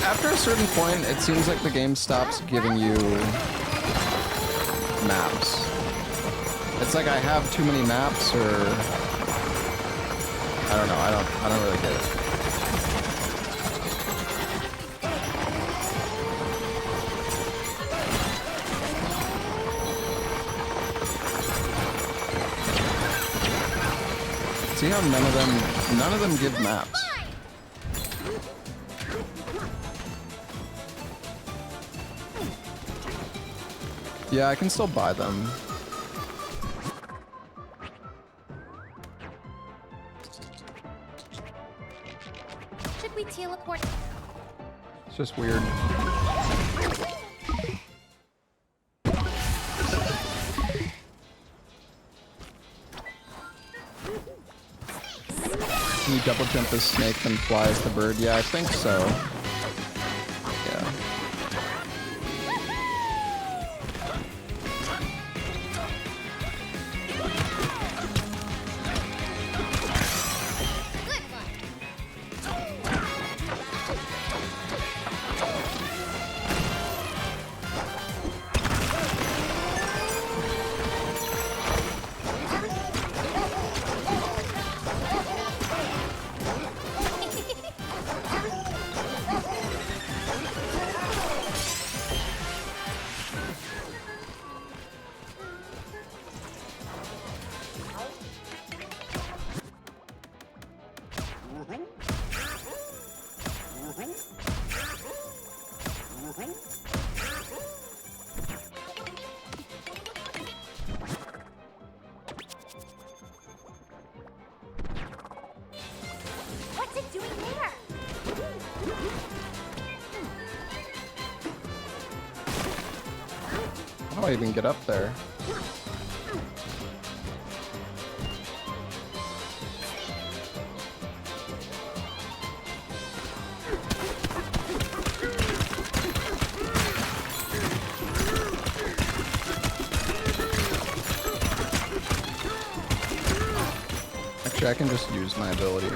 After a certain point, it seems like the game stops giving you maps. It's like I have too many maps, or I don't know. I don't really get it. See how none of them give maps. Yeah, I can still buy them. Should we teleport? It's just weird. Can you double jump as snake then fly as the bird? Yeah, I think so. Yeah. What's it doing there? How do I even get up there? Actually, I can just use my ability.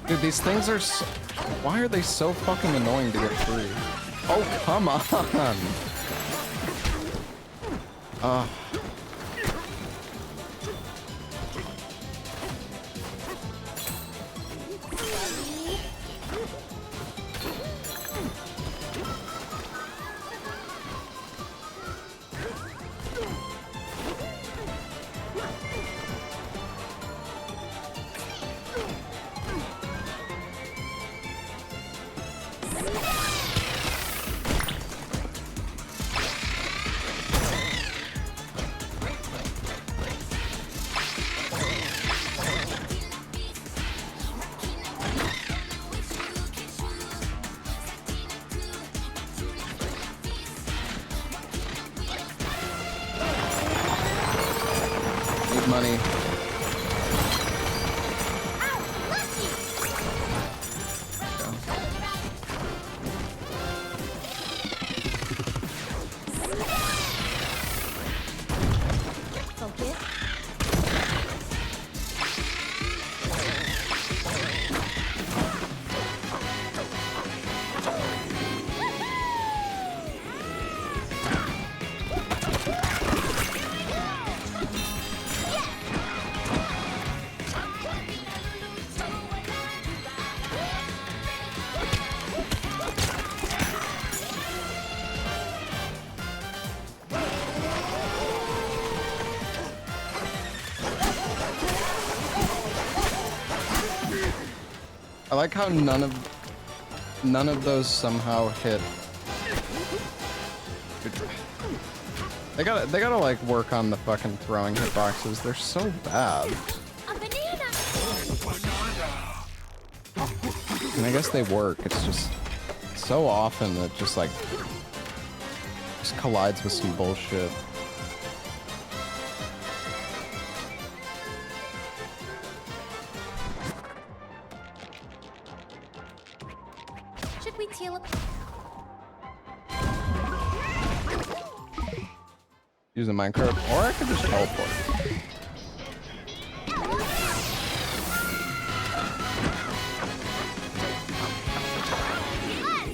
Dude, these things are so... Why are they so fucking annoying to get through? Oh, come on! Need money. I like how none of those somehow hit. They gotta like work on the fucking throwing hitboxes. They're so bad. A banana! And I guess they work. It's just so often that just like just collides with some bullshit. Should we teleport? Using Minecraft, or I could just teleport.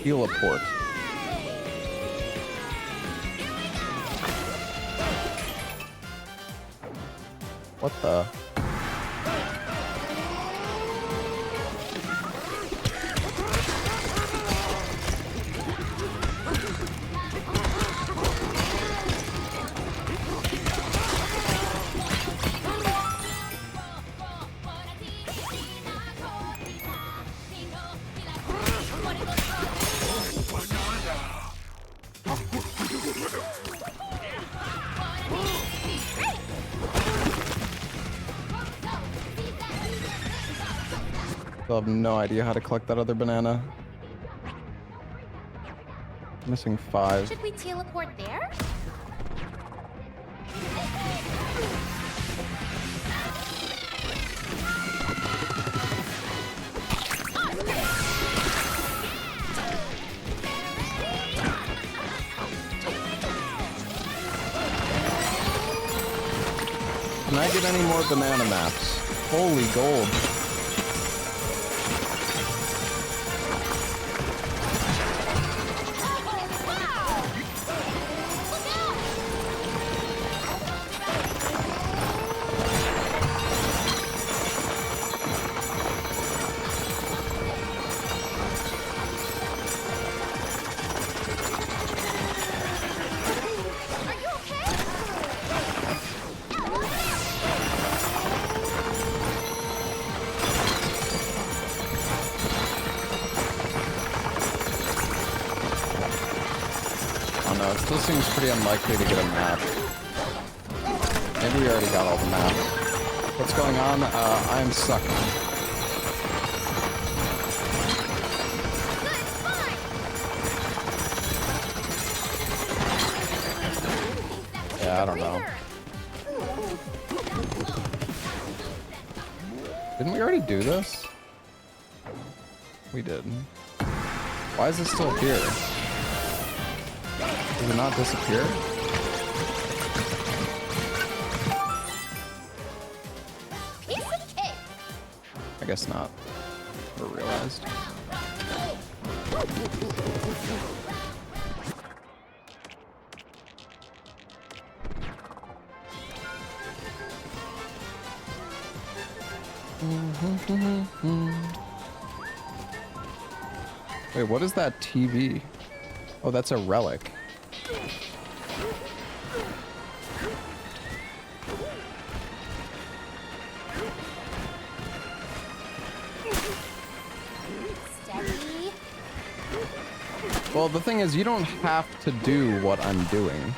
Teleport. What the? I have no idea how to collect that other banana. Missing 5. Should we teleport there? Can I get any more banana maps? Holy gold. Still seems pretty unlikely to get a map. Maybe we already got all the maps. What's going on? I'm sucking. Yeah, I don't know. Didn't we already do this? We did. Why is it still here? Does it not disappear? Piece of cake. I guess not. Never realized. Wait, what is that TV? Oh, that's a relic. Steady. Well, the thing is, you don't have to do what I'm doing.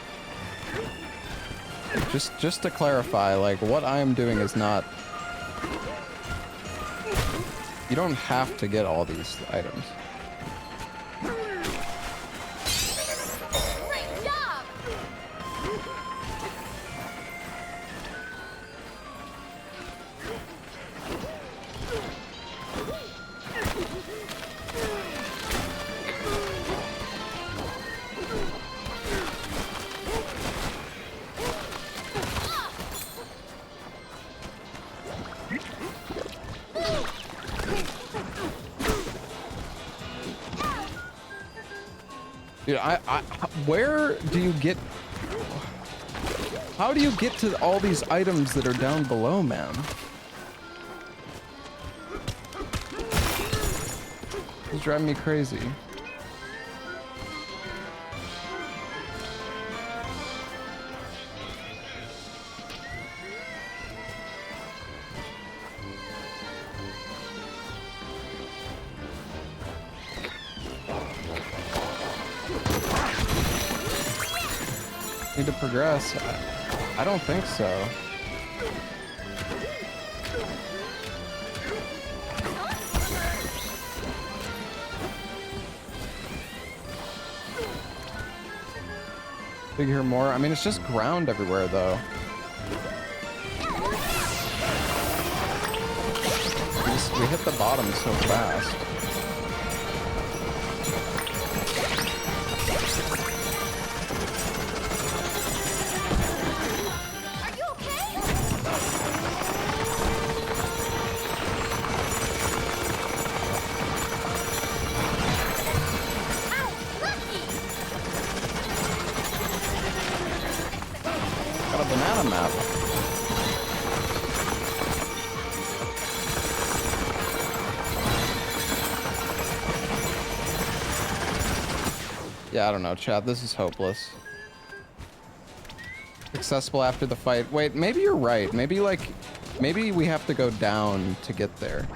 Just to clarify, like, what I am doing is not... You don't have to get all these items. Great job. Dude, where do you get... How do you get to all these items that are down below, man? It's driving me crazy. Need to progress? I don't think so. Figure more. I mean, it's just ground everywhere, though. We hit the bottom so fast. Are you okay? Ow, lucky. Got a banana map. Yeah, I don't know, chat. This is hopeless. Accessible after the fight. Wait, maybe you're right. Maybe, like, maybe we have to go down to get there.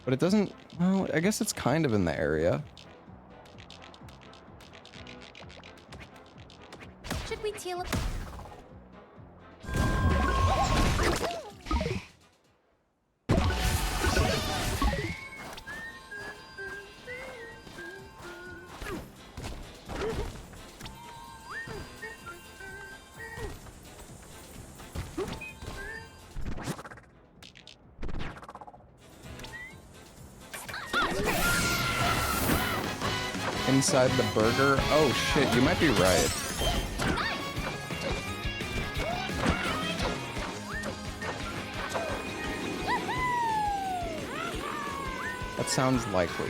But it doesn't... Well, I guess it's kind of in the area. Should we teal up? Inside the burger? Oh shit, you might be right. That sounds likely.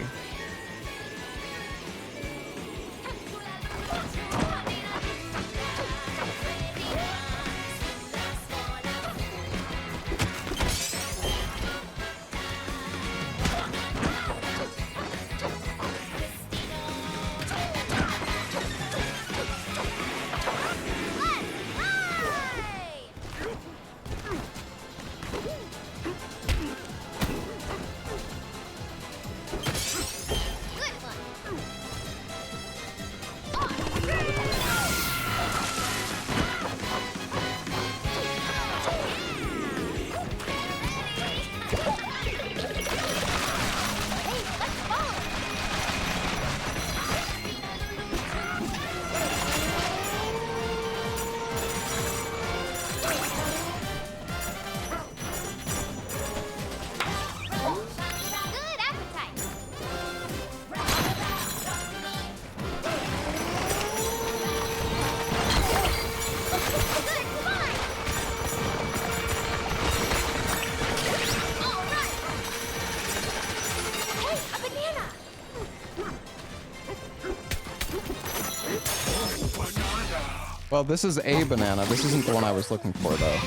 Well, this is a banana. This isn't the one I was looking for, though.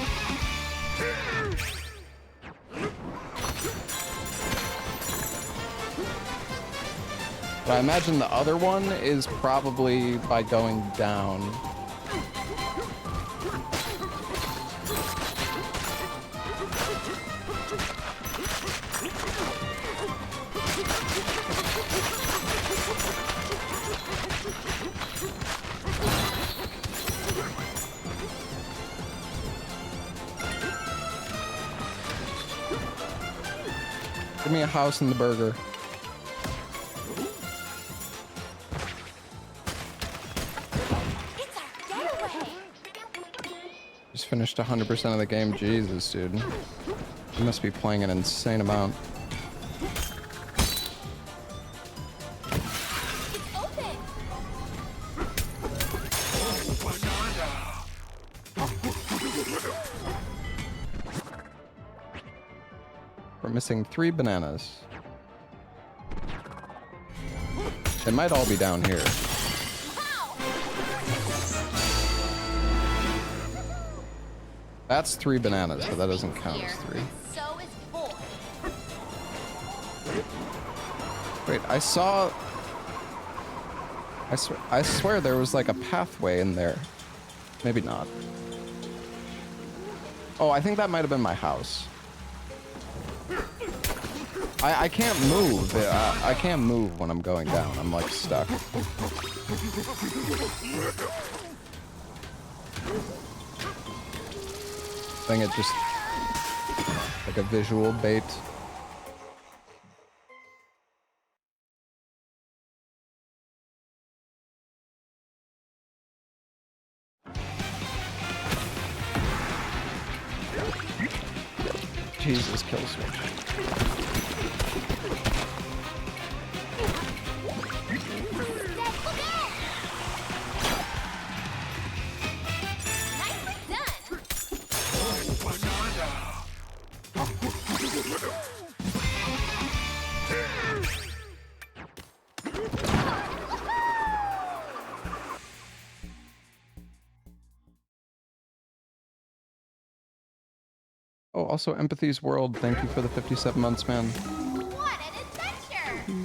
But I imagine the other one is probably by going down. Give me a house in the burger. It's our getaway. Just finished 100% of the game. Jesus, dude. You must be playing an insane amount. It's open. We're missing 3 bananas. They might all be down here. That's 3 bananas, but that doesn't count as 3. So is 4. Wait, I saw... I swear there was like a pathway in there. Maybe not. Oh, I think that might have been my house. I can't move. I can't move when I'm going down. I'm like stuck. I think it just like a visual bait. Jesus, kill switch. Oh, also Empathy's World, thank you for the 57 months, man. What an adventure!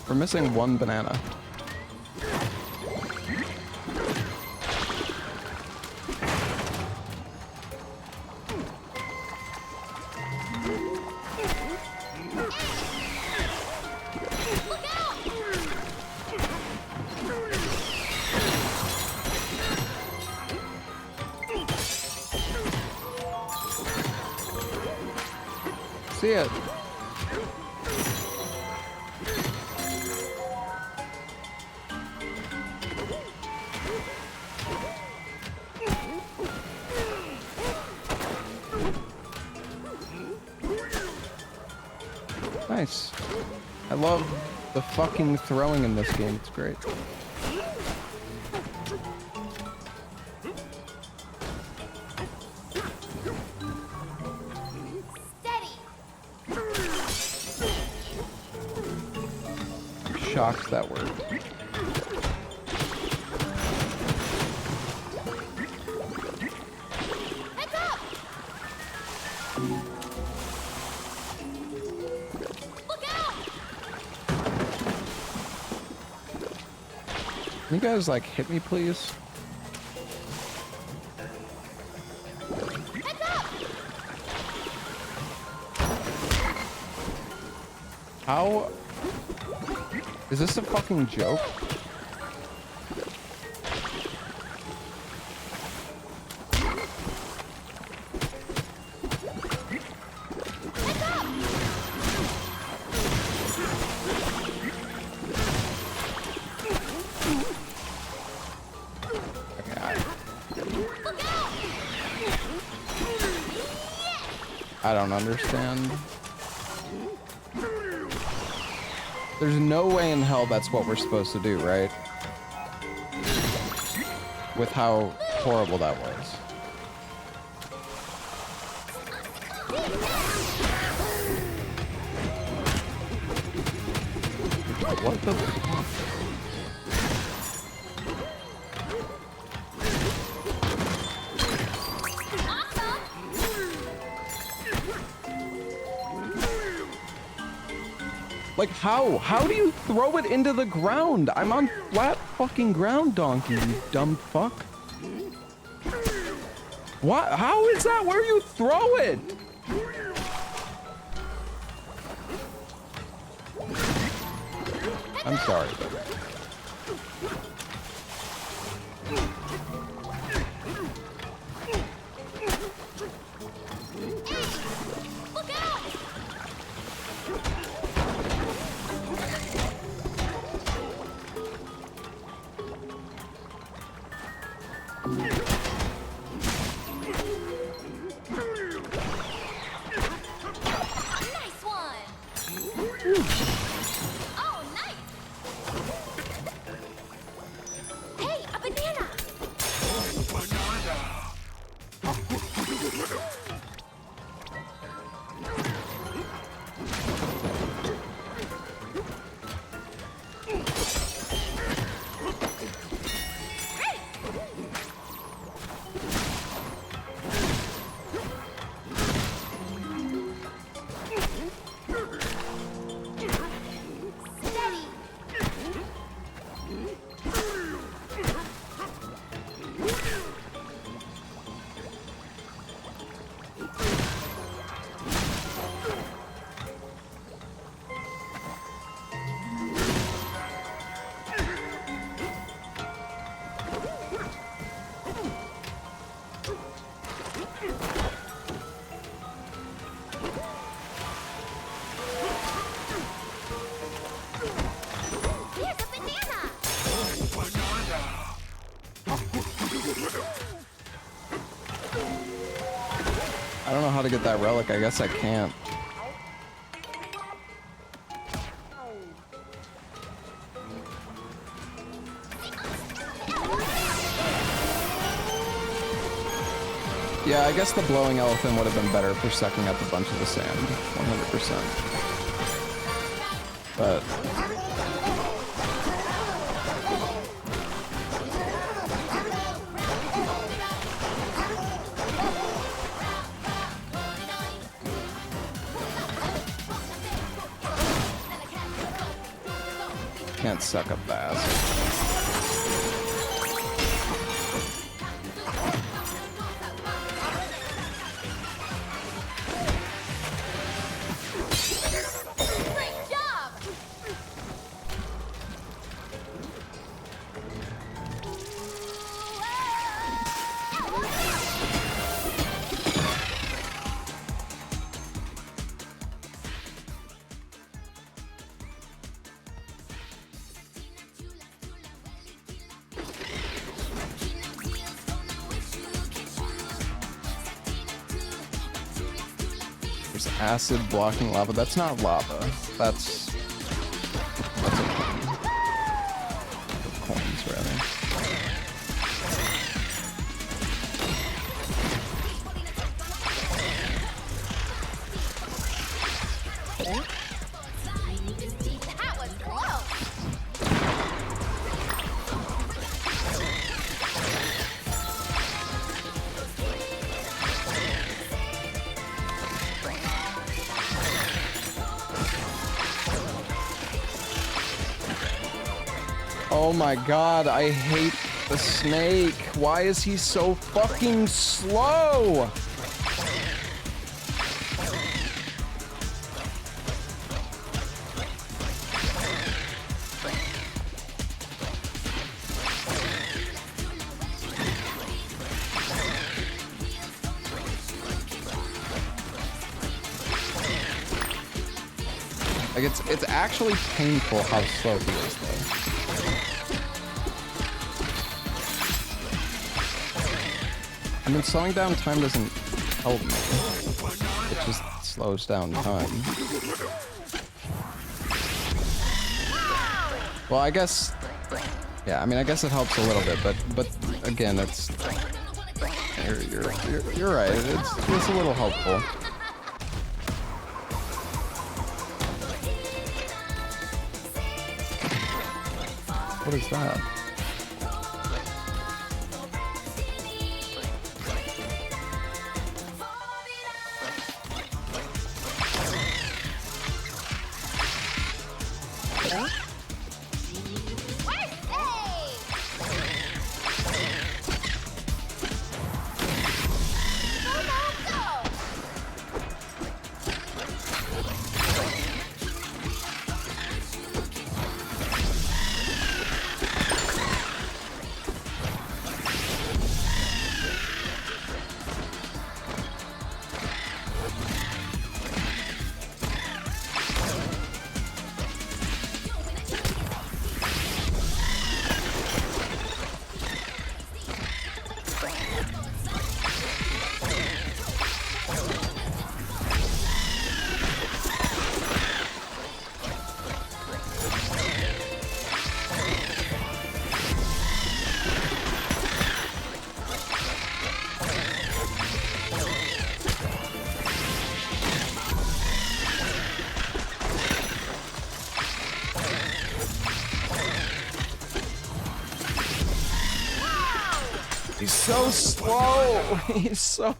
We're missing 1 banana. See it. Nice. I love the fucking throwing in this game. It's great. shocked that worked. Heads up! Look out! Can you guys like hit me, please? Heads up! How? Is this a fucking joke? I don't understand. There's no way in hell that's what we're supposed to do, right? With how horrible that was. What the fuck? Like how? How do you throw it into the ground? I'm on flat fucking ground, donkey, you dumb fuck. What? How is that where you throw it? I'm sorry. I don't know how to get that relic. I guess I can't. Yeah, I guess the blowing elephant would have been better for sucking up a bunch of the sand. 100%. But... can't suck up the acid. Acid blocking lava. That's not lava. That's a coin. Coins, rather. That was close. Oh my god, I hate the snake. Why is he so fucking slow? Like, it's actually painful how slow he is, though. I mean, slowing down time doesn't help me. It just slows down time. Well, I guess... Yeah, I mean, I guess it helps a little bit, but again, it's... You're right, it's a little helpful. What is that? He's so slow. He's so...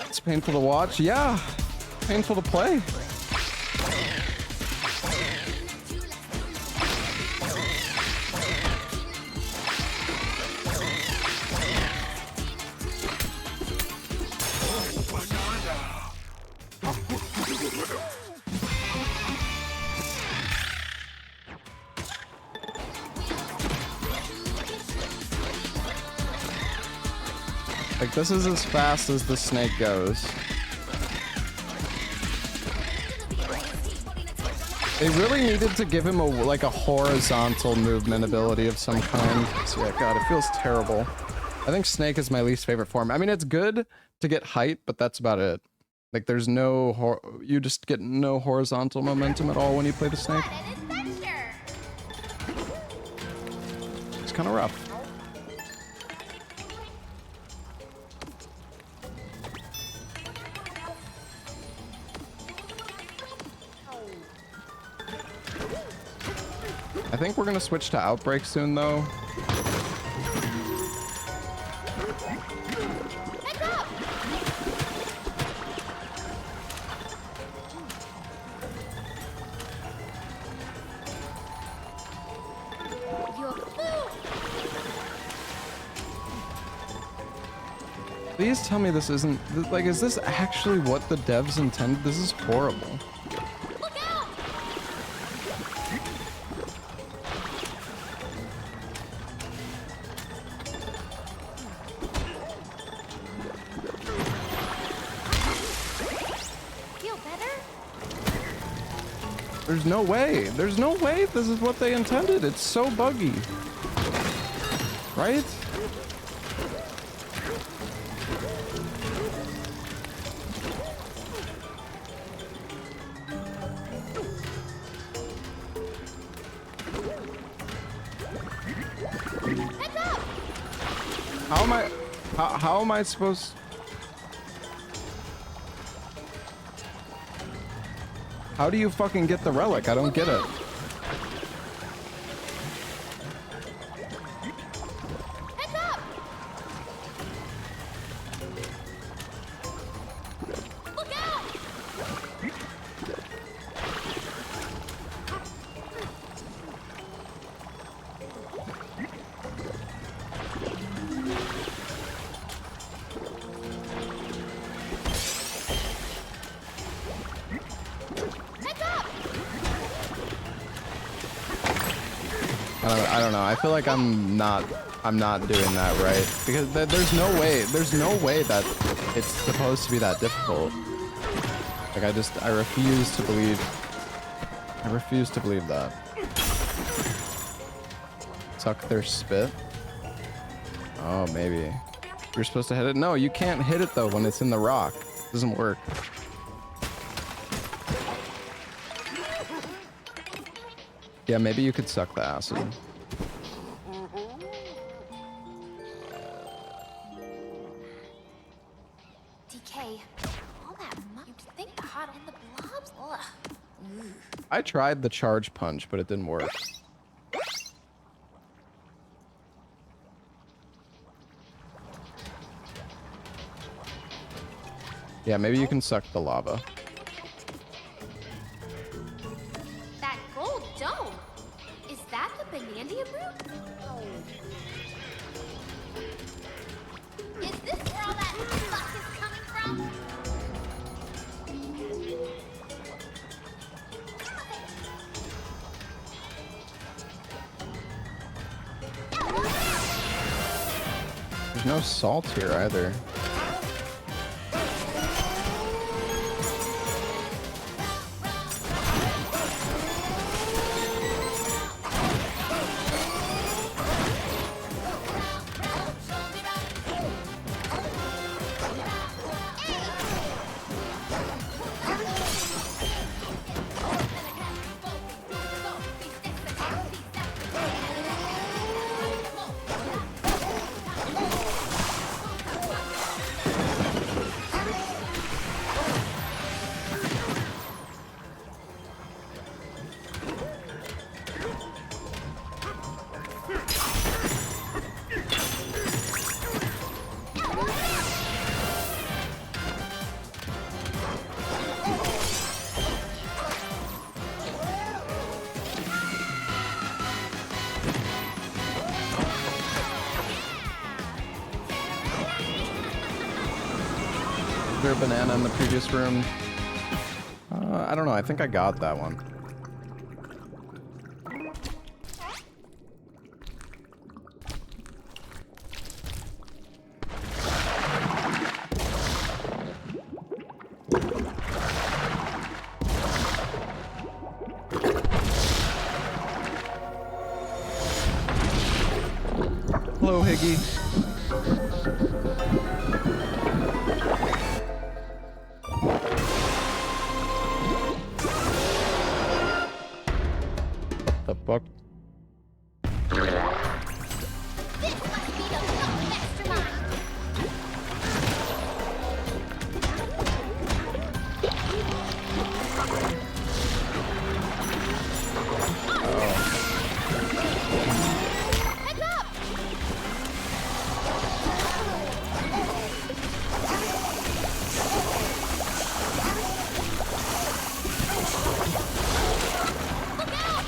It's painful to watch. Yeah. Painful to play. Like, this is as fast as the snake goes. They really needed to give him like a horizontal movement ability of some kind. So yeah, God, it feels terrible. I think Snake is my least favorite form. I mean, it's good to get height, but that's about it. Like, there's no... You just get no horizontal momentum at all when you play the Snake. It's kind of rough. I think we're gonna switch to Outbreak soon, though. Please tell me this isn't... Like, is this actually what the devs intended? This is horrible. There's no way. There's no way this is what they intended. It's so buggy. Right? How am I supposed... How do you fucking get the relic? I don't get it. I don't know. I feel like I'm not doing that right because there's no way that it's supposed to be that difficult. Like I refuse to believe that. Suck their spit. Oh, maybe. You're supposed to hit it? No, you can't hit it though when it's in the rock. It doesn't work. Yeah, maybe you could suck the acid. DK, all that you'd think the hot and the blobs. Ugh. I tried the charge punch, but it didn't work. Yeah, maybe you can suck the lava. That gold dome. Is that the Bananza root? Is this where all that luck is coming from? There's no salt here either. Is there a banana in the previous room? I don't know. I think I got that one. Hello, Higgy. The fuck? This must be the local mastermind. Heads up! Look out!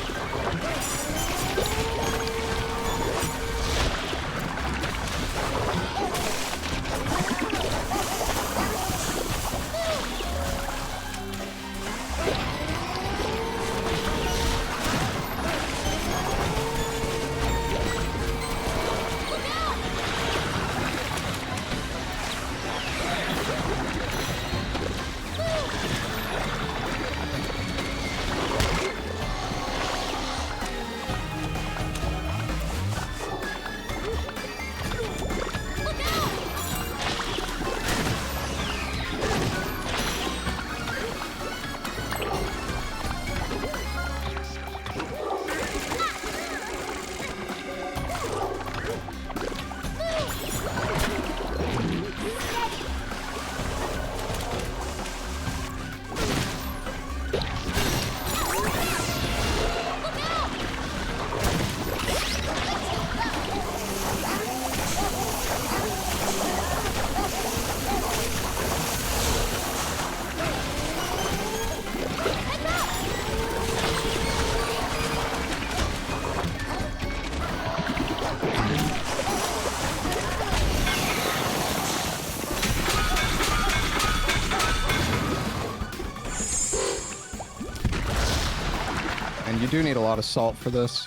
And you do need a lot of salt for this.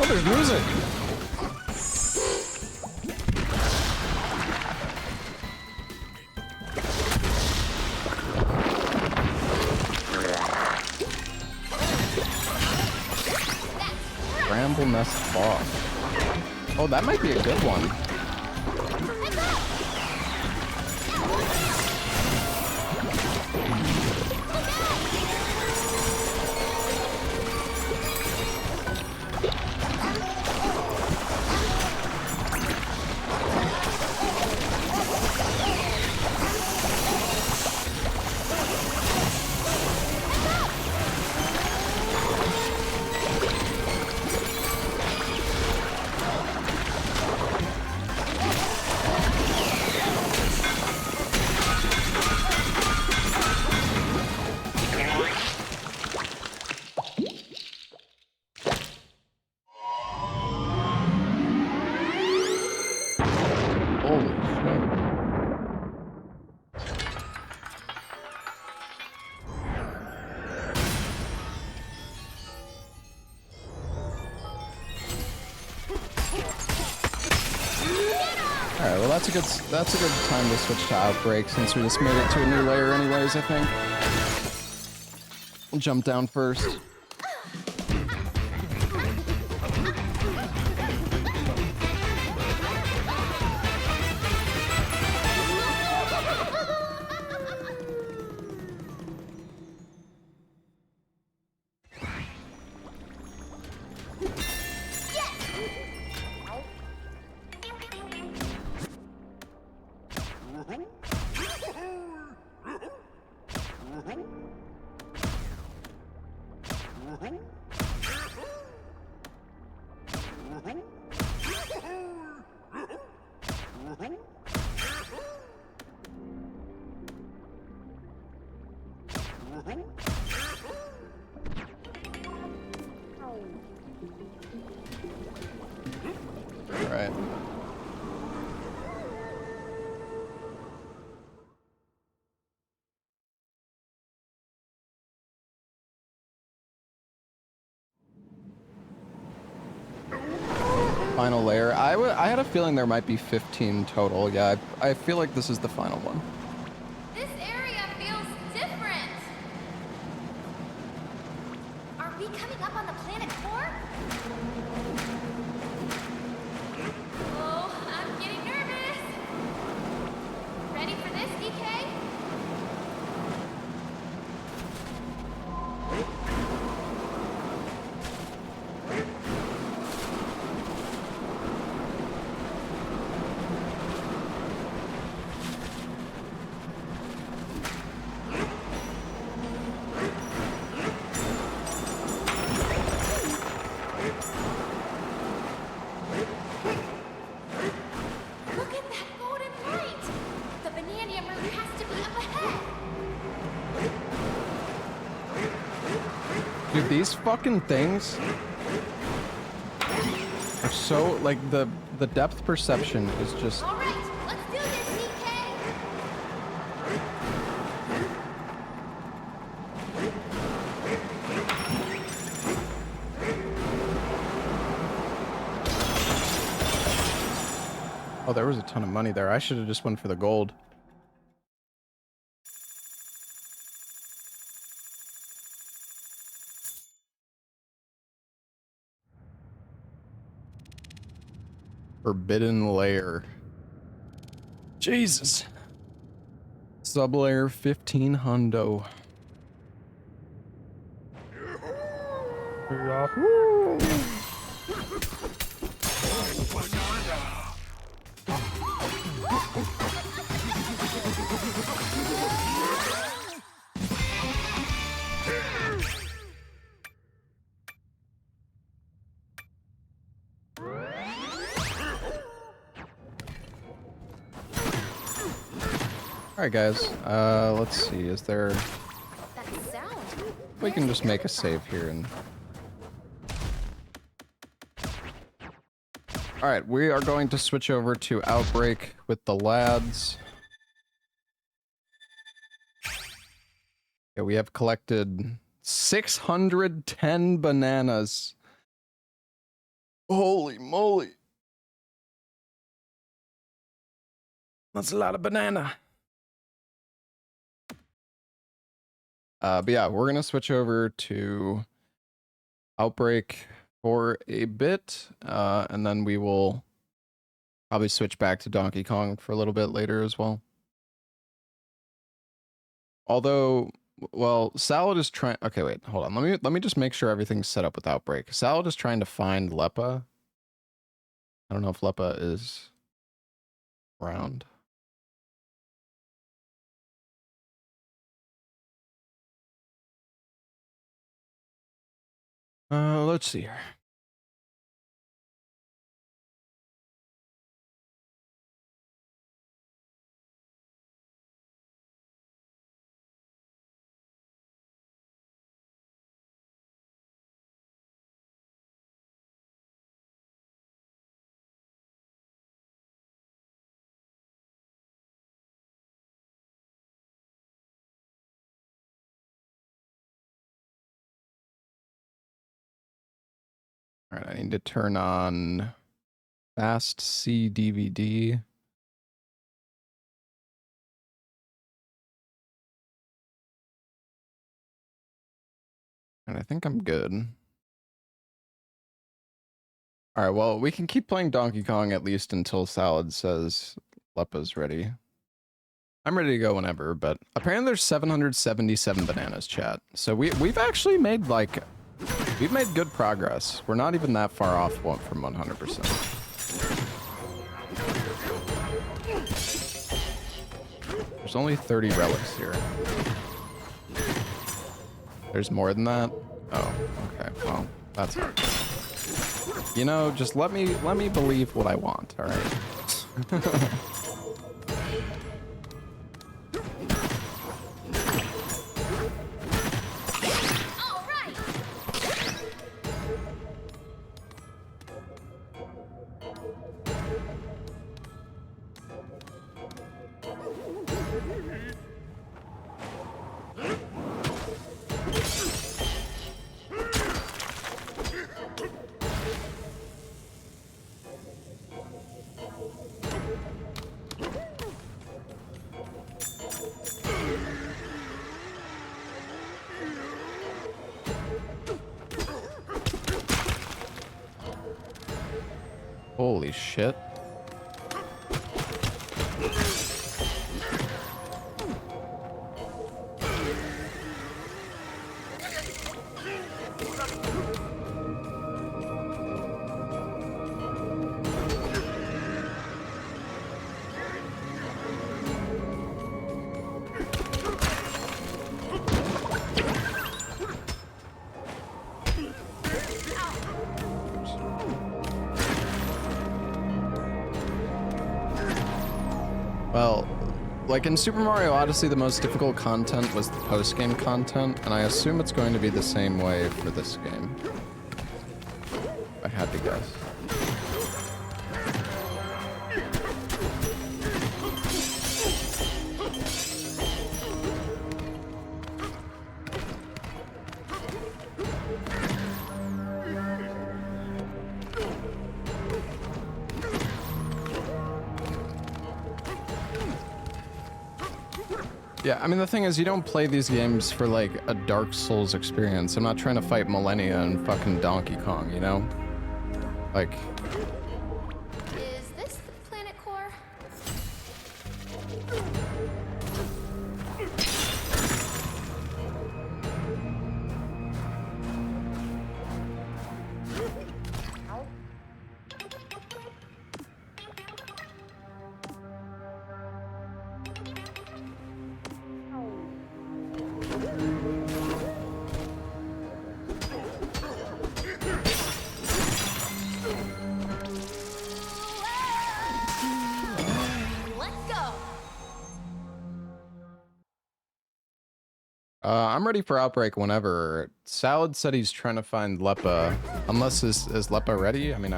Oh, there's music. Bramble Nest Boss. Oh, that might be a good one. Holy shit. Alright, well that's a good time to switch to Outbreak since we just made it to a new layer anyways, I think. We'll jump down first. Alright. Final layer. I had a feeling there might be 15 total. Yeah, I feel like this is the final one. This area feels different. Are we coming up on the planet core? Oh, I'm getting nervous. Ready for this, DK? Look at that golden light! The Bananza route has to be up ahead! Dude, these fucking things are so, like, the depth perception is just... Alright, let's do this, DK! Oh, there was a ton of money there. I should have just went for the gold. Forbidden layer. Jesus. Sublayer 15 hundo. Alright guys, let's see, is there... That sound. We can just make a save here and... Alright, we are going to switch over to Outbreak with the lads. Yeah, we have collected 610 bananas. Holy moly. That's a lot of banana. But yeah, we're gonna switch over to Outbreak for a bit, and then we will probably switch back to Donkey Kong for a little bit later as well. Although, well, Salad is trying. Okay, wait, hold on. Let me just make sure everything's set up with Outbreak. Salad is trying to find Leppa. I don't know if Leppa is around. Let's see here. All right, I need to turn on Fast C DVD. And I think I'm good. All right, well, we can keep playing Donkey Kong at least until Salad says Leppa's ready. I'm ready to go whenever, but apparently there's 777 bananas, chat. So we've actually made we've made good progress. We're not even that far off from 100%. There's only 30 relics here. There's more than that? Oh, okay. Well, that's hard. You know, just let me believe what I want, all right? Holy shit. Well, like in Super Mario Odyssey, the most difficult content was the post-game content, and I assume it's going to be the same way for this game. If I had to guess. Yeah, I mean, the thing is, you don't play these games for, like, a Dark Souls experience. I'm not trying to fight Millennia and fucking Donkey Kong, you know? Like... Is this the planet core? I'm ready for Outbreak whenever. Salad said he's trying to find Leppa. Unless is Leppa ready? I mean,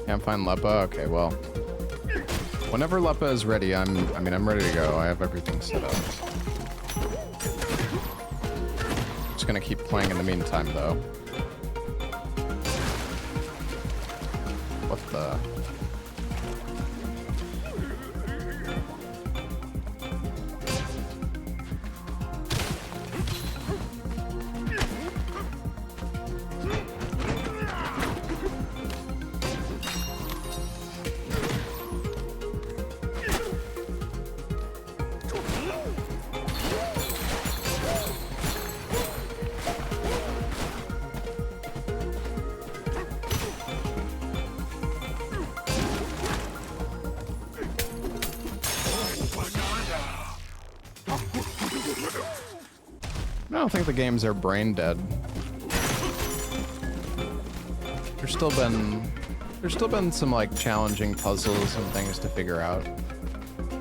yeah, Can't find Leppa? Okay, well. Whenever Leppa is ready, I'm ready to go. I have everything set up. Just gonna keep playing in the meantime, though. What the... I don't think the games are brain dead. There's still been some like challenging puzzles and things to figure out,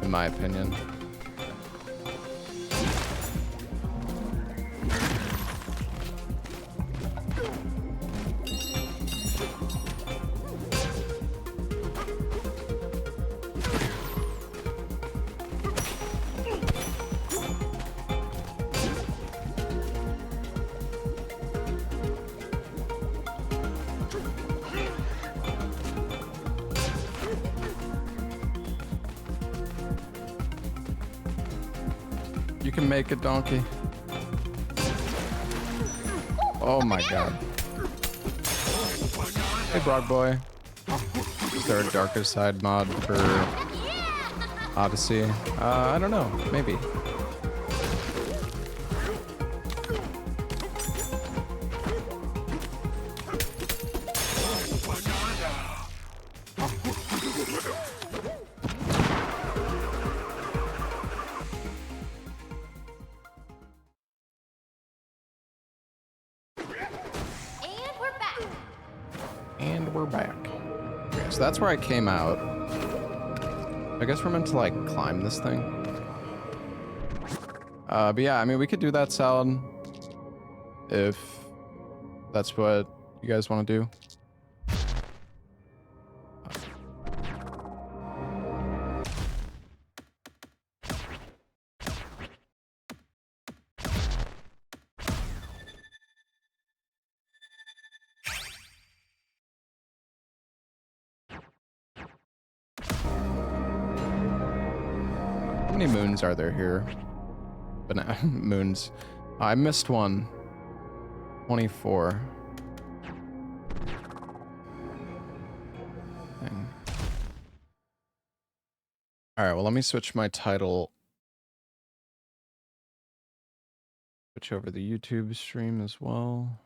in my opinion. You can make it, donkey. Oh my god. Hey, Brock Boy. Is there a darker side mod for Odyssey? I don't know. Maybe. And we're back. Okay, so that's where I came out. I guess we're meant to, like, climb this thing. But yeah, I mean, we could do that, Salad. If that's what you guys want to do. How many moons are there here? Moons. I missed one. 24. Dang. Alright, well, let me switch my title. Switch over the YouTube stream as well.